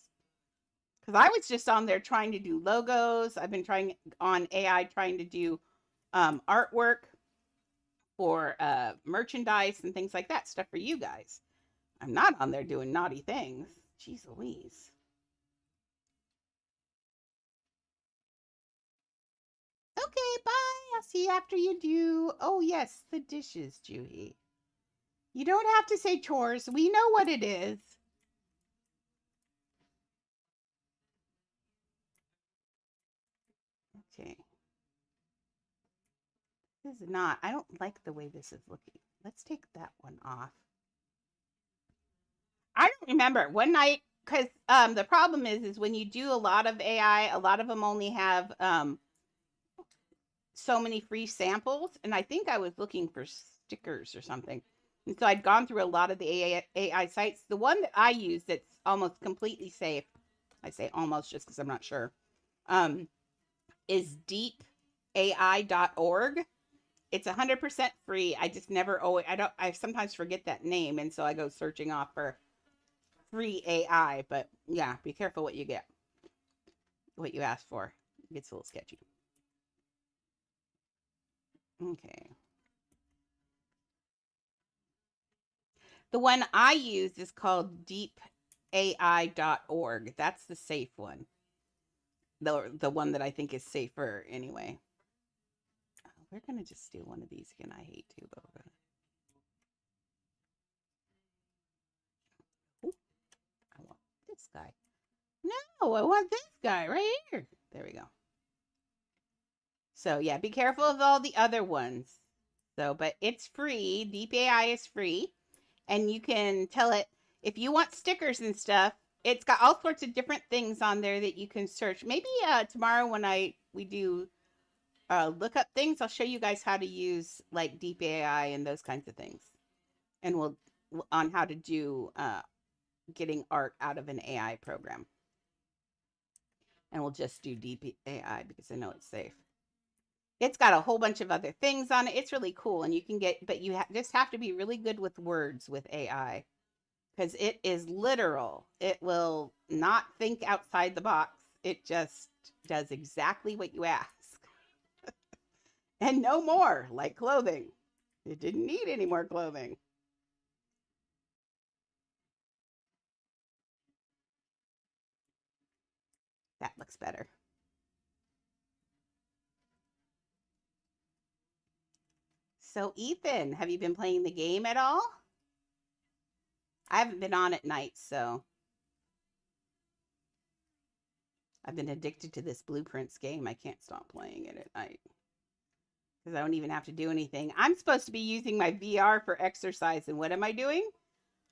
Because I was just on there trying to do logos. I've been trying on AI trying to do artwork for merchandise and things like that, stuff for you guys. I'm not on there doing naughty things. Jeez Louise. Okay, bye. I'll see you after you do. Oh, yes, the dishes, Juhi. You don't have to say chores. We know what it is. Okay. This is not, I don't like the way this is looking. Let's take that one off. I don't remember one night because the problem is when you do a lot of AI, a lot of them only have so many free samples, and I think I was looking for stickers or something. And so I'd gone through a lot of the AI sites. The one that I use that's almost completely safe, I say almost just because I'm not sure, um, is deepai.org. It's 100% free. I just never always, I sometimes forget that name. And so I go searching off for free AI. But yeah, be careful what you get, what you ask for. It gets a little sketchy. Okay. The one I use is called deepai.org. That's the safe one. The one that I think is safer anyway. We're going to just steal one of these again. I hate to, but we're going to. I want this guy. No, I want this guy right here. There we go. So yeah, be careful of all the other ones. So, but it's free. Deep AI is free. And you can tell it if you want stickers and stuff. It's got all sorts of different things on there that you can search. Maybe tomorrow when we do look up things, I'll show you guys how to use like deep AI and those kinds of things, and we'll on how to do getting art out of an AI program. And we'll just do deep AI because I know it's safe. It's got a whole bunch of other things on it. It's really cool, and you can get, but you just have to be really good with words with AI. Because it is literal. It will not think outside the box. It just does exactly what you ask. And no more, like clothing. It didn't need any more clothing. That looks better. So, Ethan, have you been playing the game at all? I haven't been on at night, so I've been addicted to this Blueprints game. I can't stop playing it at night because I don't even have to do anything. I'm supposed to be using my VR for exercise, and what am I doing?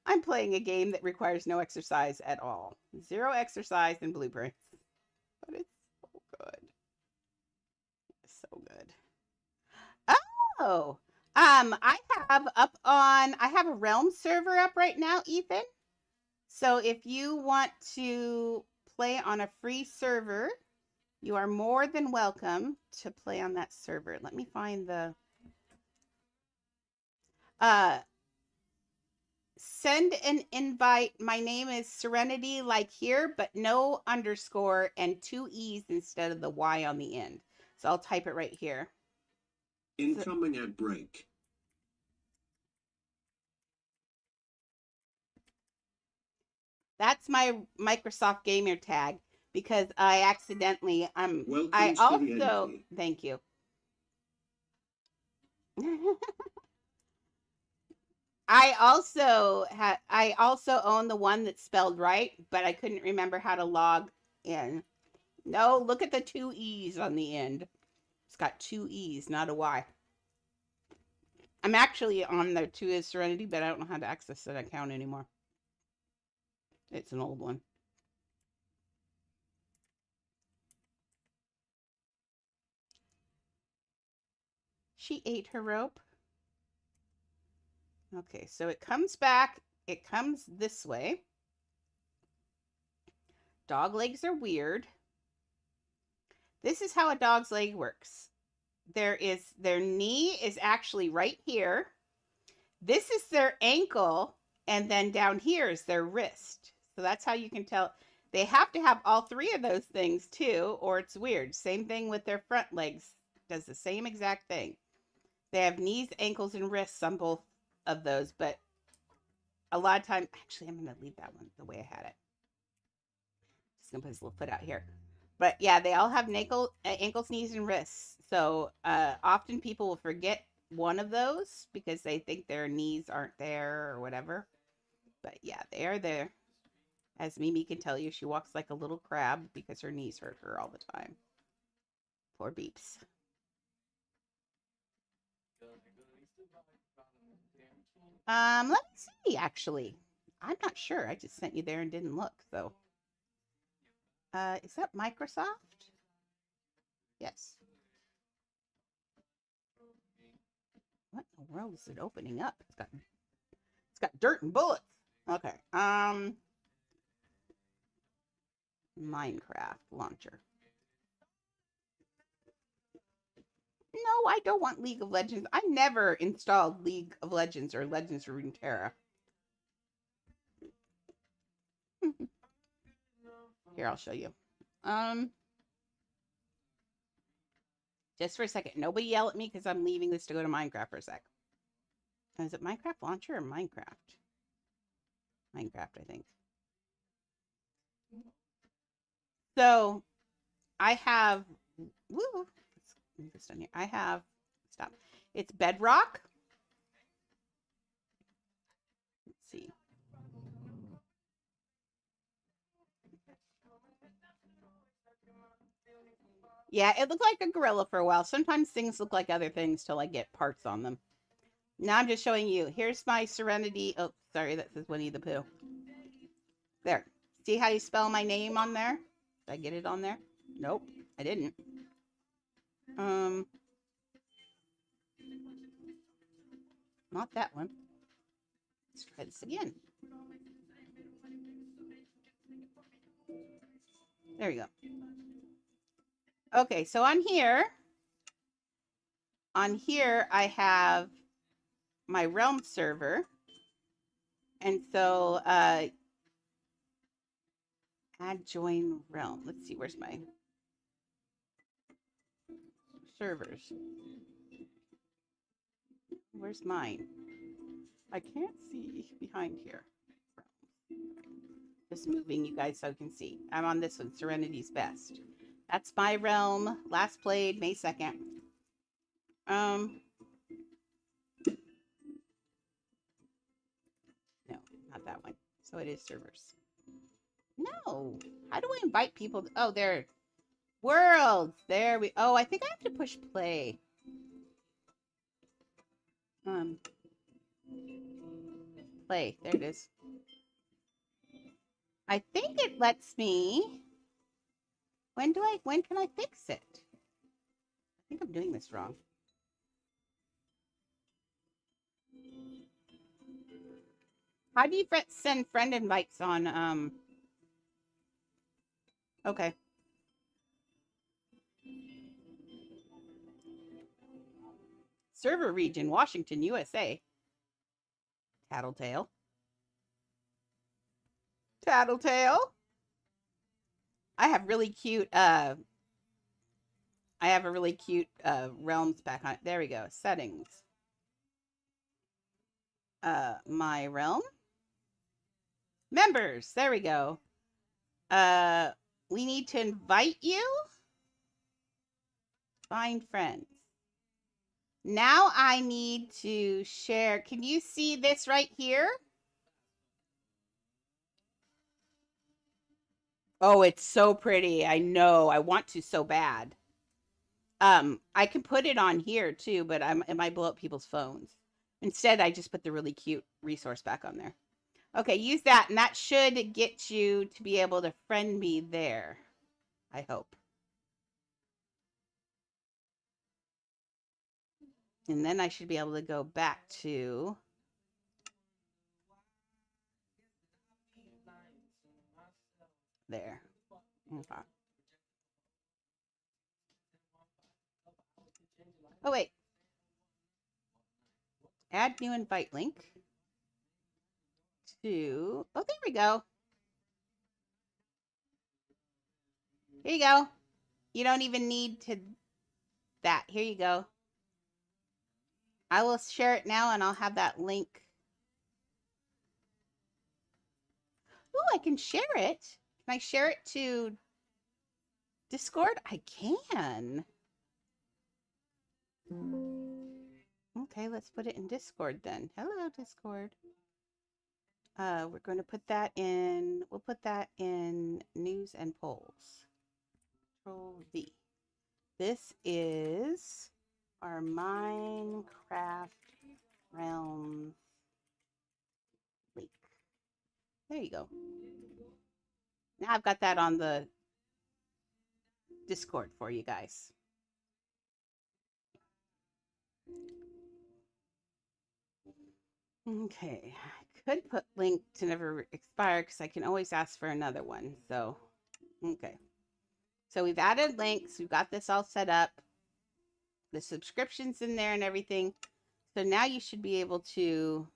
I'm playing a game that requires no exercise at all. Zero exercise in Blueprints. But it's so good. It's so good. Oh, I have a Realm server up right now, Ethan. So if you want to play on a free server, you are more than welcome to play on that server. Let me find the send an invite. My name is Serenity, like here, but no underscore and 2 E's instead of the Y on the end. So I'll type it right here. Incoming ad break. That's my Microsoft gamer tag because I accidentally Welcome I to also the envy. thank you. I also own the one that's spelled right, but I couldn't remember how to log in. No, look at the 2 E's on the end. It's got 2 E's, not a Y. I'm actually on the 2 is Serenity, but I don't know how to access that account anymore. It's an old one. She ate her rope. Okay, so it comes back. It comes this way. Dog legs are weird. This is how a dog's leg works. Their knee is actually right here. This is their ankle, and then down here is their wrist. So that's how you can tell. They have to have all 3 of those things too, or it's weird. Same thing with their front legs. Does the same exact thing. They have knees, ankles, and wrists on both of those, but a lot of time, actually, I'm going to leave that one the way I had it. Just going to put his little foot out here. But yeah, they all have ankles, knees, and wrists. So often people will forget one of those because they think their knees aren't there or whatever. But yeah, they are there. As Mimi can tell you, she walks like a little crab because her knees hurt her all the time. Poor Beeps. Let me see, actually. I'm not sure. I just sent you there and didn't look, so. Is that Microsoft? Yes. What in the world is it opening up? It's got dirt and bullets. Okay. Minecraft launcher. No, I don't want League of Legends. I never installed League of Legends or Legends of Runeterra. Here, I'll show you. Just for a second. Nobody yell at me because I'm leaving this to go to Minecraft for a sec. Is it Minecraft Launcher or Minecraft? Minecraft, I think. So, I have... Woo! Let's move this down here. I have... Stop. It's Bedrock. Let's see. Yeah, it looked like a gorilla for a while. Sometimes things look like other things till I get parts on them. Now I'm just showing you. Here's my Serenity. Oh, sorry, that says Winnie the Pooh. There. See how you spell my name on there? Did I get it on there? Nope, I didn't. Not that one. Let's try this again. There we go. Okay, so on here I have my Realm server. And so add join Realm. Let's see, where's my servers? Where's mine? I can't see behind here. Just moving you guys so you can see. I'm on this one, Serenity's Best. That's my realm. Last played May 2nd. No, not that one. So it is servers. No. How do I invite people? Oh, there. Worlds. There we. Oh, I think I have to push play. Play. There it is. I think it lets me. When can I fix it? I think I'm doing this wrong. How do you send friend invites on, okay. Server region, Washington, USA. Tattletale. Tattletale. I have really cute, I have a really cute, realms back on it. There we go. Settings. My realm. Members. There we go. We need to invite you. Find friends. Now I need to share. Can you see this right here? Oh, it's so pretty. I know. I want to so bad. I can put it on here too, but it might blow up people's phones. Instead, I just put the really cute resource back on there. Okay, use that, and that should get you to be able to friend me there. I hope. And then I should be able to go back to... There. Okay. Oh, wait. Add new invite link to... Oh, there we go. Here you go. You don't even need to... That. Here you go. I will share it now, and I'll have that link. Oh, I can share it. Can I share it to Discord? I can. Okay, let's put it in Discord then. Hello, Discord. We're going to put that in, we'll put that in news and polls. Control V. This is our Minecraft Realms link. There you go. Now I've got that on the Discord for you guys. Okay, I could put link to never expire because I can always ask for another one. So, okay. So we've added links. We've got this all set up. The subscriptions in there and everything. So now you should be able to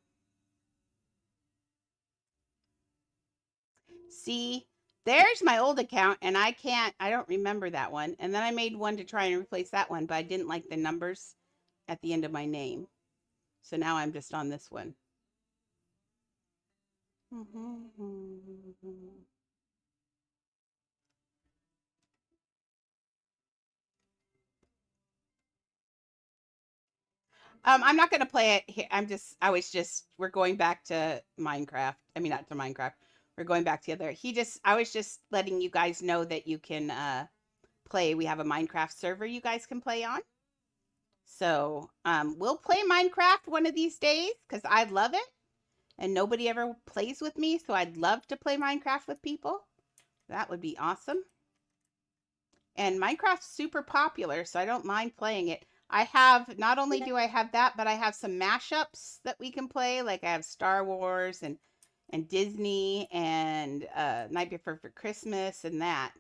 see. There's my old account, and I don't remember that one. And then I made one to try and replace that one, but I didn't like the numbers at the end of my name. So now I'm just on this one. I'm not going to play it here. We're going back to Minecraft. I mean, not to Minecraft. We're going back together. I was just letting you guys know that you can play. We have a Minecraft server you guys can play on. So we'll play Minecraft one of these days because I love it. And nobody ever plays with me. So I'd love to play Minecraft with people. That would be awesome. And Minecraft's super popular, so I don't mind playing it. Not only do I have that, but I have some mashups that we can play. Like I have Star Wars and Disney and Night Before for Christmas and that.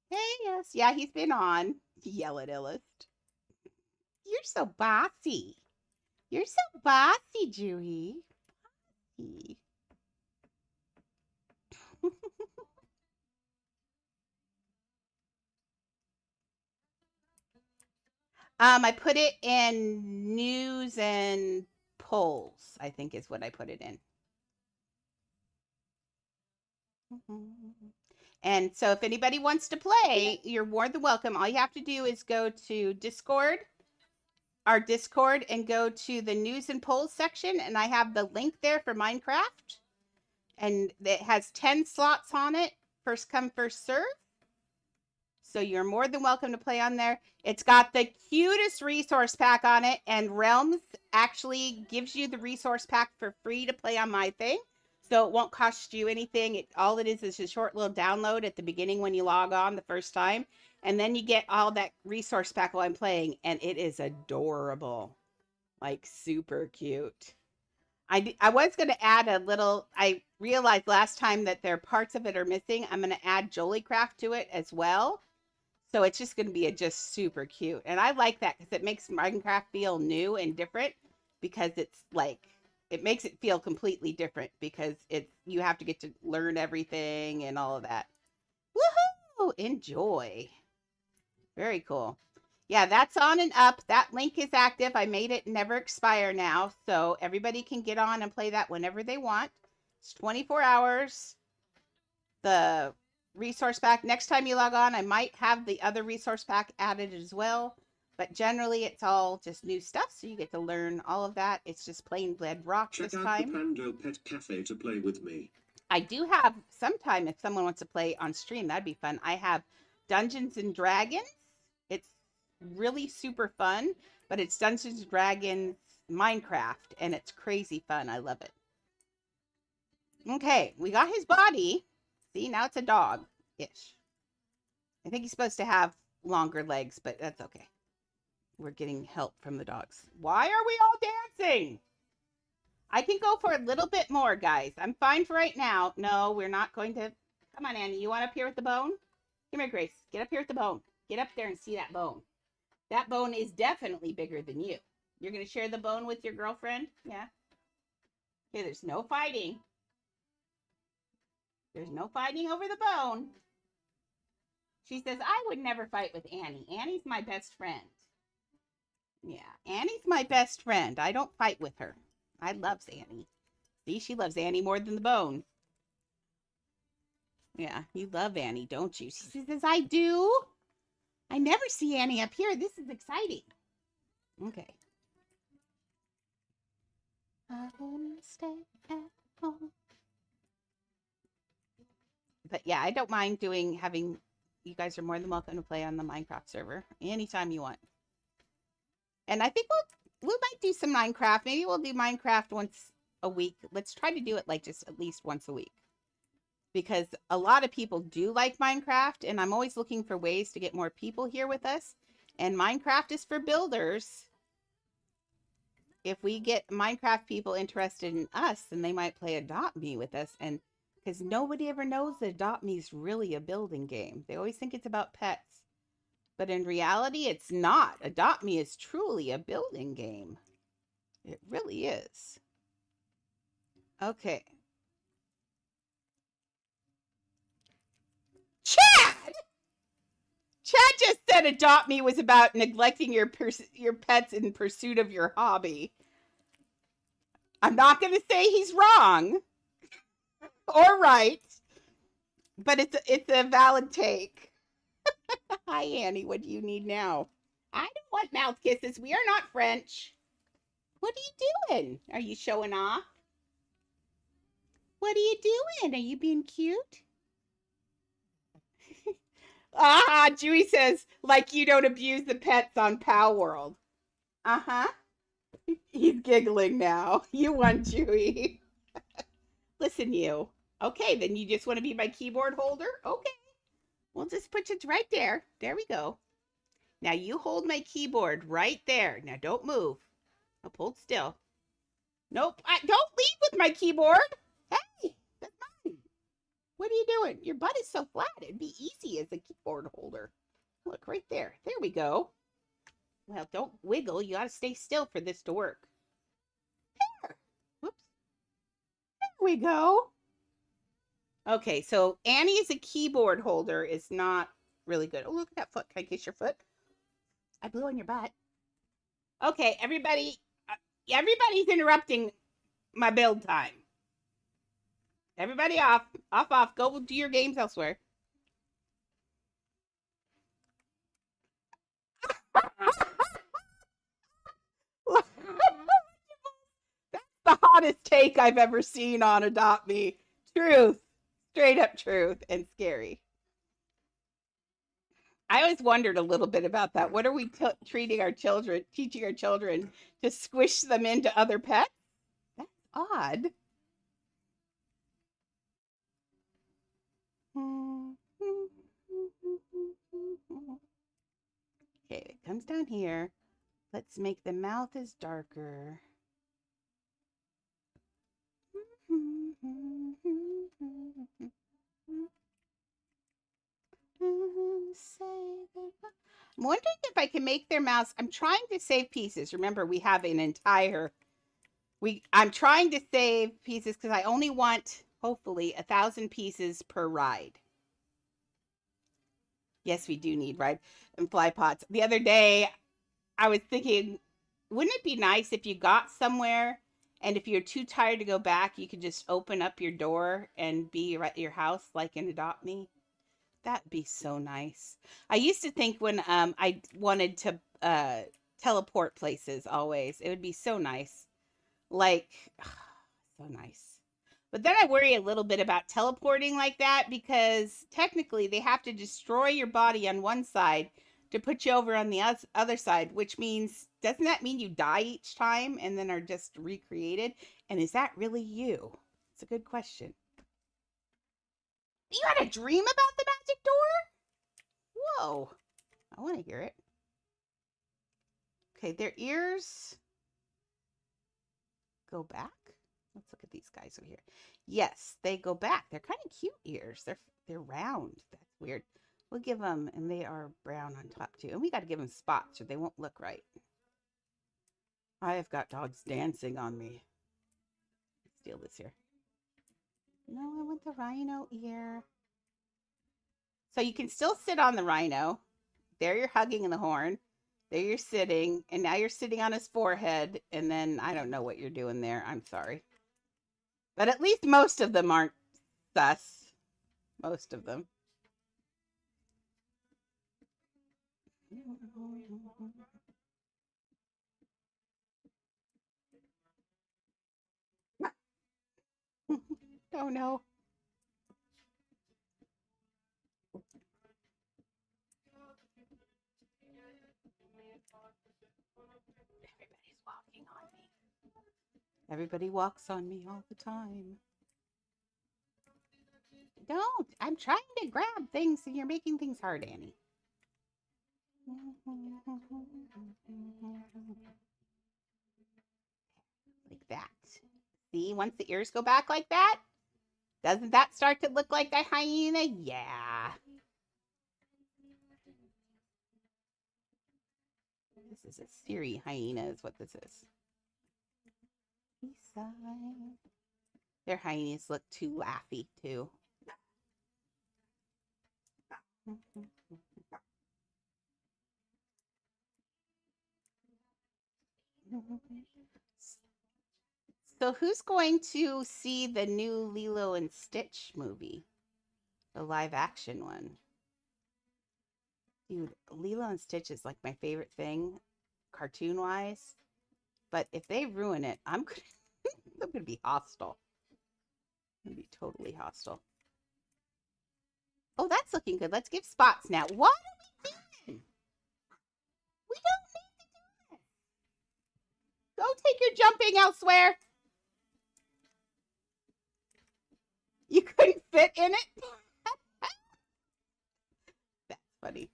Hey, yes. Yeah, he's been on. Yell at Illust. You're so bossy. You're so bossy, Jewy. I put it in news and polls, I think is what I put it in. And so if anybody wants to play, you're more than welcome. All you have to do is go to Discord, our Discord, and go to the news and polls section. And I have the link there for Minecraft. And it has 10 slots on it. First come, first serve. So you're more than welcome to play on there. It's got the cutest resource pack on it. And Realms actually gives you the resource pack for free to play on my thing. So it won't cost you anything. All it is a short little download at the beginning when you log on the first time. And then you get all that resource pack while I'm playing. And it is adorable. Like super cute. I was going to add I realized last time that there are parts of it are missing. I'm going to add Jollycraft to it as well. So it's just going to be just super cute. And I like that because it makes Minecraft feel new and different because it makes it feel completely different because you have to get to learn everything and all of that. Woohoo! Enjoy. Very cool. Yeah, that's on and up. That link is active. I made it never expire now. So everybody can get on and play that whenever they want. It's 24 hours. The resource pack, next time you log on, I might have the other resource pack added as well. But generally, it's all just new stuff. So you get to learn all of that. It's just plain bedrock this time. Check out the Pando Pet Cafe to play with me. I do have sometime if someone wants to play on stream, that'd be fun. I have Dungeons and Dragons. It's really super fun, but it's Dungeons and Dragons Minecraft, and it's crazy fun. I love it. Okay, we got his body. See, now it's a dog-ish. I think he's supposed to have longer legs, but that's okay. We're getting help from the dogs. Why are we all dancing? I can go for a little bit more, guys. I'm fine for right now. No, we're not going to. Come on, Annie. You want up here with the bone? Come here, Grace. Get up here with the bone. Get up there and see that bone. That bone is definitely bigger than you. You're going to share the bone with your girlfriend? Yeah. Okay, there's no fighting. There's no fighting over the bone. She says, I would never fight with Annie. Annie's my best friend. Yeah, Annie's my best friend. I don't fight with her. I love Annie. See, she loves Annie more than the bone. Yeah, you love Annie, don't you? She says, I do. I never see Annie up here. This is exciting. Okay. I want to stay at home. But yeah, I don't mind having, you guys are more than welcome to play on the Minecraft server anytime you want. And I think we might do some Minecraft. Maybe we'll do Minecraft once a week. Let's try to do it like just at least once a week. Because a lot of people do like Minecraft, and I'm always looking for ways to get more people here with us. And Minecraft is for builders. if we get Minecraft people interested in us, then they might play Adopt Me with us. And because nobody ever knows that Adopt Me is really a building game, they always think it's about pets. But in reality, it's not. Adopt Me is truly a building game. It really is. Okay. Chad! Chad just said Adopt Me was about neglecting your pets in pursuit of your hobby. I'm not going to say he's wrong or right, but it's a valid take. Hi, Annie. What do you need now? I don't want mouth kisses. We are not French. What are you doing? Are you showing off? What are you doing? Are you being cute? Ah, Jewy says, like you don't abuse the pets on Pal World. Uh-huh. He's giggling now. You won, Jewy. Listen, you. Okay, then you just want to be my keyboard holder? Okay. We'll just put it right there. There we go. Now you hold my keyboard right there. Now don't move. I'll hold still. Nope. Don't leave with my keyboard. Hey, that's mine. What are you doing? Your butt is so flat. It'd be easy as a keyboard holder. Look, right there. There we go. Well, don't wiggle. You got to stay still for this to work. There. Whoops. There we go. Okay, so Annie as a keyboard holder is not really good. Oh, look at that foot. Can I kiss your foot? I blew on your butt. Okay, everybody's interrupting my build time. Everybody off. Off. Go do your games elsewhere. That's the hottest take I've ever seen on Adopt Me. Truth. Straight up truth and scary. I always wondered a little bit about that. What are we teaching our children to squish them into other pets? That's odd. Okay, it comes down here. Let's make the mouth as darker. I'm wondering if I can make their mouths. I'm trying to save pieces. Remember, we have an entire. I'm trying to save pieces because I only want, hopefully, 1,000 pieces per ride. Yes, we do need ride and fly pots. The other day, I was thinking, wouldn't it be nice if you got somewhere and if you're too tired to go back, you could just open up your door and be at your house like in Adopt Me? That'd be so nice. I used to think when I wanted to teleport places always, it would be so nice. Like, so nice. But then I worry a little bit about teleporting like that because technically they have to destroy your body on one side to put you over on the other side, which means, doesn't that mean you die each time and then are just recreated? And is that really you? It's a good question. You had a dream about the magic door? Whoa. I want to hear it. Okay, their ears go back. Let's look at these guys over here. Yes, they go back. They're kind of cute ears. They're round. That's weird. We'll give them, and they are brown on top too. And we got to give them spots or they won't look right. I have got dogs dancing on me. Let's steal this here. No, I want the rhino ear. So you can still sit on the rhino. There you're hugging the horn. There you're sitting. And now you're sitting on his forehead. And then I don't know what you're doing there. I'm sorry. But at least most of them aren't sus. Most of them. Oh no. Everybody's walking on me. Everybody walks on me all the time. Don't. I'm trying to grab things and you're making things hard, Annie. See, once the ears go back like that, doesn't that start to look like a hyena? Yeah. This is a Siri hyena is what this is. East side. Their hyenas look too laughy, too. So who's going to see the new Lilo and Stitch movie? The live action one. Dude, Lilo and Stitch is like my favorite thing, cartoon-wise. But if they ruin it, I'm gonna be hostile. I'm gonna be totally hostile. Oh, that's looking good. Let's give spots now. What are we doing? We don't need to do it. Go take your jumping elsewhere. You couldn't fit in it? That's funny.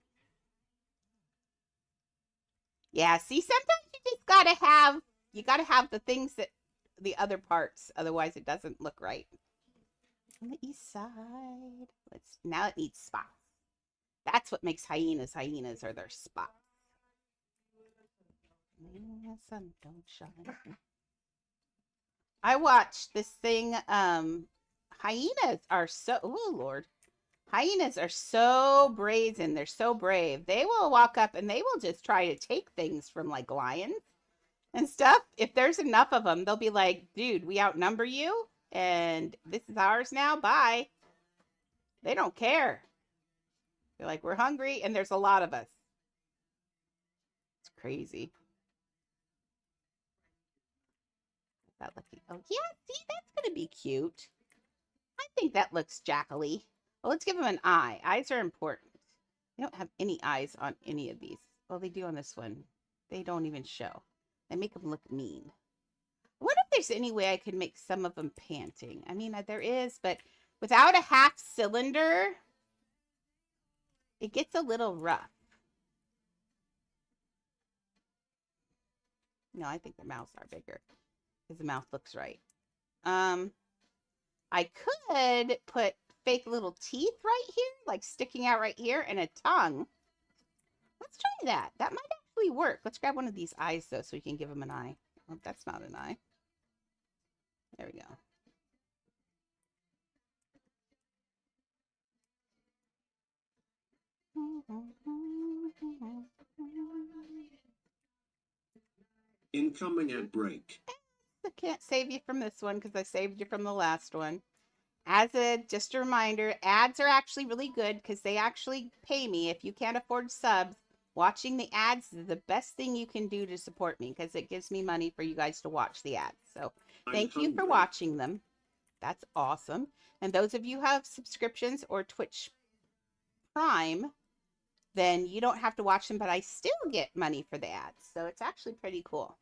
Yeah, see, sometimes you gotta have the things that the other parts, otherwise it doesn't look right. On the east side. Now it needs spots. That's what makes hyenas hyenas, are their spots. Sun don't shine. I watched this thing, hyenas are so, oh Lord. Hyenas are so brazen. They're so brave. They will walk up and they will just try to take things from like lions and stuff. If there's enough of them, they'll be like, dude, we outnumber you and this is ours now. Bye. They don't care. They're like, we're hungry and there's a lot of us. It's crazy. That lucky. Oh, yeah. See, that's going to be cute. I think that looks jackally. Well, let's give him an eye. Eyes are important. They don't have any eyes on any of these. Well, they do on this one. They don't even show. They make them look mean. I wonder if there's any way I could make some of them panting. I mean, there is, but without a half cylinder, it gets a little rough. No, I think the mouths are bigger because the mouth looks right. I could put fake little teeth right here, like sticking out right here, and a tongue. Let's try that. That might actually work. Let's grab one of these eyes, though, so we can give him an eye. Oh, that's not an eye. There we go. Incoming ad break. I can't save you from this one because I saved you from the last one. Just a reminder, ads are actually really good because they actually pay me. If you can't afford subs, watching the ads is the best thing you can do to support me because it gives me money for you guys to watch the ads. So thank you for watching them. That's awesome. And those of you who have subscriptions or Twitch Prime, then you don't have to watch them, but I still get money for the ads. So it's actually pretty cool.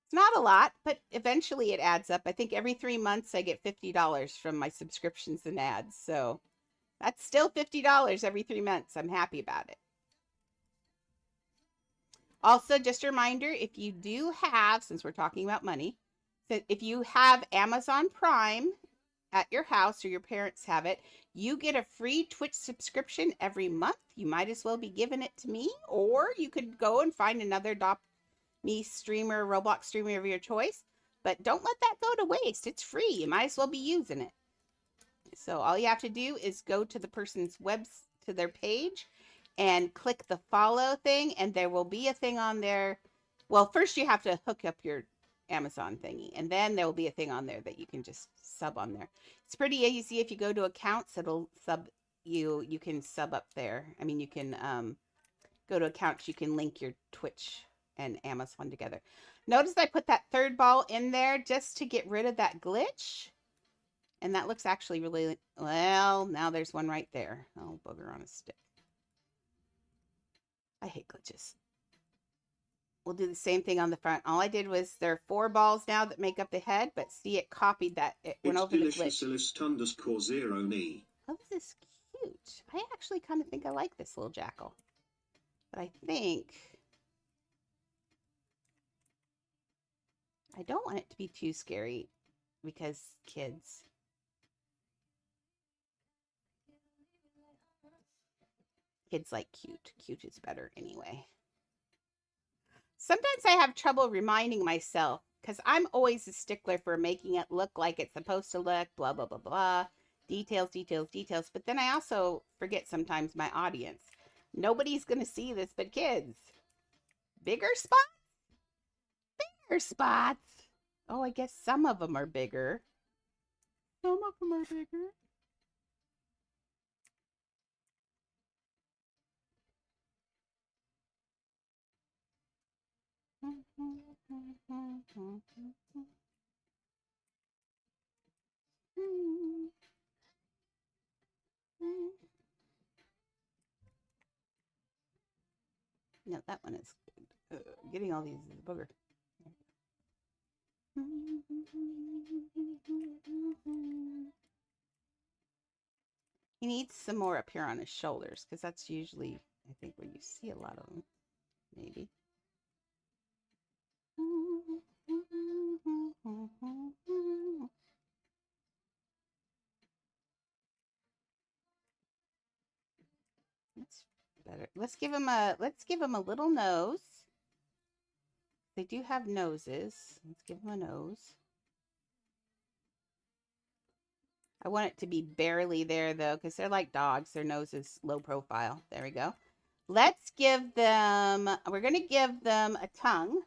It's not a lot, but eventually it adds up. I think every 3 months I get $50 from my subscriptions and ads. So that's still $50 every 3 months. I'm happy about it. Also, just a reminder, if you do have, since we're talking about money, if you have Amazon Prime at your house or your parents have it, you get a free Twitch subscription every month. You might as well be giving it to me, or you could go and find another Adopt Me streamer, Roblox streamer of your choice. But don't let that go to waste. It's free. You might as well be using it. So all you have to do is go to the person's to their page and click the follow thing, and there will be a thing on there. Well, first you have to hook up your Amazon thingy, and then there will be a thing on there that you can just sub on there. It's pretty easy. If you go to accounts, it'll sub you. You can sub up there. I mean, you can go to accounts. You can link your Twitch and Amazon together. Notice I put that third ball in there just to get rid of that glitch. And that looks actually really, well, now there's one right there. Oh, booger on a stick. I hate glitches. We'll do the same thing on the front. All I did was, there are 4 balls now that make up the head, but see, it copied that. It went over the glitch. _0 Oh, this is cute. I actually kind of think I like this little jackal. But I I don't want it to be too scary because kids. Kids like cute. Cute is better anyway. Sometimes I have trouble reminding myself because I'm always a stickler for making it look like it's supposed to look, blah, blah, blah, blah. Details, details, details. But then I also forget sometimes my audience. Nobody's going to see this but kids. Bigger spots? Bigger spots. Oh, I guess some of them are bigger. Some of them are bigger. No, that one is good. Getting all these is a booger. He needs some more up here on his shoulders because that's usually, I think, where you see a lot of them. Maybe. That's better. Let's give him a little nose. They do have noses. Let's give him a nose. I want it to be barely there though, because they're like dogs. Their nose is low profile. There we go. Let's give them, we're going to give them a tongue.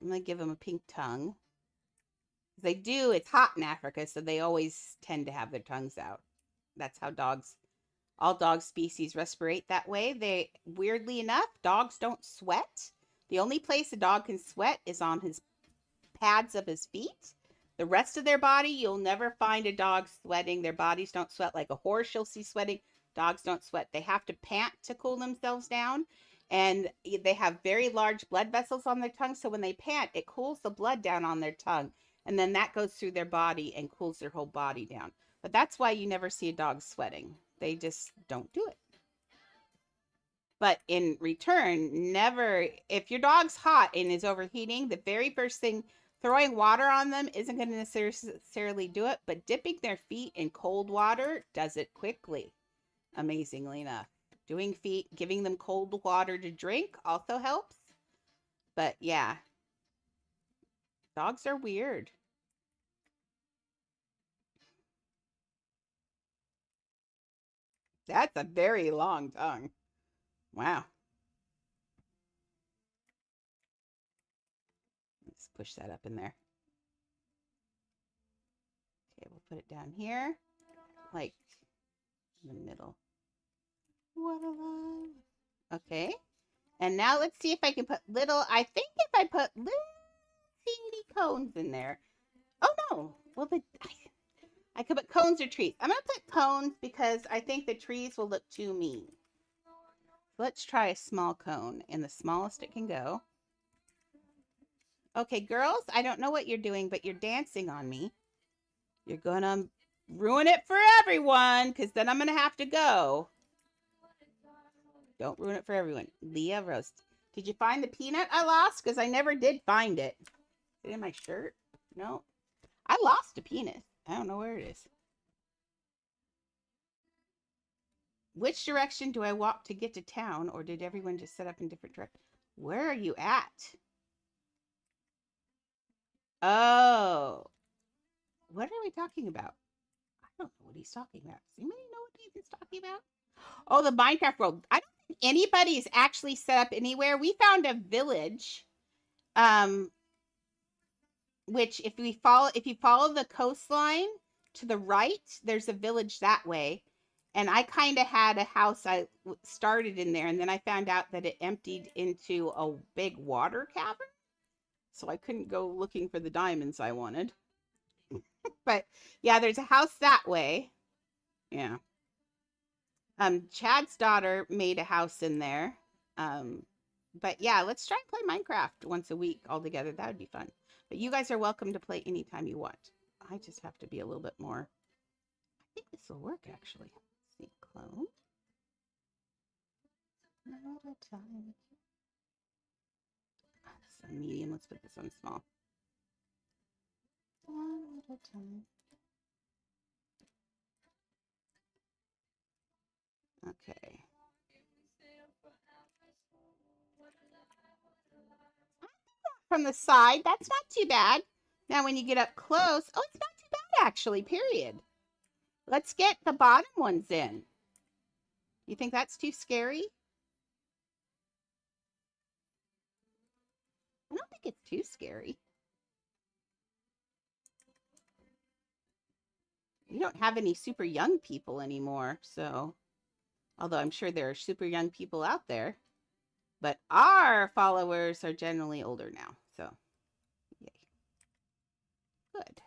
I'm going to give them a pink tongue. They do, it's hot in Africa, so they always tend to have their tongues out. That's how dogs, all dog species respirate that way. They, weirdly enough, dogs don't sweat. The only place a dog can sweat is on his pads of his feet. The rest of their body, you'll never find a dog sweating. Their bodies don't sweat. Like a horse, you'll see sweating. Dogs don't sweat. They have to pant to cool themselves down. And they have very large blood vessels on their tongue. So when they pant, it cools the blood down on their tongue. And then that goes through their body and cools their whole body down. But that's why you never see a dog sweating. They just don't do it. But in return, never, if your dog's hot and is overheating, the very first thing, throwing water on them isn't going to necessarily do it, but dipping their feet in cold water does it quickly, amazingly enough. Giving them cold water to drink also helps. But yeah, dogs are weird. That's a very long tongue. Wow. Let's push that up in there. Okay, we'll put it down here, like in the middle. What a lie. Okay. And now let's see if I can put I think if I put little teeny cones in there. Oh no. Well, I could put cones or trees. I'm going to put cones because I think the trees will look too mean. Let's try a small cone, and the smallest it can go. Okay, girls, I don't know what you're doing, but you're dancing on me. You're going to ruin it for everyone, because then I'm going to have to go. Don't ruin it for everyone. Leah Roast. Did you find the peanut I lost? Because I never did find it. Is it in my shirt? No. I lost a peanut. I don't know where it is. Which direction do I walk to get to town, or did everyone just set up in different directions? Where are you at? Oh. What are we talking about? I don't know what he's talking about. Does anybody know what he's talking about? Oh, the Minecraft world. I don't think anybody's actually set up anywhere. We found a village, which if you follow the coastline to the right, there's a village that way. And I kind of had a house I started in there, and then I found out that it emptied into a big water cavern. So I couldn't go looking for the diamonds I wanted. But yeah, there's a house that way. Yeah. Chad's daughter made a house in there. But yeah, let's try and play Minecraft once a week all together. That would be fun. But you guys are welcome to play anytime you want. I just have to be a little bit more. I think this will work actually. Let's see, clone. Not a time. a medium. Let's put this on small. One at a time. Okay. From the side, that's not too bad. Now when you get up close, oh, it's not too bad actually, period. Let's get the bottom ones in. You think that's too scary? I don't think it's too scary. We don't have any super young people anymore, so although I'm sure there are super young people out there, but our followers are generally older now, so yay. Good.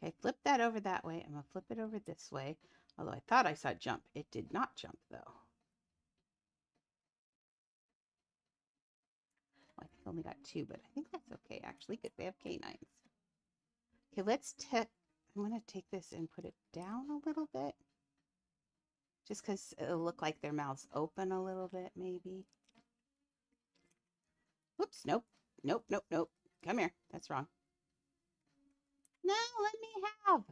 Okay, flip that over that way. I'm going to flip it over this way, although I thought I saw it jump. It did not jump, though. I think I only got 2, but I think that's okay, actually, because they have canines. Okay, let's I'm going to take this and put it down a little bit. Just because it'll look like their mouths open a little bit, maybe. Whoops, nope. Nope, nope, nope. Come here. That's wrong. No, let me have.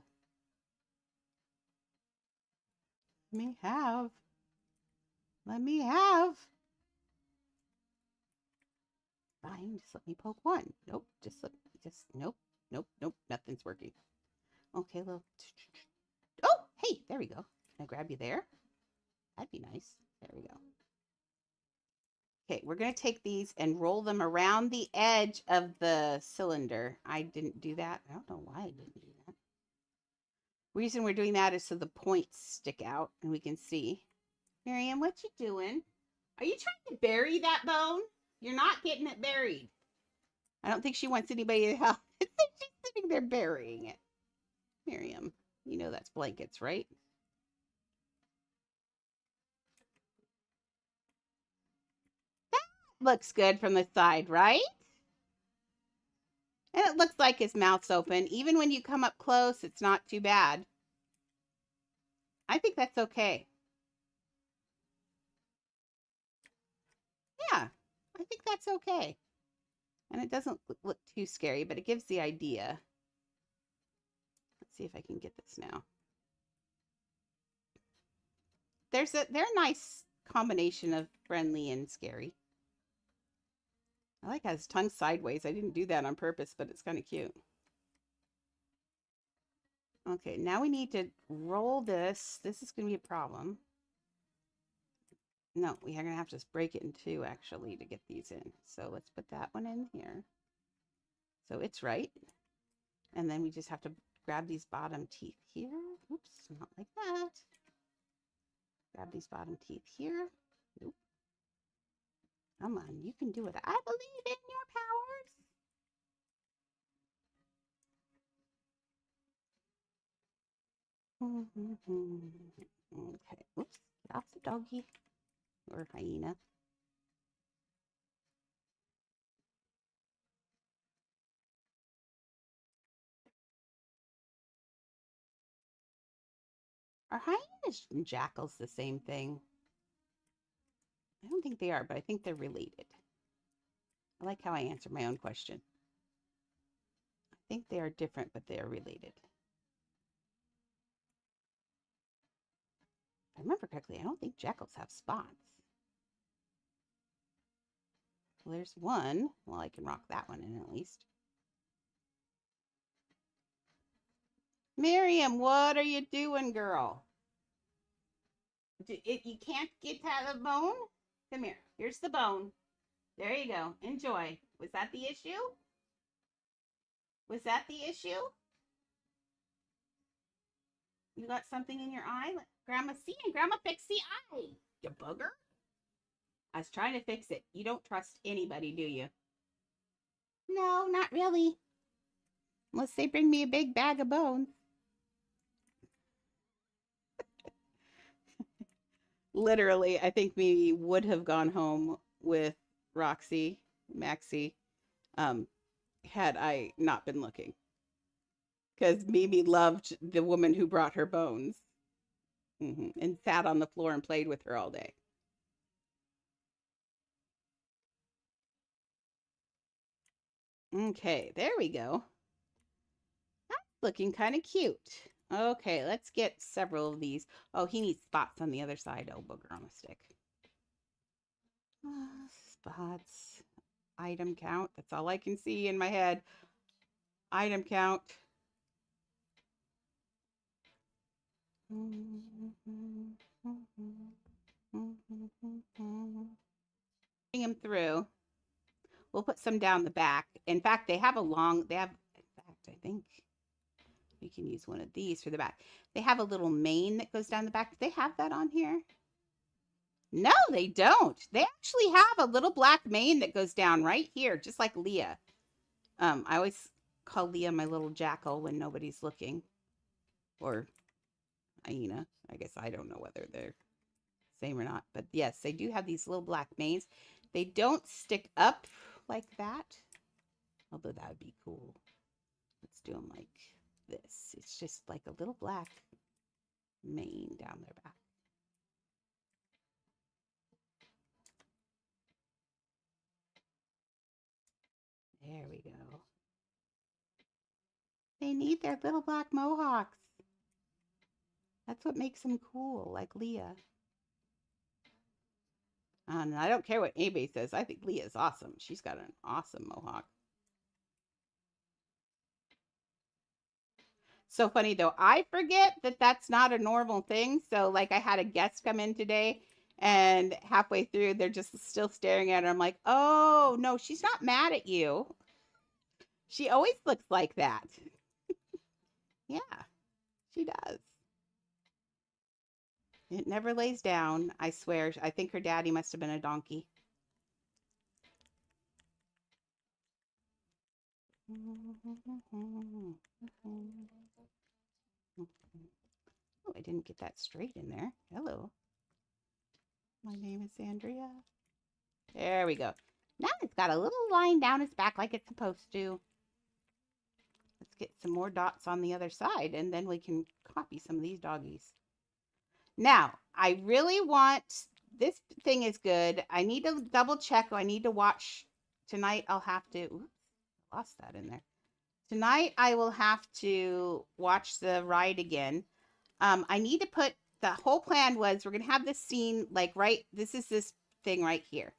Let me have. Let me have. Fine, just let me poke one. Nope, just nope, nope, nope, nothing's working. Okay, well, oh, hey, there we go. Can I grab you there? That'd be nice. There we go. Okay, we're going to take these and roll them around the edge of the cylinder. I didn't do that. I don't know why I didn't do that. The reason we're doing that is so the points stick out and we can see. Miriam, what you doing? Are you trying to bury that bone? You're not getting it buried. I don't think she wants anybody to help. She's sitting there burying it. Miriam, you know that's blankets, right? That looks good from the side, right? And it looks like his mouth's open. Even when you come up close, it's not too bad. I think that's okay. Yeah, I think that's okay. And it doesn't look too scary, but it gives the idea. Let's see if I can get this now. They're a nice combination of friendly and scary. I like how his tongue sideways. I didn't do that on purpose, but it's kind of cute. Okay, now we need to roll this. This is going to be a problem. No, we are going to have to break it in 2, actually, to get these in. So let's put that one in here. So it's right. And then we just have to grab these bottom teeth here. Oops, not like that. Grab these bottom teeth here. Nope. Come on, you can do it. I believe in your powers. Okay, oops, get off the doggy or hyena. Are hyenas and jackals the same thing? I don't think they are, but I think they're related. I like how I answer my own question. I think they are different, but they are related. If I remember correctly, I don't think jackals have spots. Well, there's one. Well, I can rock that one in at least. Miriam, what are you doing, girl? You can't get to the bone? Come here. Here's the bone. There you go. Enjoy. Was that the issue? Was that the issue? You got something in your eye? Let Grandma see and Grandma fix the eye. You bugger. I was trying to fix it. You don't trust anybody, do you? No, not really. Unless they bring me a big bag of bones. Literally, I think we would have gone home with Roxy, Maxie, had I not been looking. Because Mimi loved the woman who brought her bones and sat on the floor and played with her all day. Okay, there we go. That's looking kind of cute. Okay, let's get several of these. Oh, he needs spots on the other side. Oh, booger on a stick. Spots. Item count. That's all I can see in my head. Item count. Bring him through. We'll put some down the back. In fact, they have, in fact, I think we can use one of these for the back. They have a little mane that goes down the back. Do they have that on here? No, they don't. They actually have a little black mane that goes down right here, just like Leah. I always call Leah my little jackal when nobody's looking. Or Aina. I guess I don't know whether they're same or not. But yes, they do have these little black manes. They don't stick up like that. Although that would be cool. Let's do them like this. It's just like a little black mane down their back. There we go. They need their little black mohawks. That's what makes them cool, like Leah. And I don't care what anybody says. I think Leah's awesome. She's got an awesome mohawk. So funny though. I forget that that's not a normal thing. So like I had a guest come in today and halfway through they're just still staring at her. I'm like, oh no, she's not mad at you. She always looks like that. Yeah, she does. It never lays down. I swear. I think her daddy must have been a donkey. Oh, I didn't get that straight in there. Hello. My name is Andrea. There we go. Now it's got a little line down its back like it's supposed to. Let's get some more dots on the other side and then we can copy some of these doggies. Now, I really want, this thing is good. I need to double check. I need to watch. Tonight I'll have to, oops, lost that in there. Tonight I will have to watch the ride again. I need to put, the whole plan was we're going to have this scene like this is this thing right here.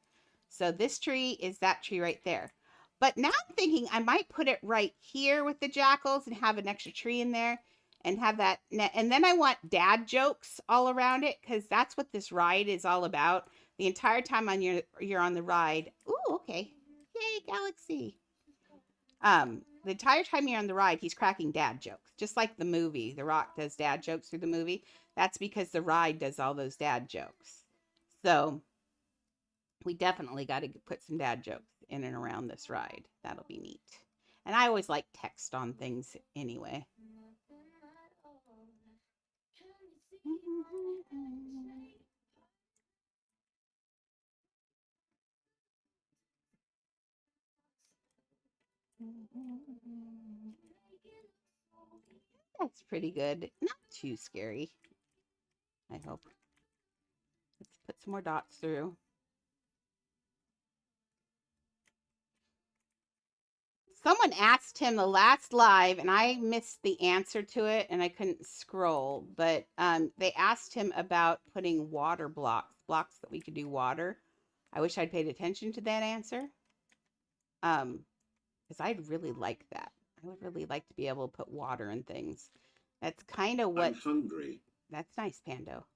So this tree is that tree right there. But now I'm thinking I might put it right here with the jackals and have an extra tree in there and have that. And then I want dad jokes all around it because that's what this ride is all about. The entire time you're on the ride. Ooh, okay. Yay, Galaxy. The entire time you're on the ride, he's cracking dad jokes, just like the movie. The Rock does dad jokes through the movie. That's because the ride does all those dad jokes. So we definitely got to put some dad jokes in and around this ride. That'll be neat. And I always like text on things anyway. That's pretty good. Not too scary, I hope. Let's put some more dots through. Someone asked him the last live, and I missed the answer to it, and I couldn't scroll. But they asked him about putting water blocks that we could do water. I wish I'd paid attention to that answer, because I'd really like that. I would really like to be able to put water in things. That's kind of what. I'm hungry. That's nice, Pando.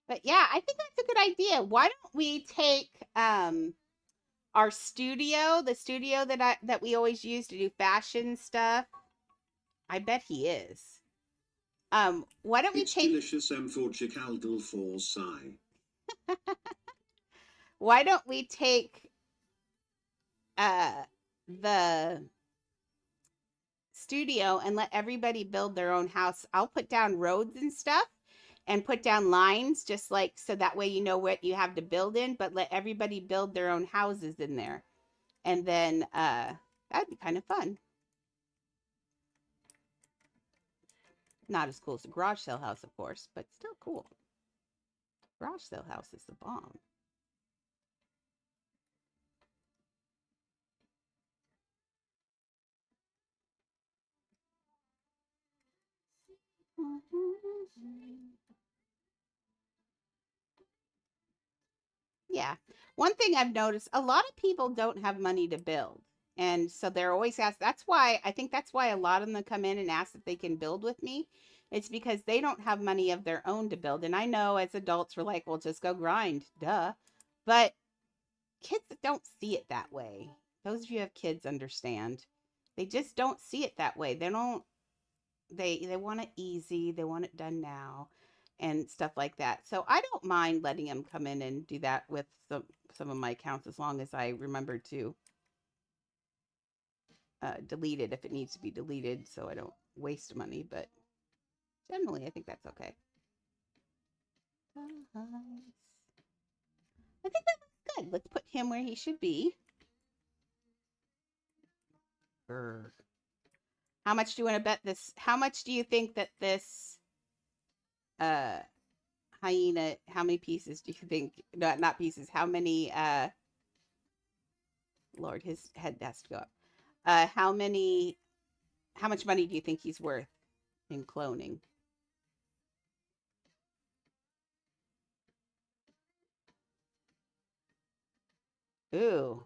But yeah, I think that's a good idea. Why don't we take our studio, the studio that we always use to do fashion stuff? I bet he is. Why don't we It's take delicious for Chicaldal for Sigh. why don't we take the studio and let everybody build their own house? I'll put down roads and stuff and put down lines just like so that way you know what you have to build in, but let everybody build their own houses in there. And then that'd be kind of fun. Not as cool as a garage sale house, of course, but still cool. Garage sale house is the bomb. Yeah. One thing I've noticed, a lot of people don't have money to build. And so they're always asked. That's why I think that's why a lot of them come in and ask if they can build with me. It's because they don't have money of their own to build. And I know as adults, we're like, well, just go grind. Duh. But kids don't see it that way. Those of you who have kids understand. They just don't see it that way. They don't they want it easy, they want it done now and stuff like that. So I don't mind letting them come in and do that with some of my accounts as long as I remember to delete it if it needs to be deleted so I don't waste money, but generally I think that's okay. I think that looks good. Let's put him where he should be. Grr. How much do you want to bet this? How much do you think that this uh hyena, how many pieces do you think? No, not pieces. How many Lord, his head has to go up. How much money do you think he's worth in cloning? Ooh.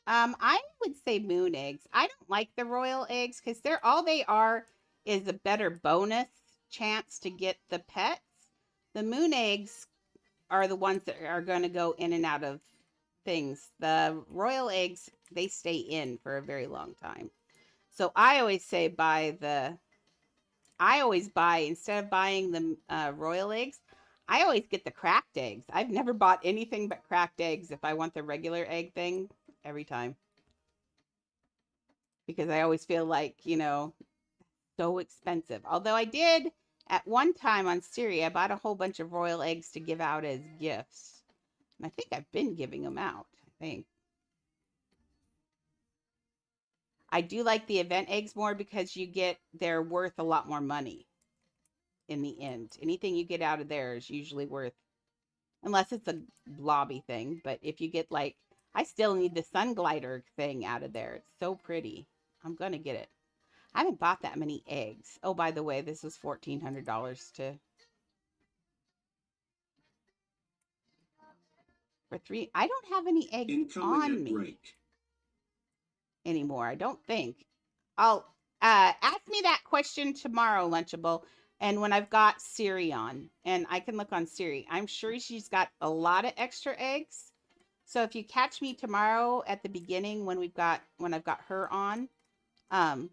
I would say moon eggs. I don't like the royal eggs because they're all they are is a better bonus chance to get the pets. The moon eggs are the ones that are going to go in and out of things. The royal eggs, they stay in for a very long time. So I always say instead of buying the royal eggs, I always get the cracked eggs. I've never bought anything but cracked eggs if I want the regular egg thing every time. Because I always feel like, so expensive. Although I did at one time on Siri, I bought a whole bunch of royal eggs to give out as gifts. And I think I've been giving them out, I think. I do like the event eggs more because they're worth a lot more money in the end. Anything you get out of there is usually worth, unless it's a blobby thing. But if you get I still need the sun glider thing out of there. It's so pretty. I'm going to get it. I haven't bought that many eggs. Oh, by the way, this was $1,400 for 3. I don't have any eggs Incoming on ad me break. anymore. I don't think. I'll ask me that question tomorrow, Lunchable, and when I've got Siri on, and I can look on Siri. I'm sure she's got a lot of extra eggs. So if you catch me tomorrow at the beginning when I've got her on, and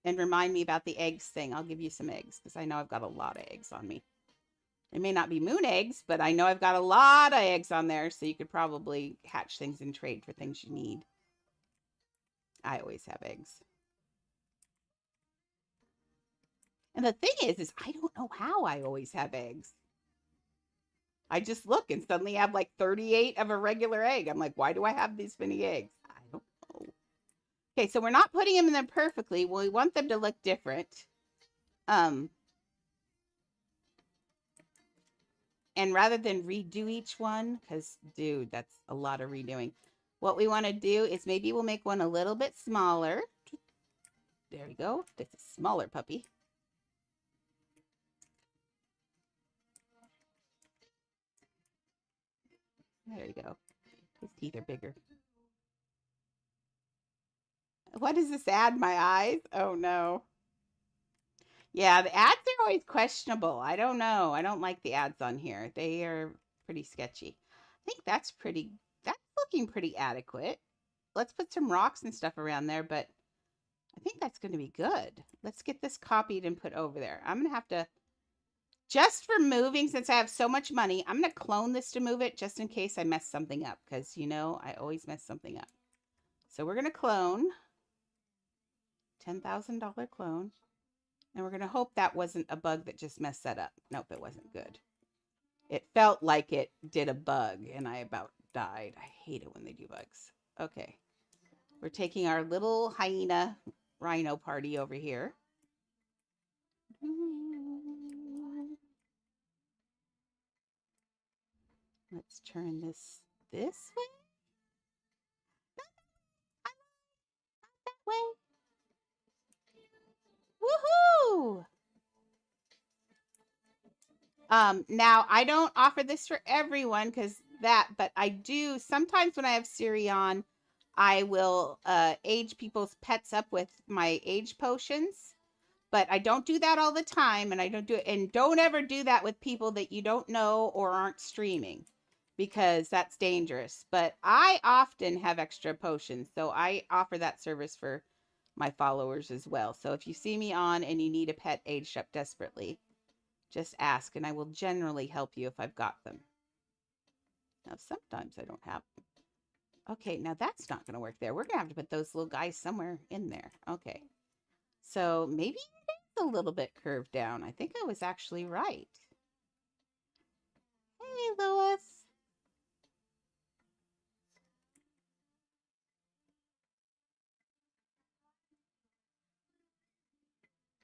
remind me about the eggs thing, I'll give you some eggs because I know I've got a lot of eggs on me. They may not be moon eggs, but I know I've got a lot of eggs on there, so you could probably hatch things and trade for things you need. I always have eggs. And the thing is I don't know how I always have eggs. I just look and suddenly have 38 of a regular egg. I'm like, why do I have these many eggs? I don't know. Okay, so we're not putting them in there perfectly. We want them to look different. And rather than redo each one, because, dude, that's a lot of redoing. What we want to do is maybe we'll make one a little bit smaller. There we go. That's a smaller puppy. There you go. His teeth are bigger. What does this add? My eyes? Oh, no. Yeah, the ads are always questionable. I don't know. I don't like the ads on here. They are pretty sketchy. I think that's looking pretty adequate. Let's put some rocks and stuff around there, but I think that's going to be good. Let's get this copied and put over there. I'm going to have to, just for moving, since I have so much money, I'm going to clone this to move it just in case I mess something up because, I always mess something up. So we're going to clone. $10,000 clone. And we're going to hope that wasn't a bug that just messed that up. Nope, it wasn't good. It felt like it did a bug and I about died. I hate it when they do bugs. Okay. We're taking our little hyena rhino party over here. Let's turn this way. Not that way. Woo! Now I don't offer this for everyone but I do sometimes when I have Siri on, I will age people's pets up with my age potions. But I don't do that all the time, and I don't do it. And don't ever do that with people that you don't know or aren't streaming, because that's dangerous. But I often have extra potions, so I offer that service for my followers as well. So if you see me on and you need a pet aged up desperately, just ask, and I will generally help you if I've got them. Now, sometimes I don't have them. Okay, now that's not going to work there. We're going to have to put those little guys somewhere in there. Okay. So maybe it's a little bit curved down. I think I was actually right. Hey, Lois.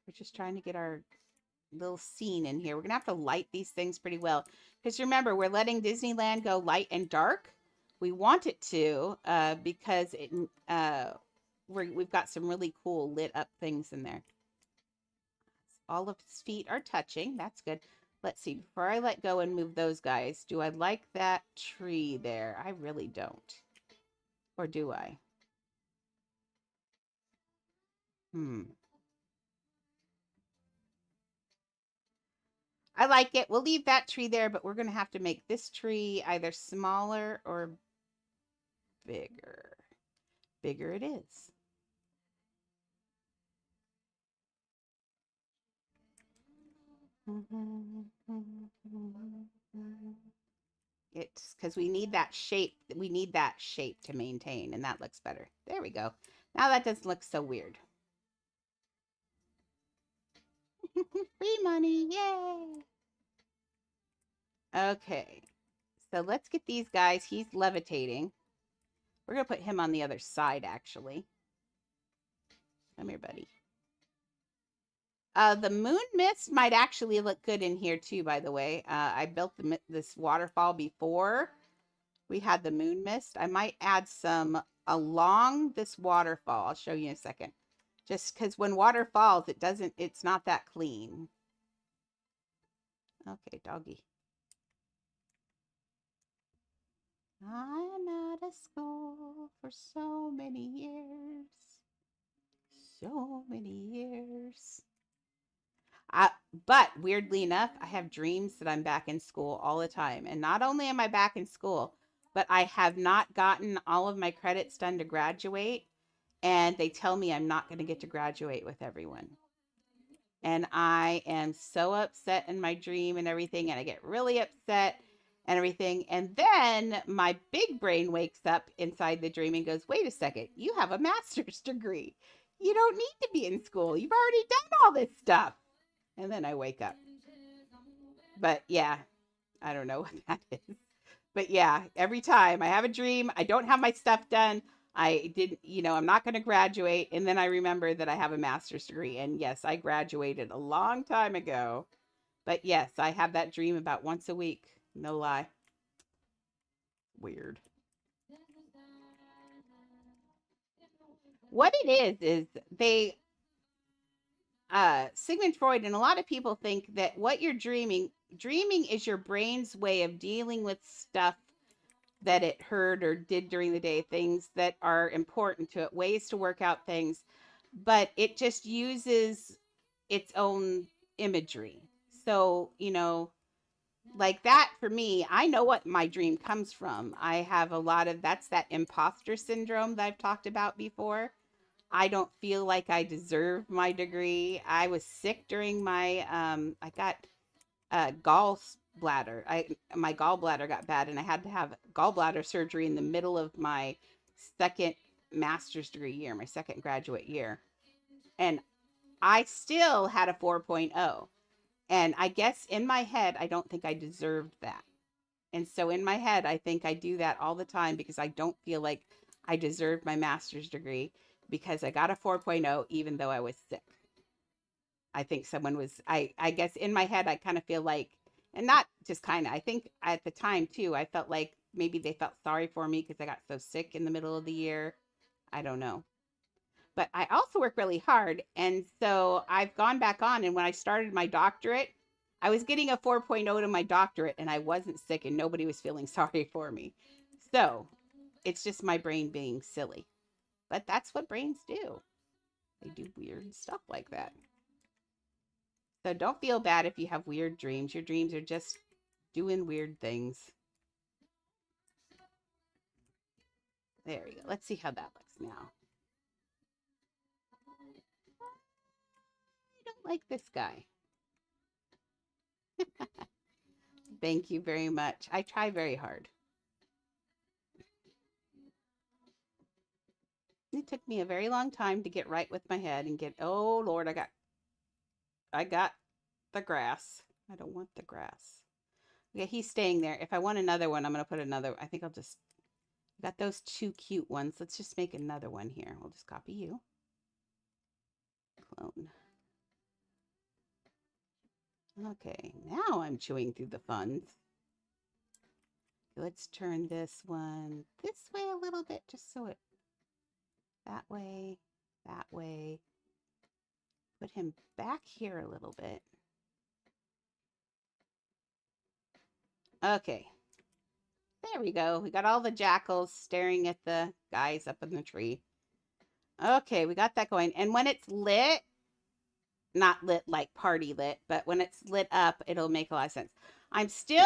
We're just trying to get our little scene in here. We're going to have to light these things pretty well. Because remember, we're letting Disneyland go light and dark. We want it to because we've got some really cool lit up things in there. All of his feet are touching. That's good. Let's see. Before I let go and move those guys, do I like that tree there? I really don't. Or do I? I like it. We'll leave that tree there, but we're going to have to make this tree either smaller or bigger. Bigger it is. It's because we need that shape. We need that shape to maintain, and that looks better. There we go. Now that doesn't look so weird. Free money. Yay. Okay. So let's get these guys. He's levitating. We're going to put him on the other side, actually. Come here, buddy. The moon mist might actually look good in here too, by the way. I built this waterfall before we had the moon mist. I might add some along this waterfall. I'll show you in a second. Just because when water falls, it's not that clean. Okay, doggy. I'm out of school for so many years. So many years. But weirdly enough, I have dreams that I'm back in school all the time. And not only am I back in school, but I have not gotten all of my credits done to graduate. And they tell me I'm not going to get to graduate with everyone. And I am so upset in my dream and everything. And I get really upset and everything. And then my big brain wakes up inside the dream and goes, wait a second, you have a master's degree. You don't need to be in school. You've already done all this stuff. And then I wake up. But yeah, I don't know what that is. But yeah, every time I have a dream, I don't have my stuff done. I didn't, I'm not going to graduate. And then I remember that I have a master's degree. And yes, I graduated a long time ago. But yes, I have that dream about once a week. No lie. Weird. What it is they Sigmund Freud and a lot of people think that what you're dreaming is your brain's way of dealing with stuff that it heard or did during the day, things that are important to it, ways to work out things, but it just uses its own imagery. So, like that for me, I know what my dream comes from. I have a lot of that's that imposter syndrome that I've talked about before. I don't feel like I deserve my degree. I was sick during my I got gallbladder. My gallbladder got bad, and I had to have gallbladder surgery in the middle of my second master's degree year, my second graduate year, and I still had a 4.0. And I guess in my head, I don't think I deserved that. And so in my head, I think I do that all the time because I don't feel like I deserved my master's degree because I got a 4.0 even though I was sick. I think someone was, I guess in my head, I kind of feel like, and not just kind of, I think at the time too, I felt like maybe they felt sorry for me because I got so sick in the middle of the year. I don't know. but I also work really hard. And so I've gone back on. And when I started my doctorate, I was getting a 4.0 to my doctorate and I wasn't sick and nobody was feeling sorry for me. So it's just my brain being silly. But that's what brains do. They do weird stuff like that. So don't feel bad if you have weird dreams. Your dreams are just doing weird things. There we go. Let's see how that looks now. I don't like this guy. Thank you very much. I try very hard. It took me a very long time to get right with my head and get, oh Lord, I got the grass. I don't want the grass. Okay, he's staying there. If I want another one, I'm going to put another. I think I'll just, got those two cute ones. Let's just make another one here. We'll just copy you. Clone. Okay, now I'm chewing through the funds. Let's turn this one this way a little bit, just so it, that way. Put him back here a little bit. Okay. There we go. We got all the jackals staring at the guys up in the tree. Okay, we got that going. And when it's lit, not lit like party lit, but when it's lit up, it'll make a lot of sense. I'm still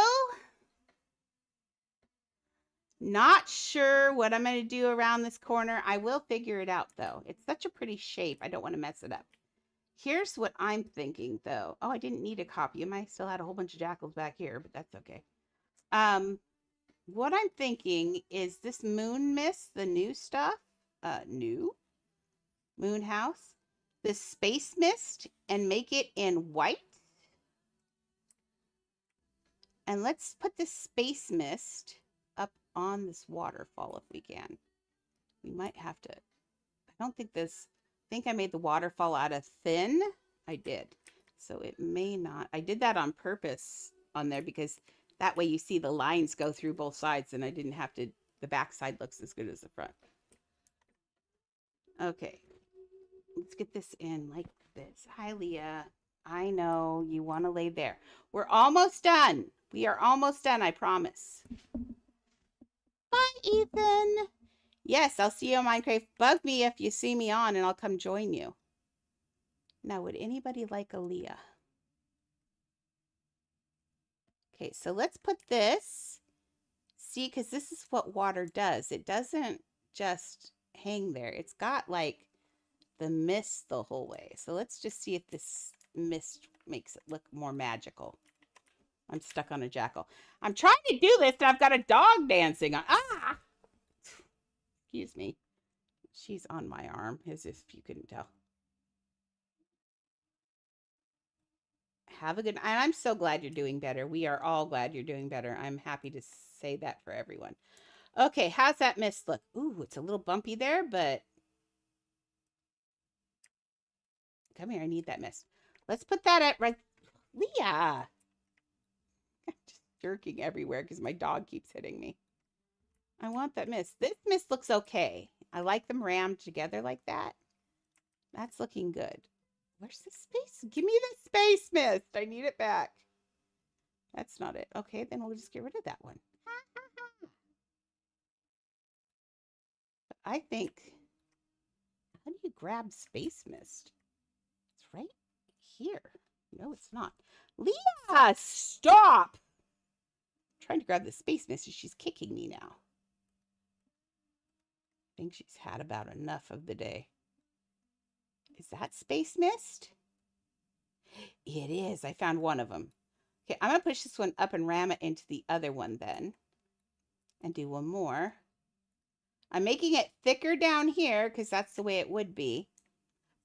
not sure what I'm going to do around this corner. I will figure it out, though. It's such a pretty shape. I don't want to mess it up. Here's what I'm thinking, though. Oh, I didn't need a copy. I still had a whole bunch of jackals back here, but that's okay. What I'm thinking is this moon mist, the new stuff, new moon house, this space mist, and make it in white. And let's put this space mist up on this waterfall if we can. We might have to, I don't think this, I think I made the waterfall out of thin. I did. So it may not, I did that on purpose on there because that way you see the lines go through both sides and I didn't have to, the back side looks as good as the front. Okay, let's get this in like this. Hi, Leah. I know you want to lay there. We're almost done. We are almost done, I promise. Bye, Ethan. Yes, I'll see you on Minecraft. Bug me if you see me on and I'll come join you. Now, would anybody like a Leah? Okay, so let's put this. See, because this is what water does. It doesn't just hang there. It's got like the mist the whole way. So let's just see if this mist makes it look more magical. I'm stuck on a jackal. I'm trying to do this and I've got a dog dancing on. Ah! Excuse me. She's on my arm, as if you couldn't tell. Have a good, and I'm so glad you're doing better. We are all glad you're doing better. I'm happy to say that for everyone. Okay, how's that mist look? Ooh, it's a little bumpy there, but come here, I need that mist. Let's put that at right. Leah! I'm just jerking everywhere because my dog keeps hitting me. I want that mist. This mist looks okay. I like them rammed together like that. That's looking good. Where's the space? Give me the space mist. I need it back. That's not it. Okay, then we'll just get rid of that one. I think, how do you grab space mist? It's right here. No, it's not. Leah, stop! I'm trying to grab the space mist and she's kicking me now. I think she's had about enough of the day. Is that space mist? It is. I found one of them. Okay, I'm going to push this one up and ram it into the other one then. And do one more. I'm making it thicker down here because that's the way it would be.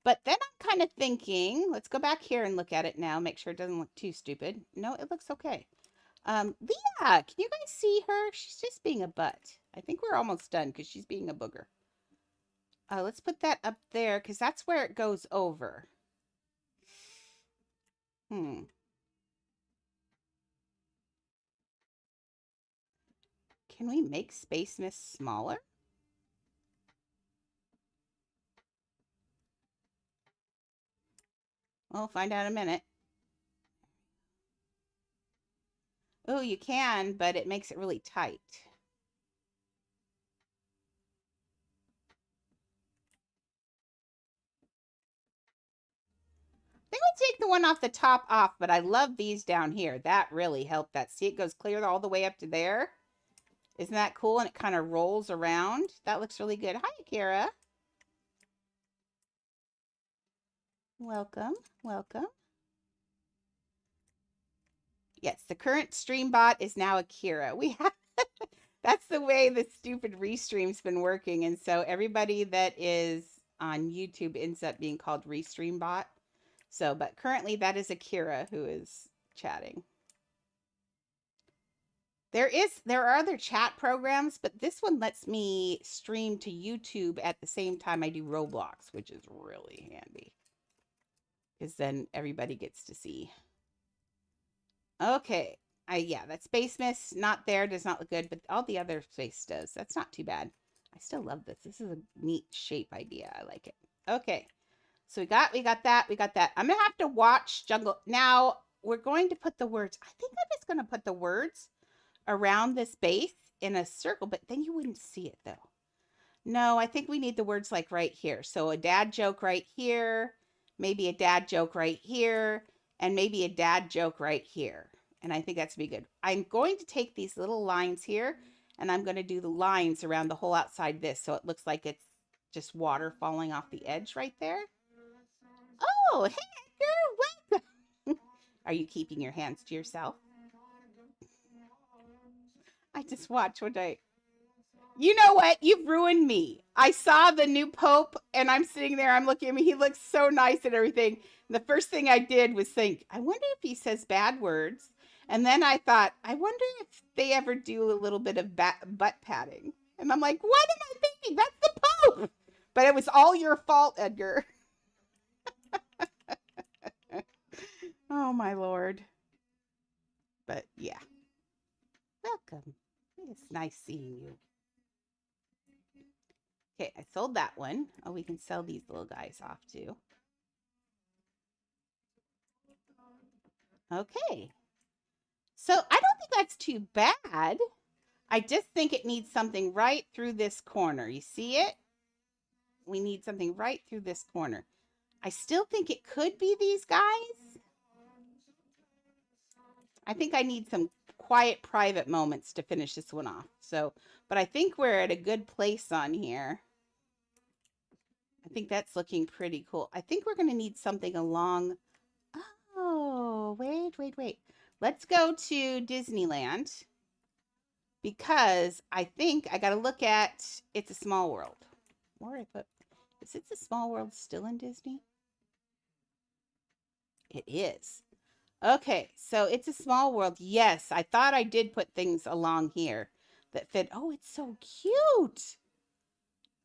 But then I'm kind of thinking, let's go back here and look at it now. Make sure it doesn't look too stupid. No, it looks okay. Leah, can you guys see her? She's just being a butt. I think we're almost done because she's being a booger. Let's put that up there because that's where it goes over. Can we make space mist smaller? We'll find out in a minute. Oh, you can, but it makes it really tight. I think we'll take the one off the top off, but I love these down here. That really helped that. See, it goes clear all the way up to there. Isn't that cool? And it kind of rolls around. That looks really good. Hi, Kara. Welcome. Welcome. Yes, the current stream bot is now Akira. We have that's the way the stupid restream's been working. And so everybody that is on YouTube ends up being called Restream Bot. So, but currently that is Akira who is chatting. There are other chat programs, but this one lets me stream to YouTube at the same time I do Roblox, which is really handy. Because then everybody gets to see. Okay. Yeah, that space mist not there, does not look good, but all the other space does. That's not too bad. I still love this. This is a neat shape idea. I like it. Okay. So we got that. We got that. I'm going to have to watch Jungle. Now, we're going to put the words. I think I'm just going to put the words around this base in a circle, but then you wouldn't see it though. No, I think we need the words like right here. So a dad joke right here, maybe a dad joke right here, and maybe a dad joke right here. And I think that's be good. I'm going to take these little lines here and I'm going to do the lines around the whole outside this. So it looks like it's just water falling off the edge right there. Oh, hey, Edgar, welcome. Are you keeping your hands to yourself? I just watch what I... You know what? You've ruined me. I saw the new Pope and I'm sitting there, I'm looking at him. He looks so nice and everything. And the first thing I did was think, I wonder if he says bad words. And then I thought, I wonder if they ever do a little bit of butt patting. And I'm like, what am I thinking? That's the Pope. But it was all your fault, Edgar. Oh, my Lord. But yeah. Welcome. It's nice seeing you. Okay, I sold that one. Oh, we can sell these little guys off too. Okay. So I don't think that's too bad. I just think it needs something right through this corner. You see it? We need something right through this corner. I still think it could be these guys. I think I need some quiet, private moments to finish this one off. So, but I think we're at a good place on here. I think that's looking pretty cool. I think we're going to need something along... Oh, wait. Let's go to Disneyland because I think I got to look at It's a Small World. Where I put... Is It's a Small World still in Disney? It is. Okay, so It's a Small World. Yes, I thought I did put things along here that fit. Oh, it's so cute.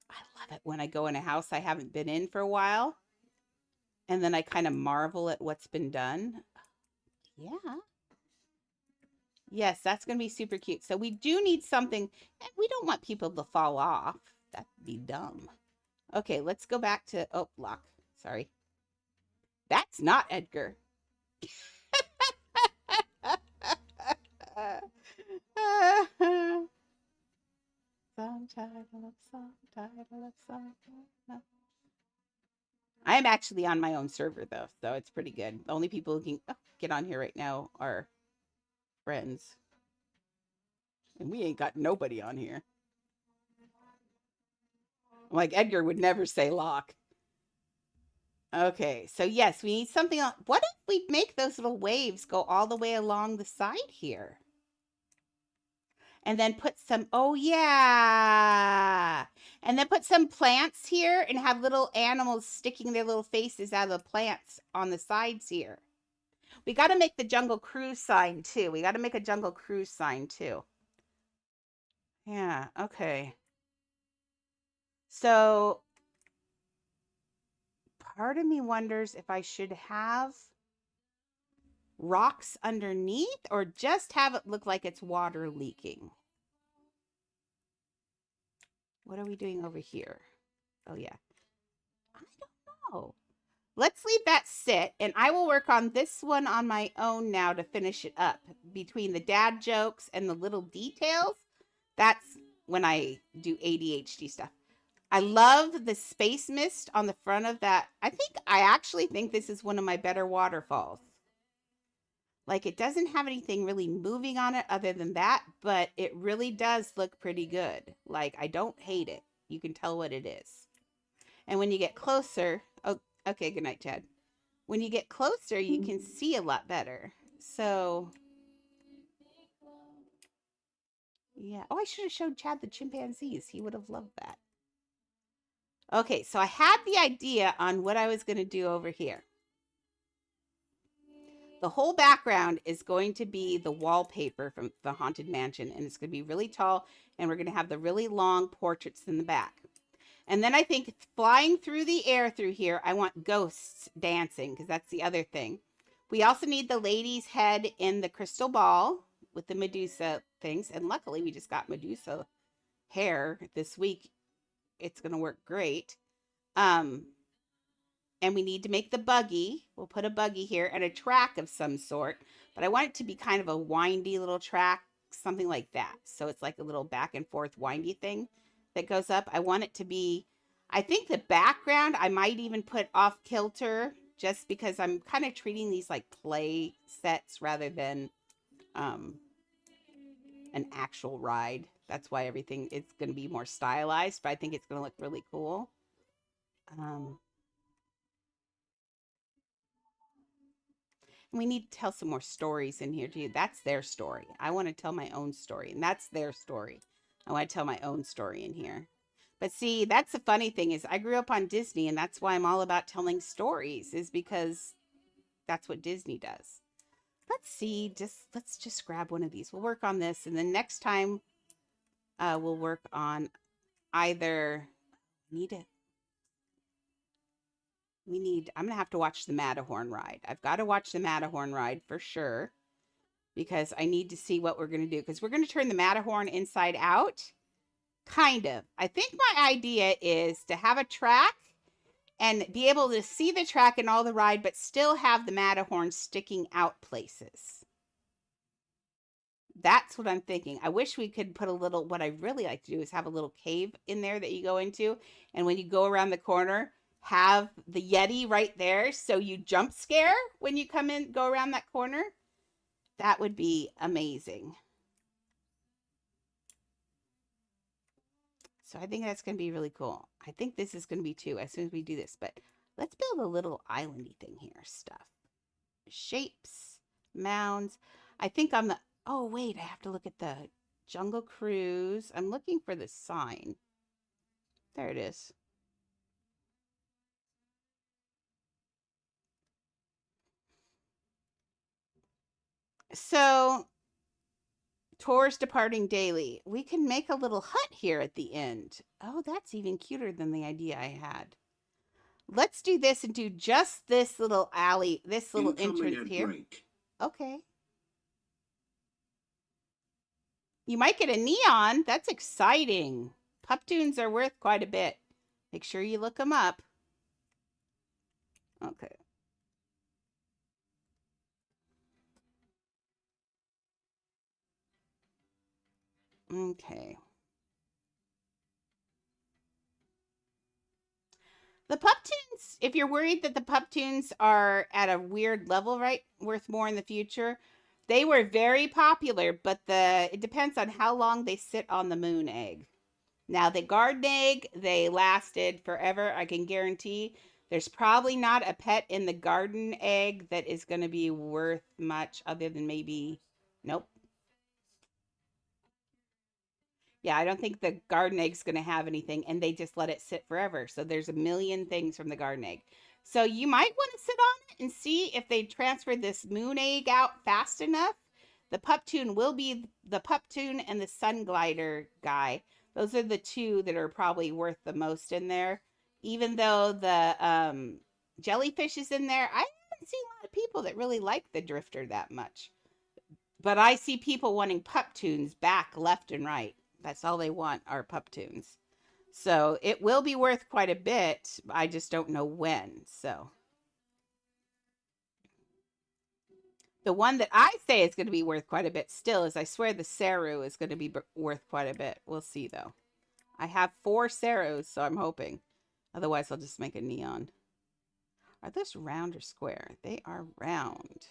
I love it when I go in a house I haven't been in for a while. And then I kind of marvel at what's been done. Yeah. Yes, that's going to be super cute. So we do need something. And we don't want people to fall off. That'd be dumb. Okay, let's go back to... Oh, lock. Sorry. That's not Edgar. Song title of song title of song. I am actually on my own server though, so it's pretty good. The only people who can get on here right now are friends. And we ain't got nobody on here. Like Edgar would never say lock. Okay, so yes, we need something on. What if we make those little waves go all the way along the side here? And then put some, oh yeah. And then put some plants here and have little animals sticking their little faces out of the plants on the sides here. We got to make the Jungle Cruise sign too. We got to make a Jungle Cruise sign too. Yeah, okay. So part of me wonders if I should have rocks underneath or just have it look like it's water leaking. What are we doing over here? Oh, yeah. I don't know. let's leave that sit, and I will work on this one on my own now to finish it up. Between the dad jokes and the little details, that's when I do ADHD stuff. I love the space mist on the front of that. I actually think this is one of my better waterfalls. Like, it doesn't have anything really moving on it other than that, but it really does look pretty good. Like, I don't hate it. You can tell what it is. And when you get closer, oh, okay, good night, Chad. When you get closer, you can see a lot better. So, yeah. Oh, I should have showed Chad the chimpanzees. He would have loved that. Okay, so I had the idea on what I was going to do over here. The whole background is going to be the wallpaper from the Haunted Mansion, and it's going to be really tall, and we're going to have the really long portraits in the back. And then I think flying through the air through here, I want ghosts dancing, because that's the other thing. We also need the lady's head in the crystal ball with the Medusa things, and luckily we just got Medusa hair this week. It's going to work great. And we need to make the buggy. We'll put a buggy here and a track of some sort, but I want it to be kind of a windy little track, something like that. So it's like a little back and forth windy thing that goes up. I want it to be, I think the background I might even put off kilter, just because I'm kind of treating these like play sets rather than an actual ride. That's why everything, it's going to be more stylized, but I think it's going to look really cool. We need to tell some more stories in here too. That's their story. I want to tell my own story, and that's their story. I want to tell my own story in here. But see, that's the funny thing is I grew up on Disney, and that's why I'm all about telling stories, is because that's what Disney does. Let's see, let's just grab one of these. We'll work on this, and then next time we'll work on either I'm gonna have to watch the Matterhorn ride. I've got to watch the Matterhorn ride for sure, because I need to see what we're gonna do, because we're gonna turn the Matterhorn inside out. Kind of. I think my idea is to have a track and be able to see the track and all the ride, but still have the Matterhorn sticking out places. That's what I'm thinking. I wish we could put a little, what I really like to do is have a little cave in there that you go into, and when you go around the corner, have the Yeti right there, so you jump scare when you come in, go around that corner. That would be amazing. So I think that's going to be really cool. I think this is going to be too, as soon as we do this. But let's build a little islandy thing here. Stuff. Shapes. Mounds. I think on the... Oh, wait. I have to look at the Jungle Cruise. I'm looking for the sign. There it is. So... Tours departing daily. We can make a little hut here at the end. Oh, that's even cuter than the idea I had. Let's do this and do just this little alley, this little entrance here. Break. Okay. You might get a neon. That's exciting. Pup tunes are worth quite a bit. Make sure you look them up. Okay. Okay. The pup tunes, if you're worried that the pup tunes are at a weird level, right, worth more in the future, they were very popular, but it depends on how long they sit on the moon egg. Now, the garden egg, they lasted forever. I can guarantee there's probably not a pet in the garden egg that is going to be worth much other than maybe, nope. Yeah, I don't think the garden egg's going to have anything, and they just let it sit forever. So there's a million things from the garden egg. So you might want to sit on it and see if they transfer this moon egg out fast enough. The pup tune will be the pup tune and the sun glider guy. Those are the two that are probably worth the most in there. Even though the jellyfish is in there, I haven't seen a lot of people that really like the drifter that much. But I see people wanting pup tunes back left and right. That's all they want are pup tunes. So it will be worth quite a bit. I just don't know when. So The one that I say is going to be worth quite a bit still is I swear the Saru is going to be worth quite a bit. We'll see though. I have 4 Sarus, so I'm hoping. Otherwise, I'll just make a neon. Are those round or square? They are round.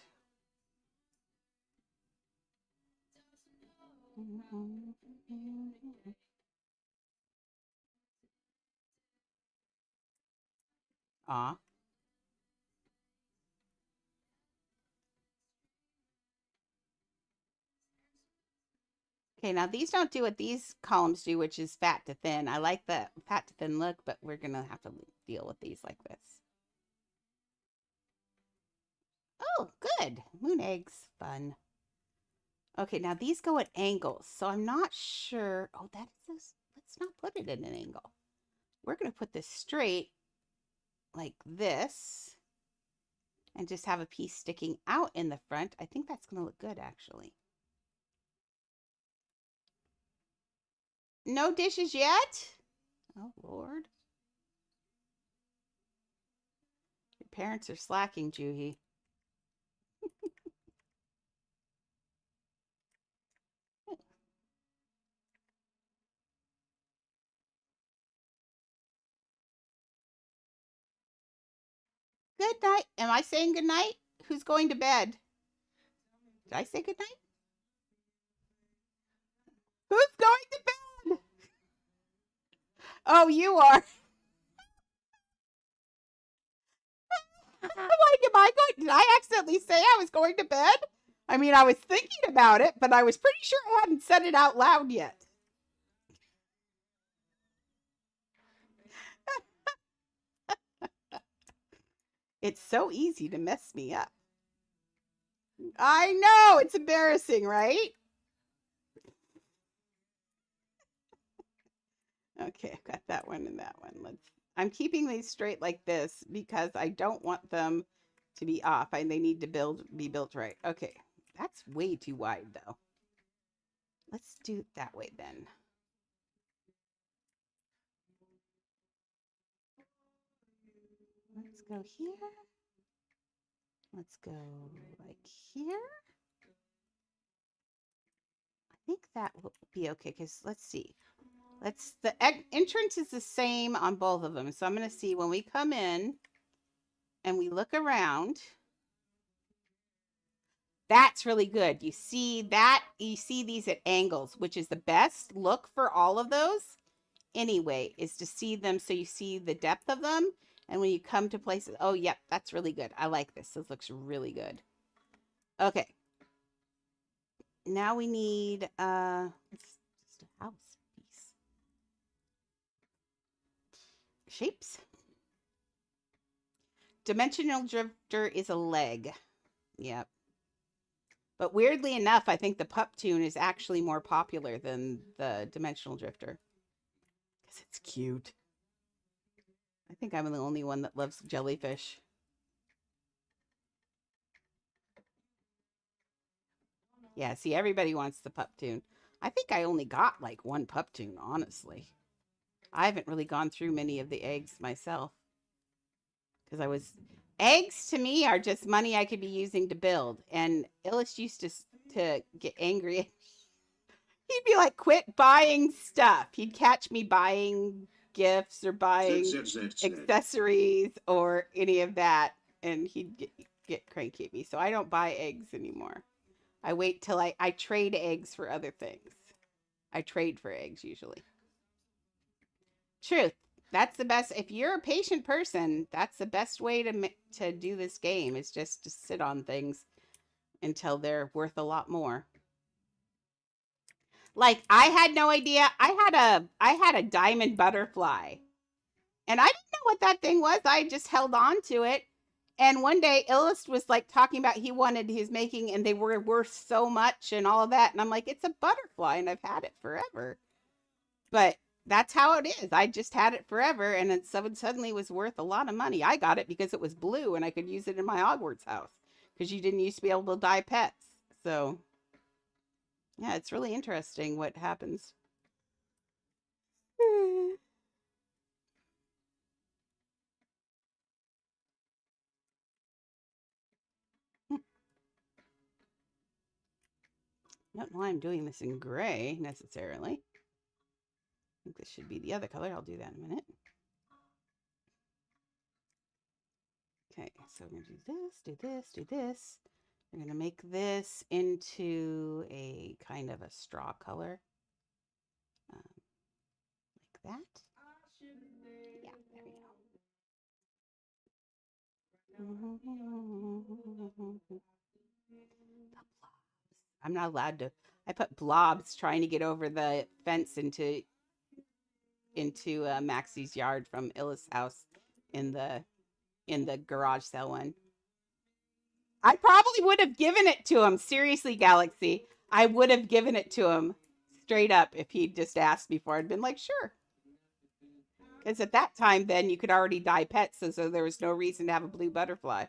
Aw. Okay, now these don't do what these columns do, which is fat to thin. I like the fat to thin look, but we're going to have to deal with these like this. Oh, good. Moon eggs. Fun. Okay, now these go at angles, so I'm not sure. Oh, that is this. Let's not put it in an angle. We're going to put this straight like this and just have a piece sticking out in the front. I think that's going to look good, actually. No dishes yet? Oh, Lord. Your parents are slacking, Juhi. Good night. Am I saying good night? Who's going to bed? Did I say good night? Who's going to bed? Oh, you are. I'm like, am I going? Did I accidentally say I was going to bed? I mean, I was thinking about it, but I was pretty sure I hadn't said it out loud yet. It's so easy to mess me up. I know, it's embarrassing, right? Okay, I've got that one and that one. I'm keeping these straight like this because I don't want them to be off. They need to be built right. Okay, that's way too wide though. Let's do it that way then. Let's go here. Let's go like here. I think that will be okay because let's see. The entrance is the same on both of them. So I'm going to see when we come in and we look around. That's really good. You see that? You see these at angles, which is the best look for all of those anyway, is to see them so you see the depth of them. And when you come to places, oh, yep, that's really good. I like this. This looks really good. Okay. Now we need it's just a house piece. Shapes. Dimensional drifter is a leg. Yep. But weirdly enough, I think the pup tune is actually more popular than the dimensional drifter. Because it's cute. I think I'm the only one that loves jellyfish. Yeah, see, everybody wants the pup tune. I think I only got like one pup tune, honestly. I haven't really gone through many of the eggs myself. Because eggs to me are just money I could be using to build. And Illis used to get angry. He'd be like, quit buying stuff. He'd catch me buying gifts or buying accessories or any of that. And he'd get cranky at me. So I don't buy eggs anymore. I wait till I trade eggs for other things. I trade for eggs usually. Truth. That's the best. If you're a patient person, that's the best way to do this game is just to sit on things until they're worth a lot more. Like I had no idea. I had a diamond butterfly. And I didn't know what that thing was. I just held on to it. And one day Illust was like talking about he wanted his making and they were worth so much and all of that. And I'm like, it's a butterfly and I've had it forever. But that's how it is. I just had it forever and it suddenly was worth a lot of money. I got it because it was blue and I could use it in my Hogwarts house because you didn't used to be able to dye pets. So yeah, it's really interesting what happens. I don't know why I'm doing this in gray necessarily. I think this should be the other color. I'll do that in a minute. Okay, so we're going to do this, do this, do this. We're going to make this into a kind of a straw color. Like that. Yeah, there we go. I'm not allowed to. I put blobs trying to get over the fence into Maxie's yard from Illa's house in the garage sale one. I probably would have given it to him. Seriously, Galaxy. I would have given it to him straight up if he'd just asked before. I'd been like, sure. Because at that time, then you could already dye pets, so there was no reason to have a blue butterfly.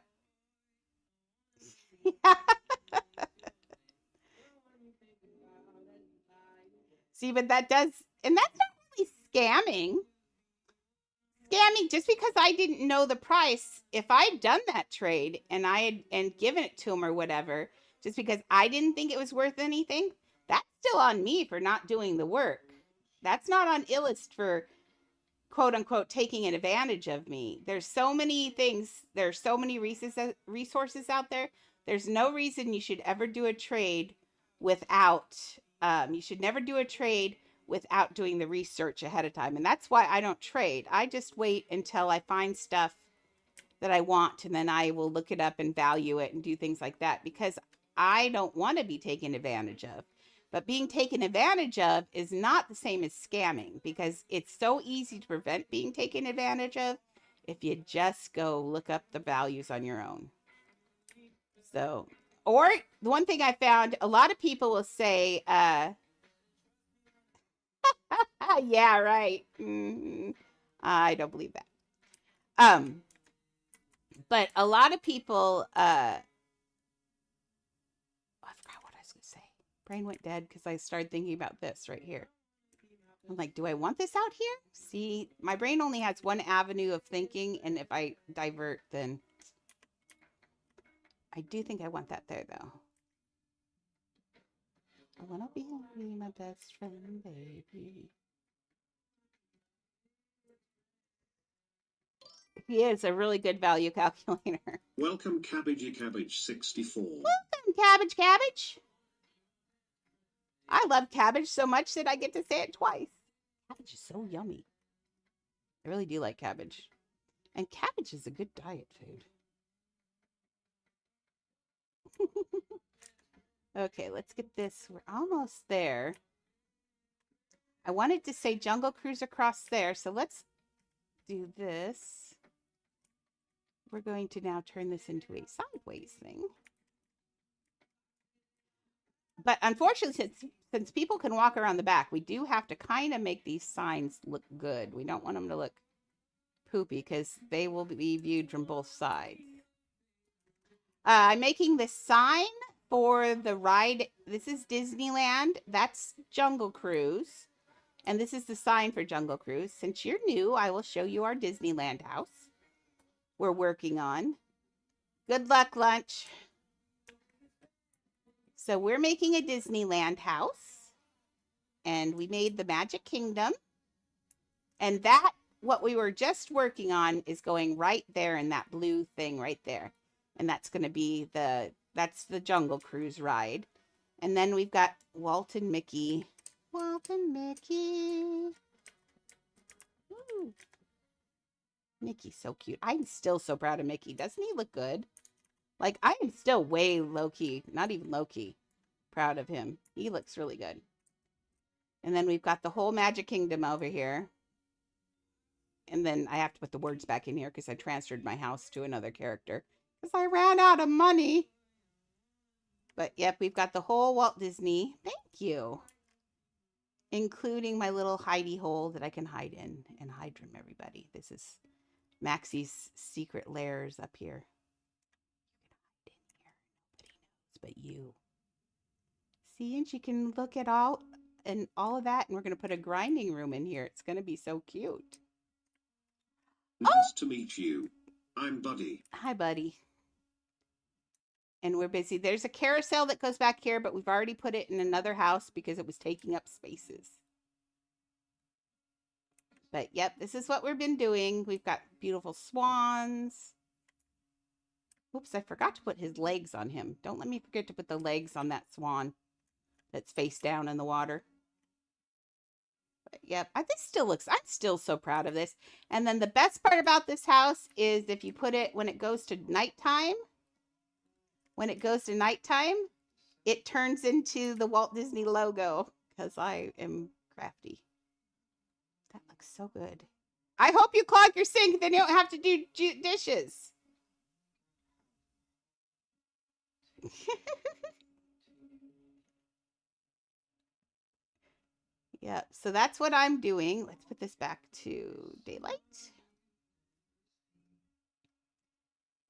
See, but that does, and that's not really scamming. Scamming just because I didn't know the price. If I'd done that trade and I had given it to him or whatever, just because I didn't think it was worth anything, that's still on me for not doing the work. That's not on Illust for quote unquote taking advantage of me. There's so many things, there's so many resources out there. There's no reason you should ever do a trade without you should never do a trade without doing the research ahead of time. And that's why I don't trade. I just wait until I find stuff that I want, and then I will look it up and value it and do things like that, because I don't want to be taken advantage of. But being taken advantage of is not the same as scamming, because it's so easy to prevent being taken advantage of if you just go look up the values on your own. So, or the one thing I found, a lot of people will say, yeah, right. I don't believe that. But a lot of people, I forgot what I was going to say. Brain went dead because I started thinking about this right here. I'm like, do I want this out here? See, my brain only has one avenue of thinking, and if I divert, then I do think I want that there, though. I want to be my best friend, baby. He is a really good value calculator. Welcome, Cabbage 64. Welcome, Cabbage. I love cabbage so much that I get to say it twice. Cabbage is so yummy. I really do like cabbage. And cabbage is a good diet food. Okay, let's get this. We're almost there. I wanted to say Jungle Cruise across there, so let's do this. We're going to now turn this into a sideways thing. But unfortunately, since people can walk around the back, we do have to kind of make these signs look good. We don't want them to look poopy because they will be viewed from both sides. I'm making this sign for the ride. This is Disneyland. That's Jungle Cruise. And this is the sign for Jungle Cruise. Since you're new, I will show you our Disneyland house we're working on. Good luck, lunch. So we're making a Disneyland house. And we made the Magic Kingdom. And that, what we were just working on, is going right there in that blue thing right there. And that's going to be that's the Jungle Cruise ride. And then we've got Walt and Mickey. Walt and Mickey. Woo. Mickey's so cute. I'm still so proud of Mickey. Doesn't he look good? Like, I am still way low-key, not even low-key, proud of him. He looks really good. And then we've got the whole Magic Kingdom over here. And then I have to put the words back in here because I transferred my house to another character because I ran out of money. But yep, we've got the whole Walt Disney. Thank you. Including my little hidey hole that I can hide in and hide from everybody. This is Maxie's secret lairs up here. You can hide in here. Nobody knows but you. See, and she can look at all of that. And we're going to put a grinding room in here. It's going to be so cute. Nice to meet you. I'm Buddy. Hi, Buddy. and we're busy. There's a carousel that goes back here, but we've already put it in another house because it was taking up spaces. But yep, this is what we've been doing. We've got beautiful swans. Oops, I forgot to put his legs on him. Don't let me forget to put the legs on that swan that's face down in the water. But yep, this still looks, I'm still so proud of this. And then the best part about this house is if you put it, when it goes to nighttime, it turns into the Walt Disney logo because I am crafty. That looks so good. I hope you clog your sink, then you don't have to do dishes. Yeah, so that's what I'm doing. Let's put this back to daylight.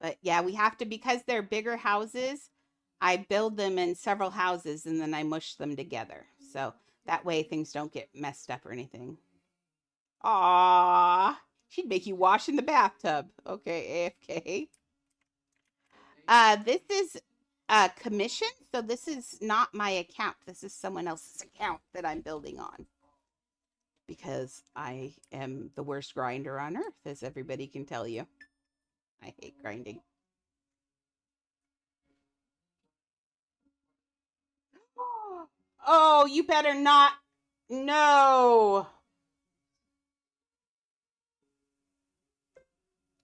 But yeah, we have to, because they're bigger houses, I build them in several houses and then I mush them together. So that way things don't get messed up or anything. Aww. She'd make you wash in the bathtub. Okay, AFK. This is a commission, so this is not my account. This is someone else's account that I'm building on. Because I am the worst grinder on earth, as everybody can tell you. I hate grinding. Oh, you better not. No.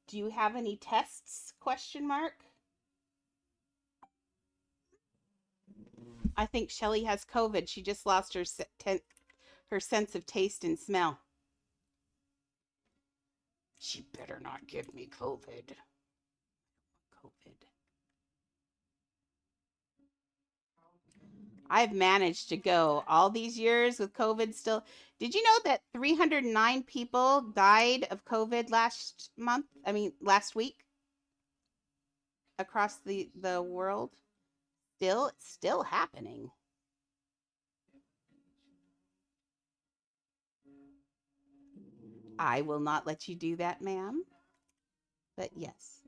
Do you have any tests? Question mark. I think Shelly has COVID. She just lost her sense of taste and smell. She better not give me COVID. COVID. I've managed to go all these years with COVID still. Did you know that 309 people died of COVID last week across the world? It's still happening. I will not let you do that, ma'am. But yes.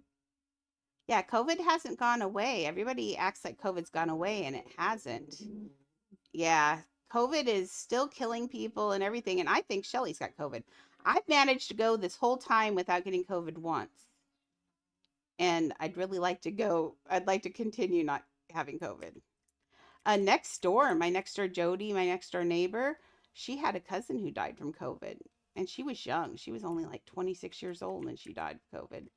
Yeah, COVID hasn't gone away. Everybody acts like COVID's gone away, and it hasn't. Yeah, COVID is still killing people and everything. And I think Shelly's got COVID. I've managed to go this whole time without getting COVID once. And I'd really like to go. I'd like to continue not having COVID. My next door Jody, my next door neighbor, she had a cousin who died from COVID. And she was young. She was only like 26 years old and she died of COVID.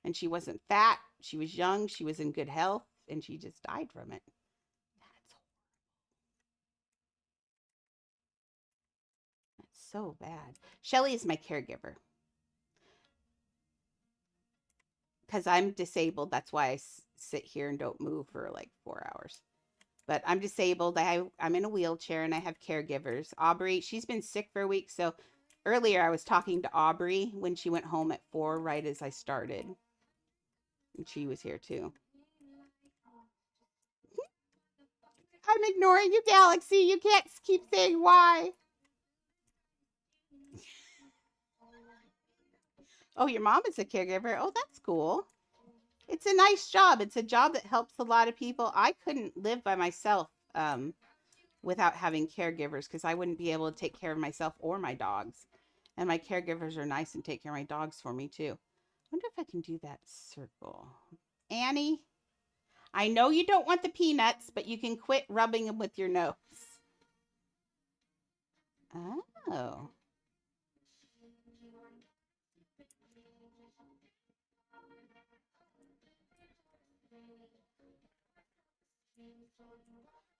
And she wasn't fat. She was young. She was in good health. And she just died from it. That's so bad. Shelly is my caregiver. Because I'm disabled. That's why I sit here and don't move for like 4 hours. But I'm disabled. I'm in a wheelchair and I have caregivers. Aubrey, she's been sick for a week. So earlier I was talking to Aubrey when she went home at 4, right as I started. And she was here too. I'm ignoring you, Galaxy. You can't keep saying why. Oh, your mom is a caregiver. Oh, that's cool. It's a nice job. It's a job that helps a lot of people. I couldn't live by myself without having caregivers because I wouldn't be able to take care of myself or my dogs. And my caregivers are nice and take care of my dogs for me too. I wonder if I can do that circle. Annie, I know you don't want the peanuts, but you can quit rubbing them with your nose. Oh.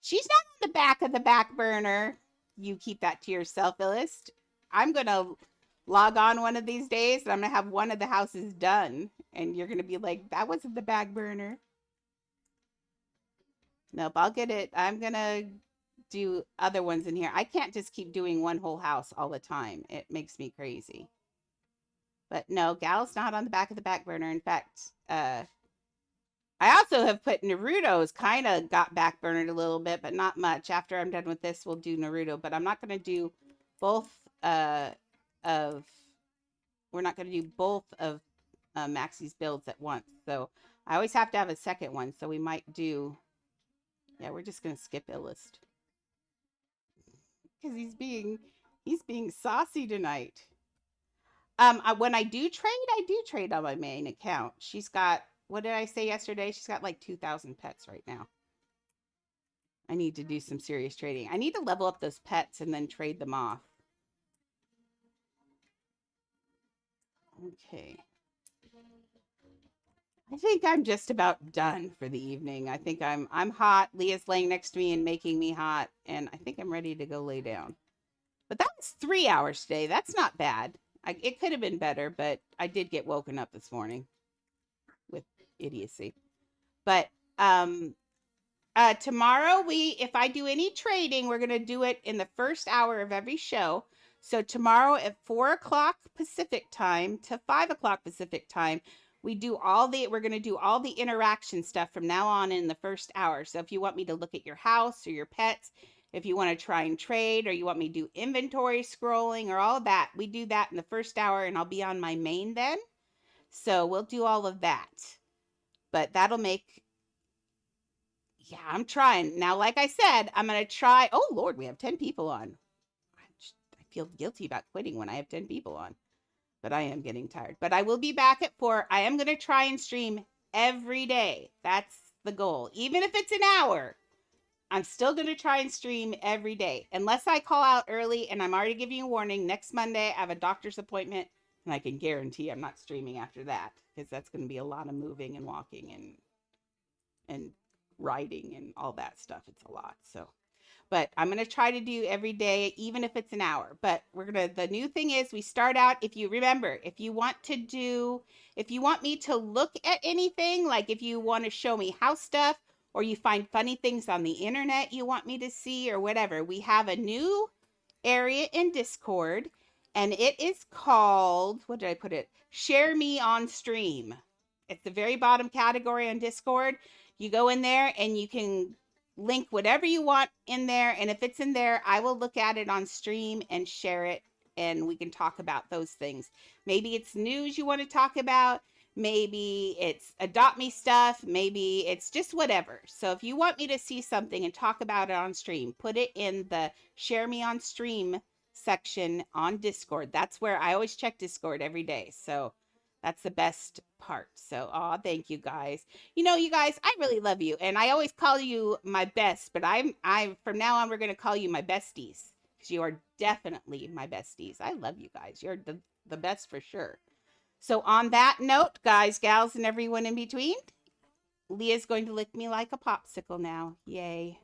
She's not on the back of the back burner. You keep that to yourself, Illist. I'm going to log on one of these days and I'm going to have one of the houses done. And you're going to be like, that wasn't the back burner. Nope, I'll get it. I'm going to do other ones in here. I can't just keep doing one whole house all the time. It makes me crazy. But no, Gal's not on the back of the back burner. In fact, I also have put Naruto's kind of got backburnered a little bit, but not much. After I'm done with this, we'll do Naruto. But I'm not going to do both we're not going to do both of Maxie's builds at once. So I always have to have a second one, so we might do. Yeah, we're just gonna skip Illust because he's being saucy tonight. When I do trade on my main account. She's got, what did I say yesterday? She's got like 2,000 pets right now. I need to do some serious trading. I need to level up those pets and then trade them off. Okay. I think I'm just about done for the evening. I think I'm hot. Leah's laying next to me and making me hot, and I think I'm ready to go lay down. But that was 3 hours today. That's not bad. It could have been better, but I did get woken up this morning with idiocy. But tomorrow, if I do any trading, we're going to do it in the first hour of every show. So tomorrow at 4 o'clock Pacific time to 5 o'clock Pacific time, we're going to do all the interaction stuff from now on in the first hour. So if you want me to look at your house or your pets, if you want to try and trade, or you want me to do inventory scrolling or all of that, we do that in the first hour, and I'll be on my main then. So we'll do all of that. But that'll make, yeah, I'm trying. Now, like I said, I'm going to try. Oh, Lord, we have 10 people on. I feel guilty about quitting when I have 10 people on. But I am getting tired. But I will be back at 4. I am going to try and stream every day. That's the goal. Even if it's an hour, I'm still going to try and stream every day. Unless I call out early, and I'm already giving you a warning. Next Monday, I have a doctor's appointment, and I can guarantee I'm not streaming after that, because that's going to be a lot of moving and walking and riding and all that stuff. It's a lot. So, but I'm going to try to do every day, even if it's an hour. But the new thing is, we start out, if you remember, if you want me to look at anything, like if you want to show me house stuff, or you find funny things on the internet you want me to see, or whatever, we have a new area in Discord, and it is called, what did I put it? Share Me on Stream. It's the very bottom category on Discord. You go in there and you can link whatever you want in there. And if it's in there, I will look at it on stream and share it. And we can talk about those things. Maybe it's news you want to talk about. Maybe it's Adopt Me stuff. Maybe it's just whatever. So if you want me to see something and talk about it on stream, put it in the Share Me on Stream section on Discord. That's where I always check Discord every day. So that's the best part. So, thank you guys. You know, you guys, I really love you. And I always call you my best, but I'm from now on, we're going to call you my besties, because you are definitely my besties. I love you guys. You're the best for sure. So on that note, guys, gals, and everyone in between, Leah's going to lick me like a popsicle now. Yay.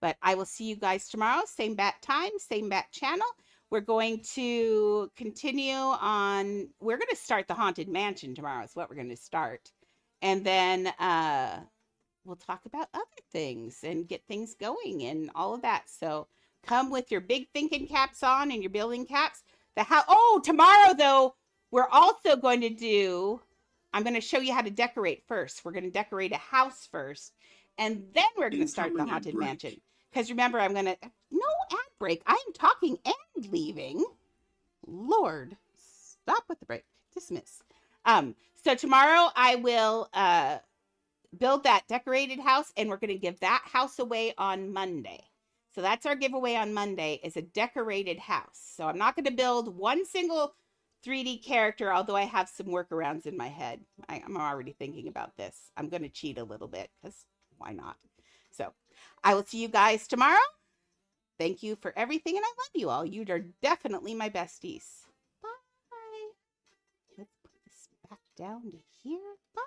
But I will see you guys tomorrow. Same bat time, same bat channel. We're going to continue on. We're going to start the Haunted Mansion tomorrow. Is what we're going to start. And then we'll talk about other things and get things going and all of that. So come with your big thinking caps on and your building caps. Tomorrow, though, we're also going to do, I'm going to show you how to decorate first. We're going to decorate a house first. And then we're going to start the Haunted Mansion. Because remember, no ad break. I am talking and leaving. Lord, stop with the break. Dismiss. So tomorrow I will build that decorated house, and we're going to give that house away on Monday. So that's our giveaway on Monday, is a decorated house. So I'm not going to build one single 3D character, although I have some workarounds in my head. I'm already thinking about this. I'm going to cheat a little bit, because why not? So I will see you guys tomorrow. Thank you for everything, and I love you all. You are definitely my besties. Bye. Let's put this back down to here. Bye.